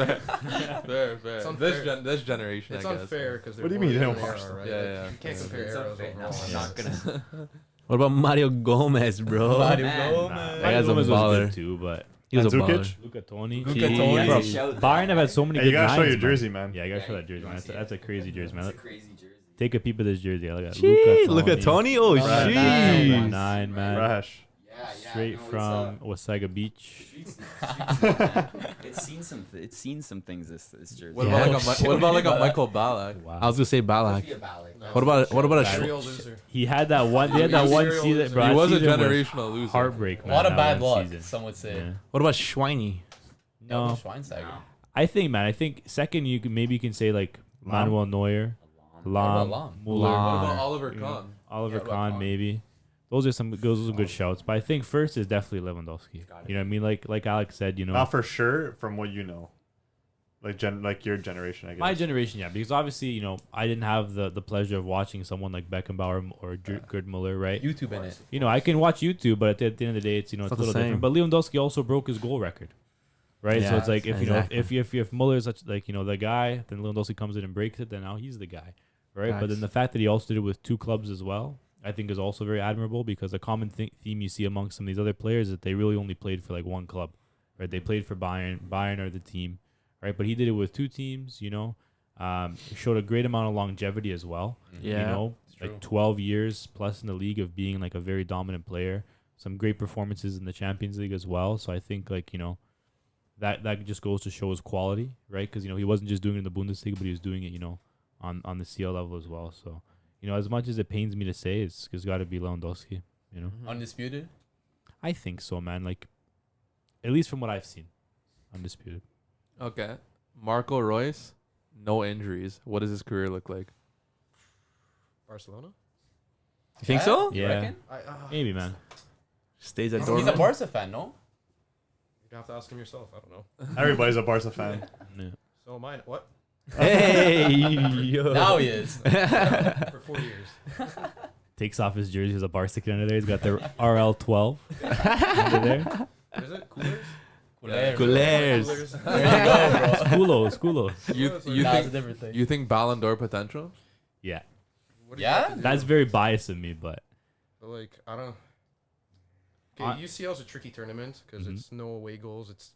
[SPEAKER 7] It's unfair.
[SPEAKER 4] This generation,
[SPEAKER 7] It's
[SPEAKER 4] I guess.
[SPEAKER 7] unfair because
[SPEAKER 3] What do you mean you didn't watch
[SPEAKER 7] era,
[SPEAKER 3] them?
[SPEAKER 7] right?
[SPEAKER 4] Yeah,
[SPEAKER 7] Like,
[SPEAKER 4] yeah.
[SPEAKER 7] You can't
[SPEAKER 5] It's
[SPEAKER 7] compare eras
[SPEAKER 5] unfair.
[SPEAKER 7] overall.
[SPEAKER 5] I'm not gonna.
[SPEAKER 8] What about Mario Gomez, bro?
[SPEAKER 2] Mario
[SPEAKER 5] Man.
[SPEAKER 2] Gomez.
[SPEAKER 6] Nah,
[SPEAKER 8] That guy's a
[SPEAKER 6] Gomez was
[SPEAKER 8] baller.
[SPEAKER 6] good too, but
[SPEAKER 8] He was a baller.
[SPEAKER 3] Mandzukic?
[SPEAKER 6] Luca Toni.
[SPEAKER 1] Luca
[SPEAKER 6] Jeez.
[SPEAKER 1] Toni.
[SPEAKER 6] Bro,
[SPEAKER 5] Shout that.
[SPEAKER 6] Bayern have had so many
[SPEAKER 3] Hey, you
[SPEAKER 6] good
[SPEAKER 3] gotta show
[SPEAKER 6] nines,
[SPEAKER 3] your jersey, man.
[SPEAKER 6] Yeah, you gotta show that
[SPEAKER 5] you
[SPEAKER 6] jersey,
[SPEAKER 5] wanna
[SPEAKER 6] man.
[SPEAKER 5] see it?
[SPEAKER 6] That's a crazy jersey, man.
[SPEAKER 5] It's a crazy jersey.
[SPEAKER 6] Take a peep at this jersey. I got
[SPEAKER 8] Jeez, look at Tony. Oh,
[SPEAKER 3] Right.
[SPEAKER 8] jeez.
[SPEAKER 6] 9, man.
[SPEAKER 3] Fresh.
[SPEAKER 6] Straight from Wasaga Beach.
[SPEAKER 5] It's seen some things. This jersey.
[SPEAKER 4] What
[SPEAKER 8] Yeah.
[SPEAKER 4] about like a Michael Ballack?
[SPEAKER 6] Wow.
[SPEAKER 8] I was gonna say Balak.
[SPEAKER 5] Be a Balak.
[SPEAKER 8] What about a
[SPEAKER 7] Serial loser.
[SPEAKER 6] He had that one. They had that one
[SPEAKER 7] Serial
[SPEAKER 6] season,
[SPEAKER 7] loser.
[SPEAKER 6] bro.
[SPEAKER 4] He
[SPEAKER 6] that
[SPEAKER 4] was a
[SPEAKER 6] season
[SPEAKER 4] generational loser.
[SPEAKER 6] heartbreak, man.
[SPEAKER 1] What a
[SPEAKER 6] that
[SPEAKER 1] bad
[SPEAKER 6] one
[SPEAKER 1] luck,
[SPEAKER 6] season.
[SPEAKER 1] some would say.
[SPEAKER 6] Yeah.
[SPEAKER 8] What about Schweini?
[SPEAKER 6] No,
[SPEAKER 2] Schweinsteiger.
[SPEAKER 6] I think, man. I think second, you can say like
[SPEAKER 3] Lam.
[SPEAKER 6] Manuel Neuer,
[SPEAKER 2] What
[SPEAKER 6] Lam,
[SPEAKER 2] about Lam?
[SPEAKER 6] Muller,
[SPEAKER 4] What
[SPEAKER 8] Lam.
[SPEAKER 4] about Oliver
[SPEAKER 6] Yeah.
[SPEAKER 4] Kahn?
[SPEAKER 6] Oliver
[SPEAKER 2] Yeah, what about
[SPEAKER 6] Kahn,
[SPEAKER 2] Kahn?
[SPEAKER 6] maybe. Those are some good shouts. But I think first is definitely Lewandowski. You know what I mean? Like Alex said, you know,
[SPEAKER 3] Not for sure, from what you know. Like your generation, I guess.
[SPEAKER 6] my generation, yeah, because obviously, you know, I didn't have the pleasure of watching someone like Beckenbauer or Gerd Muller, right?
[SPEAKER 1] YouTube in it.
[SPEAKER 6] You know, I can watch YouTube, but at the end of the day, it's, you know,
[SPEAKER 8] It's
[SPEAKER 6] it's,
[SPEAKER 8] not
[SPEAKER 6] a
[SPEAKER 8] the
[SPEAKER 6] little different. But Lewandowski also broke his goal record, right? So
[SPEAKER 8] Yeah,
[SPEAKER 6] it's like if
[SPEAKER 8] exactly.
[SPEAKER 6] if Muller's such like, you know, the guy, then Lewandowski comes in and breaks it, then now he's the guy, right? But then
[SPEAKER 8] Facts.
[SPEAKER 6] the fact that he also did it with 2 clubs as well, I think is also very admirable, because the common theme you see amongst some of these other players is that they really only played for like one club, right? They played for Bayern are the team, right? But he did it with 2 teams, you know. Showed a great amount of longevity as well.
[SPEAKER 8] Yeah.
[SPEAKER 6] You know,
[SPEAKER 2] It's true.
[SPEAKER 6] like 12 years plus in the league of being like a very dominant player. Some great performances in the Champions League as well. So I think, like, you know, that just goes to show his quality, right? Because, you know, he wasn't just doing it in the Bundesliga, but he was doing it, you know, on the CL level as well. So, you know, as much as it pains me to say, it's got to be Lewandowski, you know.
[SPEAKER 2] Undisputed.
[SPEAKER 6] I think so, man. Like, at least from what I've seen, undisputed.
[SPEAKER 4] Okay. Marco Royce, no injuries. What does his career look like?
[SPEAKER 7] Barcelona?
[SPEAKER 8] You think so?
[SPEAKER 2] You
[SPEAKER 6] Yeah.
[SPEAKER 2] reckon?
[SPEAKER 6] Maybe, man.
[SPEAKER 8] Stays at
[SPEAKER 2] He's a
[SPEAKER 8] Dortmund.
[SPEAKER 2] Barca fan, no?
[SPEAKER 7] You have to ask him yourself. I don't know.
[SPEAKER 3] Everybody's a Barca fan.
[SPEAKER 6] Yeah.
[SPEAKER 7] So am I. What?
[SPEAKER 8] Hey, yo.
[SPEAKER 2] Now he is.
[SPEAKER 7] For 4 years.
[SPEAKER 6] Takes off his jersey. He's a Barca kid under there. He's got the RL12 under there.
[SPEAKER 7] What is it? Coolers?
[SPEAKER 8] Couleurs.
[SPEAKER 2] There you go, bro.
[SPEAKER 6] Skulos.
[SPEAKER 4] You
[SPEAKER 1] Nah, it's a
[SPEAKER 4] think
[SPEAKER 1] different thing.
[SPEAKER 4] you think Ballon d'Or potential?
[SPEAKER 6] Yeah.
[SPEAKER 7] What do you have to do?
[SPEAKER 6] That's very biased of me, but
[SPEAKER 7] But like, I don't.
[SPEAKER 6] I-
[SPEAKER 7] Okay, UCL is a tricky tournament because
[SPEAKER 6] Mhm.
[SPEAKER 7] it's no away goals. It's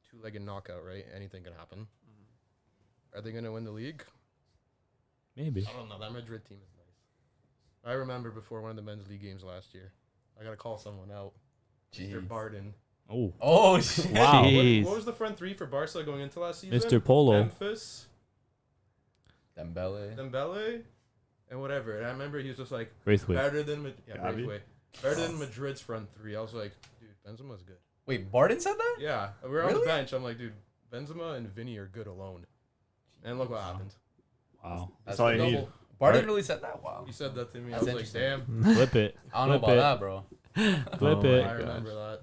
[SPEAKER 7] 2-legged knockout, right? Anything can happen. Are they gonna win the league?
[SPEAKER 6] maybe.
[SPEAKER 7] I don't know. That Madrid team is nice. I remember before one of the men's league games last year. I gotta call someone out. Mr.
[SPEAKER 2] Jeez.
[SPEAKER 7] Barden.
[SPEAKER 6] Oh,
[SPEAKER 2] Oh shit.
[SPEAKER 6] wow.
[SPEAKER 8] Jeez.
[SPEAKER 7] What was the front three for Barca going into last season?
[SPEAKER 6] Mr. Polo.
[SPEAKER 7] Memphis,
[SPEAKER 2] Dembele.
[SPEAKER 7] Dembele, and whatever. And I remember he was just like
[SPEAKER 6] Braithwaite.
[SPEAKER 7] better than
[SPEAKER 3] Gavi?
[SPEAKER 7] Braithwaite. Better than Madrid's front three. I was like, dude, Benzema's good.
[SPEAKER 2] Wait, Barden said that?
[SPEAKER 7] Yeah, we were on the
[SPEAKER 2] Really?
[SPEAKER 7] bench. I'm like, dude, Benzema and Vinny are good alone. And look what happened.
[SPEAKER 6] Wow.
[SPEAKER 3] That's all you
[SPEAKER 7] Double.
[SPEAKER 3] need.
[SPEAKER 2] Barden really said that? Wow.
[SPEAKER 7] He said that to me.
[SPEAKER 2] That's
[SPEAKER 7] I was like,
[SPEAKER 2] interesting.
[SPEAKER 7] damn.
[SPEAKER 6] Clip it.
[SPEAKER 2] I don't know
[SPEAKER 6] Flip
[SPEAKER 2] about
[SPEAKER 6] it.
[SPEAKER 2] that, bro.
[SPEAKER 6] Clip
[SPEAKER 8] Oh
[SPEAKER 6] it.
[SPEAKER 8] my
[SPEAKER 7] I remember that.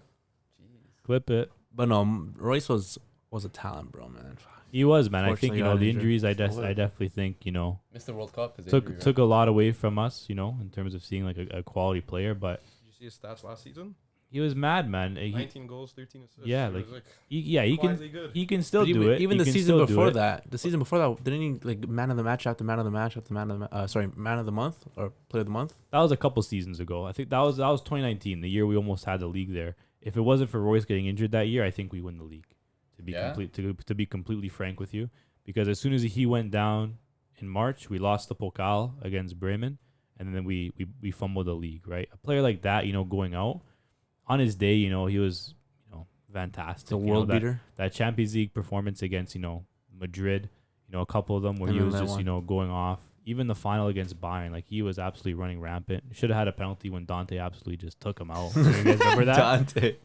[SPEAKER 2] Jeez.
[SPEAKER 6] Clip it.
[SPEAKER 8] But no, Royce was a talent, bro, man.
[SPEAKER 6] He was, man. I think,
[SPEAKER 8] Fortunately,
[SPEAKER 6] you
[SPEAKER 8] got
[SPEAKER 6] know, the
[SPEAKER 8] injured.
[SPEAKER 6] injuries, I definitely think, you know,
[SPEAKER 2] Mr. World Cup.
[SPEAKER 6] took a lot away from us, you know, in terms of seeing like a quality player. But
[SPEAKER 7] Did you see his stats last season?
[SPEAKER 6] he was mad, man.
[SPEAKER 7] 19 goals, 13 assists.
[SPEAKER 6] Yeah,
[SPEAKER 7] It was,
[SPEAKER 6] like, he can
[SPEAKER 7] quietly good.
[SPEAKER 6] he can still
[SPEAKER 8] But
[SPEAKER 6] do it.
[SPEAKER 8] Even
[SPEAKER 6] He
[SPEAKER 8] the
[SPEAKER 6] can
[SPEAKER 8] season
[SPEAKER 6] still do
[SPEAKER 8] before
[SPEAKER 6] it.
[SPEAKER 8] that, didn't he like man of the match after man of the match after man of the man of the month or player of the month?
[SPEAKER 6] That was a couple seasons ago. I think that was 2019, the year we almost had the league there. If it wasn't for Royce getting injured that year, I think we win the league. To be
[SPEAKER 2] Yeah?
[SPEAKER 6] to be completely frank with you, because as soon as he went down in March, we lost the Pokal against Bremen, and then we fumbled the league. Right, a player like that, you know, going out on his day, you know, he was, you know, fantastic.
[SPEAKER 8] The
[SPEAKER 6] You know,
[SPEAKER 8] world
[SPEAKER 6] that-
[SPEAKER 8] beater.
[SPEAKER 6] That Champions League performance against, you know, Madrid, you know, a couple of them where
[SPEAKER 8] And
[SPEAKER 6] he
[SPEAKER 8] then
[SPEAKER 6] was
[SPEAKER 8] that
[SPEAKER 6] just,
[SPEAKER 8] one.
[SPEAKER 6] you know, going off. Even the final against Bayern, like, he was absolutely running rampant. Should have had a penalty when Dante absolutely just took him out. You guys remember that?
[SPEAKER 8] Dante.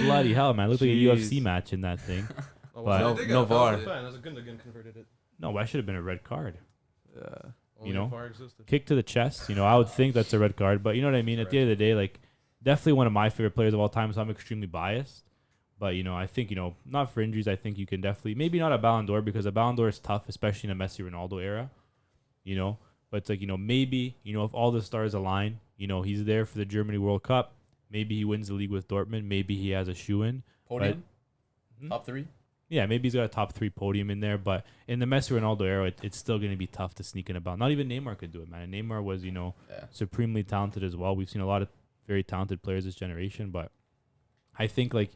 [SPEAKER 6] Bloody hell, man. It looked like a
[SPEAKER 8] Jeez.
[SPEAKER 6] UFC match in that thing.
[SPEAKER 7] Oh,
[SPEAKER 6] But-
[SPEAKER 7] well,
[SPEAKER 8] No-
[SPEAKER 7] they
[SPEAKER 8] no
[SPEAKER 7] got-
[SPEAKER 8] VAR.
[SPEAKER 7] That was the plan. That was a Gundogan converted it.
[SPEAKER 6] No, that should have been a red card.
[SPEAKER 4] Yeah.
[SPEAKER 7] Only
[SPEAKER 6] know?
[SPEAKER 7] if VAR existed.
[SPEAKER 6] Kick to the chest, you know, I would think that's a red card. But you know what I mean? At the end of the day, like, definitely one of my favorite players of all time, so I'm extremely biased. But, you know, I think, you know, not for injuries, I think you can definitely, maybe not a Ballon d'Or, because a Ballon d'Or is tough, especially in a Messi-Ronaldo era, you know. But it's like, you know, maybe, you know, if all the stars align, you know, he's there for the Germany World Cup. Maybe he wins the league with Dortmund. Maybe he has a shoe-in.
[SPEAKER 2] Podium?
[SPEAKER 6] Hmm?
[SPEAKER 2] Top 3?
[SPEAKER 6] Yeah, maybe he's got a top 3 podium in there. But in the Messi-Ronaldo era, it's still going to be tough to sneak in a Ballon. Not even Neymar could do it, man. And Neymar was, you know,
[SPEAKER 2] Yeah.
[SPEAKER 6] supremely talented as well. We've seen a lot of very talented players this generation. But I think, like,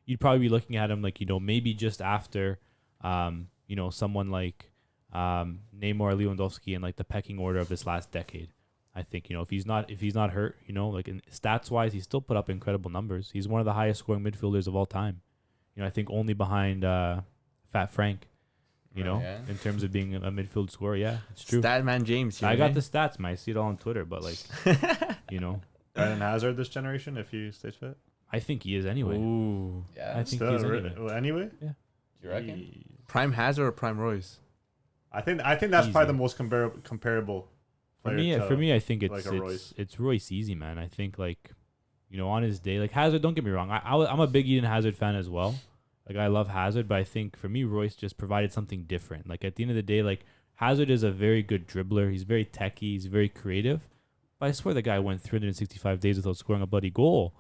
[SPEAKER 6] you'd probably be looking at him like, maybe just after, someone like Neymar, Lewandowski in like the pecking order of this last decade. I think, if he's not hurt, like in stats wise, he still put up incredible numbers. He's one of the highest scoring midfielders of all time. I think only behind Fat Frank, in terms of being a midfield scorer. Yeah, it's true.
[SPEAKER 8] Statman James.
[SPEAKER 6] I got the stats, man. I see it all on Twitter, but like,
[SPEAKER 3] Eden Hazard this generation, if he stays fit.
[SPEAKER 6] I think he is anyway.
[SPEAKER 8] Ooh.
[SPEAKER 2] Yeah.
[SPEAKER 6] I think he's anyway.
[SPEAKER 3] Anyway?
[SPEAKER 6] Yeah.
[SPEAKER 2] Do you reckon?
[SPEAKER 8] Prime Hazard or Prime Royce?
[SPEAKER 3] I think that's
[SPEAKER 6] Easy.
[SPEAKER 3] probably the most comparable.
[SPEAKER 6] For me, I think
[SPEAKER 3] like a Royce.
[SPEAKER 6] it's Royce easy, man. I think like, on his day, like Hazard. Don't get me wrong. I'm a big Eden Hazard fan as well. Like I love Hazard, but I think for me, Royce just provided something different. Like at the end of the day, like Hazard is a very good dribbler. He's very techy. He's very creative. But I swear the guy went 365 days without scoring a bloody goal,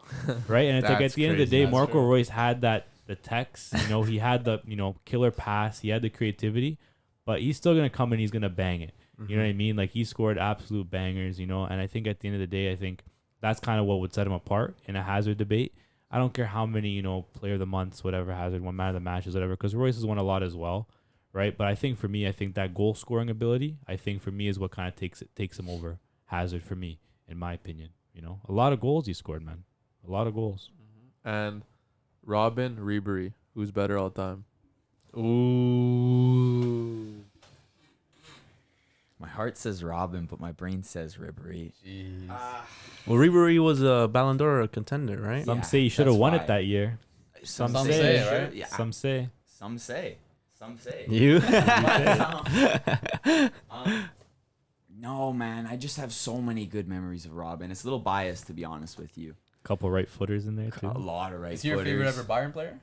[SPEAKER 6] right? And it's like at the end of the day,
[SPEAKER 2] That's
[SPEAKER 6] Marco
[SPEAKER 2] true.
[SPEAKER 6] Royce had the techs. He had the killer pass. He had the creativity, but he's still gonna come and he's gonna bang it. You know what I mean? Like he scored absolute bangers. And I think at the end of the day, I think that's kind of what would set him apart in a Hazard debate. I don't care how many player of the months, whatever, Hazard won man of the matches, whatever, because Royce has won a lot as well, right? But I think for me, I think that goal scoring ability, I think for me is what kind of takes him over Hazard for me, in my opinion. A lot of goals he scored, man. A lot of goals.
[SPEAKER 4] And Robin, Ribery, who's better all time?
[SPEAKER 8] Ooh.
[SPEAKER 5] My heart says Robin, but my brain says Ribery.
[SPEAKER 2] Jeez.
[SPEAKER 8] Well, Ribery was a Ballon d'Or contender, right?
[SPEAKER 6] Some
[SPEAKER 5] Yeah,
[SPEAKER 6] say he should have
[SPEAKER 5] that's
[SPEAKER 6] won
[SPEAKER 5] why.
[SPEAKER 6] it that year. Some
[SPEAKER 2] say,
[SPEAKER 6] say,
[SPEAKER 2] right?
[SPEAKER 5] Yeah.
[SPEAKER 6] Some say.
[SPEAKER 5] Some say. Some say.
[SPEAKER 8] You?
[SPEAKER 5] No, man. I just have so many good memories of Robin. It's a little biased, to be honest with you.
[SPEAKER 6] Couple right footers in there
[SPEAKER 5] A
[SPEAKER 6] too.
[SPEAKER 5] lot of right
[SPEAKER 2] Is he your favorite
[SPEAKER 5] footers.
[SPEAKER 2] ever Bayern player?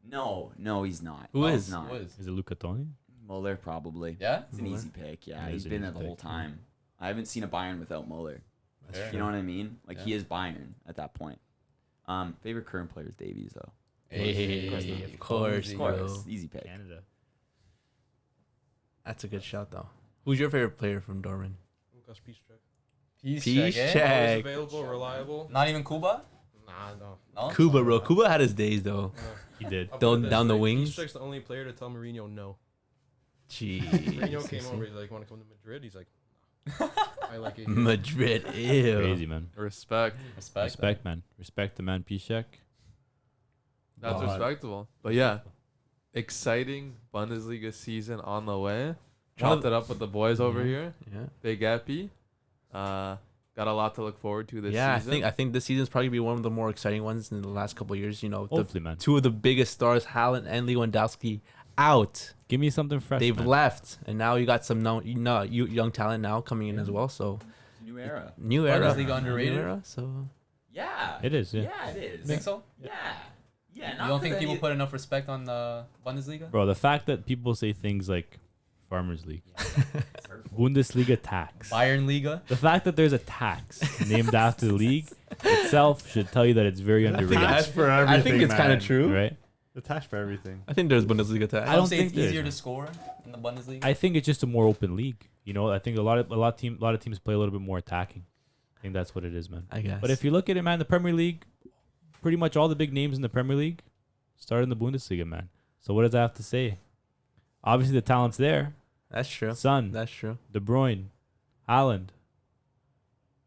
[SPEAKER 5] No, he's not.
[SPEAKER 8] Who
[SPEAKER 5] He's
[SPEAKER 8] is?
[SPEAKER 5] not.
[SPEAKER 2] Who is?
[SPEAKER 6] Is it Luca Toni?
[SPEAKER 5] Muller, probably.
[SPEAKER 2] Yeah?
[SPEAKER 5] It's an
[SPEAKER 8] Muller?
[SPEAKER 5] easy pick. Yeah,
[SPEAKER 6] It
[SPEAKER 5] he's
[SPEAKER 6] is an
[SPEAKER 5] been
[SPEAKER 6] easy
[SPEAKER 5] there the whole
[SPEAKER 6] pick, yeah.
[SPEAKER 5] time. I haven't seen a Bayern without Muller.
[SPEAKER 2] Fair.
[SPEAKER 5] You know what I mean? Like,
[SPEAKER 2] Yeah.
[SPEAKER 5] he is Bayern at that point. Favorite current player is Davies, though.
[SPEAKER 8] Hey, of course,
[SPEAKER 5] Of
[SPEAKER 8] bro.
[SPEAKER 5] course. Easy pick.
[SPEAKER 6] Canada.
[SPEAKER 8] That's a good shout, though. Who's your favorite player from Dortmund?
[SPEAKER 7] Lucas Piszczek.
[SPEAKER 2] Peace
[SPEAKER 8] Peace
[SPEAKER 2] check, eh?
[SPEAKER 8] check.
[SPEAKER 7] Always
[SPEAKER 8] Heck.
[SPEAKER 7] available, reliable.
[SPEAKER 2] Not even Kuba?
[SPEAKER 7] Nah, no.
[SPEAKER 2] No?
[SPEAKER 8] Kuba, bro. Kuba had his days, though.
[SPEAKER 6] He did.
[SPEAKER 7] I'll
[SPEAKER 8] Down-
[SPEAKER 7] put it this
[SPEAKER 8] down the
[SPEAKER 7] way,
[SPEAKER 8] wings?
[SPEAKER 7] Piszczek's the only player to tell Mourinho no.
[SPEAKER 8] Jeez.
[SPEAKER 7] Mourinho came over. He's like, want to come to Madrid? He's like, I like it. Here.
[SPEAKER 8] Madrid, ew.
[SPEAKER 6] Crazy, man.
[SPEAKER 4] Respect.
[SPEAKER 6] Respect, man. Respect the man, Piszczek.
[SPEAKER 4] That's
[SPEAKER 3] God.
[SPEAKER 4] respectable. But yeah, exciting Bundesliga season on the way.
[SPEAKER 8] One of
[SPEAKER 4] Chopped it up with the boys over
[SPEAKER 8] Yeah.
[SPEAKER 4] here.
[SPEAKER 8] Yeah.
[SPEAKER 4] Big Epi. Got a lot to look forward to this
[SPEAKER 8] Yeah,
[SPEAKER 4] season.
[SPEAKER 8] I think this season's probably be one of the more exciting ones in the last couple of years. The
[SPEAKER 6] Hopefully, man.
[SPEAKER 8] two of the biggest stars, Haaland and Lewandowski, out.
[SPEAKER 6] Give me something fresh.
[SPEAKER 8] They've
[SPEAKER 6] man.
[SPEAKER 8] left, and now you got some young talent now coming in as well. So
[SPEAKER 5] New era.
[SPEAKER 8] new era,
[SPEAKER 2] Bundesliga underrated?
[SPEAKER 8] New era, so
[SPEAKER 5] Yeah.
[SPEAKER 6] It is, yeah.
[SPEAKER 5] Yeah, it is.
[SPEAKER 2] Think so?
[SPEAKER 5] Yeah. Yeah.
[SPEAKER 2] You
[SPEAKER 5] not
[SPEAKER 2] don't
[SPEAKER 5] for
[SPEAKER 2] think people
[SPEAKER 5] any-
[SPEAKER 2] put enough respect on the Bundesliga?
[SPEAKER 6] Bro, the fact that people say things like Farmers League,
[SPEAKER 5] It's hurtful.
[SPEAKER 6] Bundesliga tax,
[SPEAKER 2] Bayern Liga?
[SPEAKER 6] the fact that there's a tax named after the league itself should tell you that it's very
[SPEAKER 3] Attached
[SPEAKER 6] underrated,
[SPEAKER 3] for everything.
[SPEAKER 8] I think it's kind of true.
[SPEAKER 6] right?
[SPEAKER 3] Attached for everything.
[SPEAKER 8] I think there's Bundesliga tag.
[SPEAKER 6] I don't
[SPEAKER 2] say
[SPEAKER 6] think
[SPEAKER 2] it's
[SPEAKER 6] there
[SPEAKER 2] easier
[SPEAKER 6] is,
[SPEAKER 2] to score in the Bundesliga.
[SPEAKER 6] I think it's just a more open league. I think a lot of teams play a little bit more attacking. I think that's what it is, man.
[SPEAKER 8] I guess.
[SPEAKER 6] But if you look at it, man, the Premier League, pretty much all the big names in the Premier League started in the Bundesliga, man. So what does that have to say? Obviously, the talent's there.
[SPEAKER 8] that's true.
[SPEAKER 6] Son,
[SPEAKER 8] That's true.
[SPEAKER 6] De Bruyne, Haaland.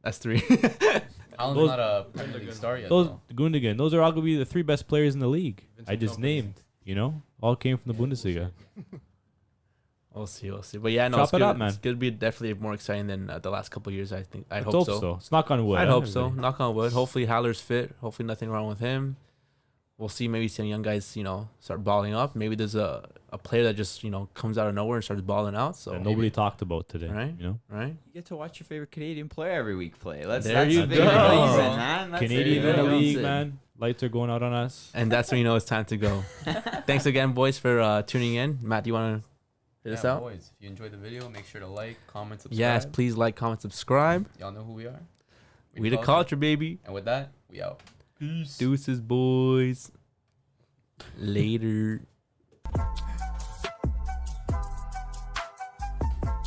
[SPEAKER 8] That's three.
[SPEAKER 2] Haaland's
[SPEAKER 6] those-
[SPEAKER 2] not a Premier League star yet.
[SPEAKER 6] Those
[SPEAKER 2] though.
[SPEAKER 6] Gundogan, those are arguably the three best players in the league.
[SPEAKER 7] Vincent
[SPEAKER 6] I just
[SPEAKER 7] Kompany.
[SPEAKER 6] named, all came from the Bundesliga.
[SPEAKER 8] We'll see. But yeah, no,
[SPEAKER 6] Chop
[SPEAKER 8] it's
[SPEAKER 6] it
[SPEAKER 8] good.
[SPEAKER 6] up, man.
[SPEAKER 8] It's gonna be definitely more exciting than the last couple of years. I think. I'd
[SPEAKER 6] Let's
[SPEAKER 8] hope so.
[SPEAKER 6] It's knock on wood.
[SPEAKER 8] I'd
[SPEAKER 6] huh,
[SPEAKER 8] hope so.
[SPEAKER 6] everybody?
[SPEAKER 8] Knock on wood. Hopefully Haller's fit. Hopefully nothing wrong with him. We'll see. Maybe some young guys, start balling up. Maybe there's a player that just comes out of nowhere and starts balling out. So
[SPEAKER 6] That nobody talked about today.
[SPEAKER 8] Right.
[SPEAKER 6] Right?
[SPEAKER 5] You get to watch your favorite Canadian player every week play. That's
[SPEAKER 8] There
[SPEAKER 5] that's
[SPEAKER 8] you
[SPEAKER 5] the big
[SPEAKER 8] go.
[SPEAKER 5] reason, man. That's
[SPEAKER 6] Canadian
[SPEAKER 5] the
[SPEAKER 6] in the
[SPEAKER 5] big
[SPEAKER 6] league,
[SPEAKER 5] reason.
[SPEAKER 6] man. Lights are going out on us.
[SPEAKER 8] And that's when it's time to go. Thanks again, boys, for tuning in. Matt, do you want to hit us
[SPEAKER 2] Yeah,
[SPEAKER 8] out?
[SPEAKER 2] boys, if you enjoyed the video, make sure to like, comment, subscribe.
[SPEAKER 8] Yes, please like, comment, subscribe.
[SPEAKER 2] Y'all know who we are.
[SPEAKER 8] We the culture, baby.
[SPEAKER 2] And with that, we out. Peace.
[SPEAKER 8] Deuces, boys. Later.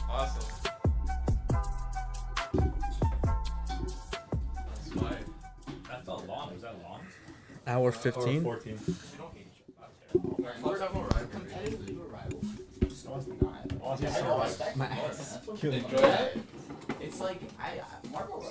[SPEAKER 4] Awesome.
[SPEAKER 6] That felt long. Was that long?
[SPEAKER 8] Hour 15.
[SPEAKER 6] 14.
[SPEAKER 5] We're competitively we're rivals. Just not. I don't respect Marco. It's like Marco.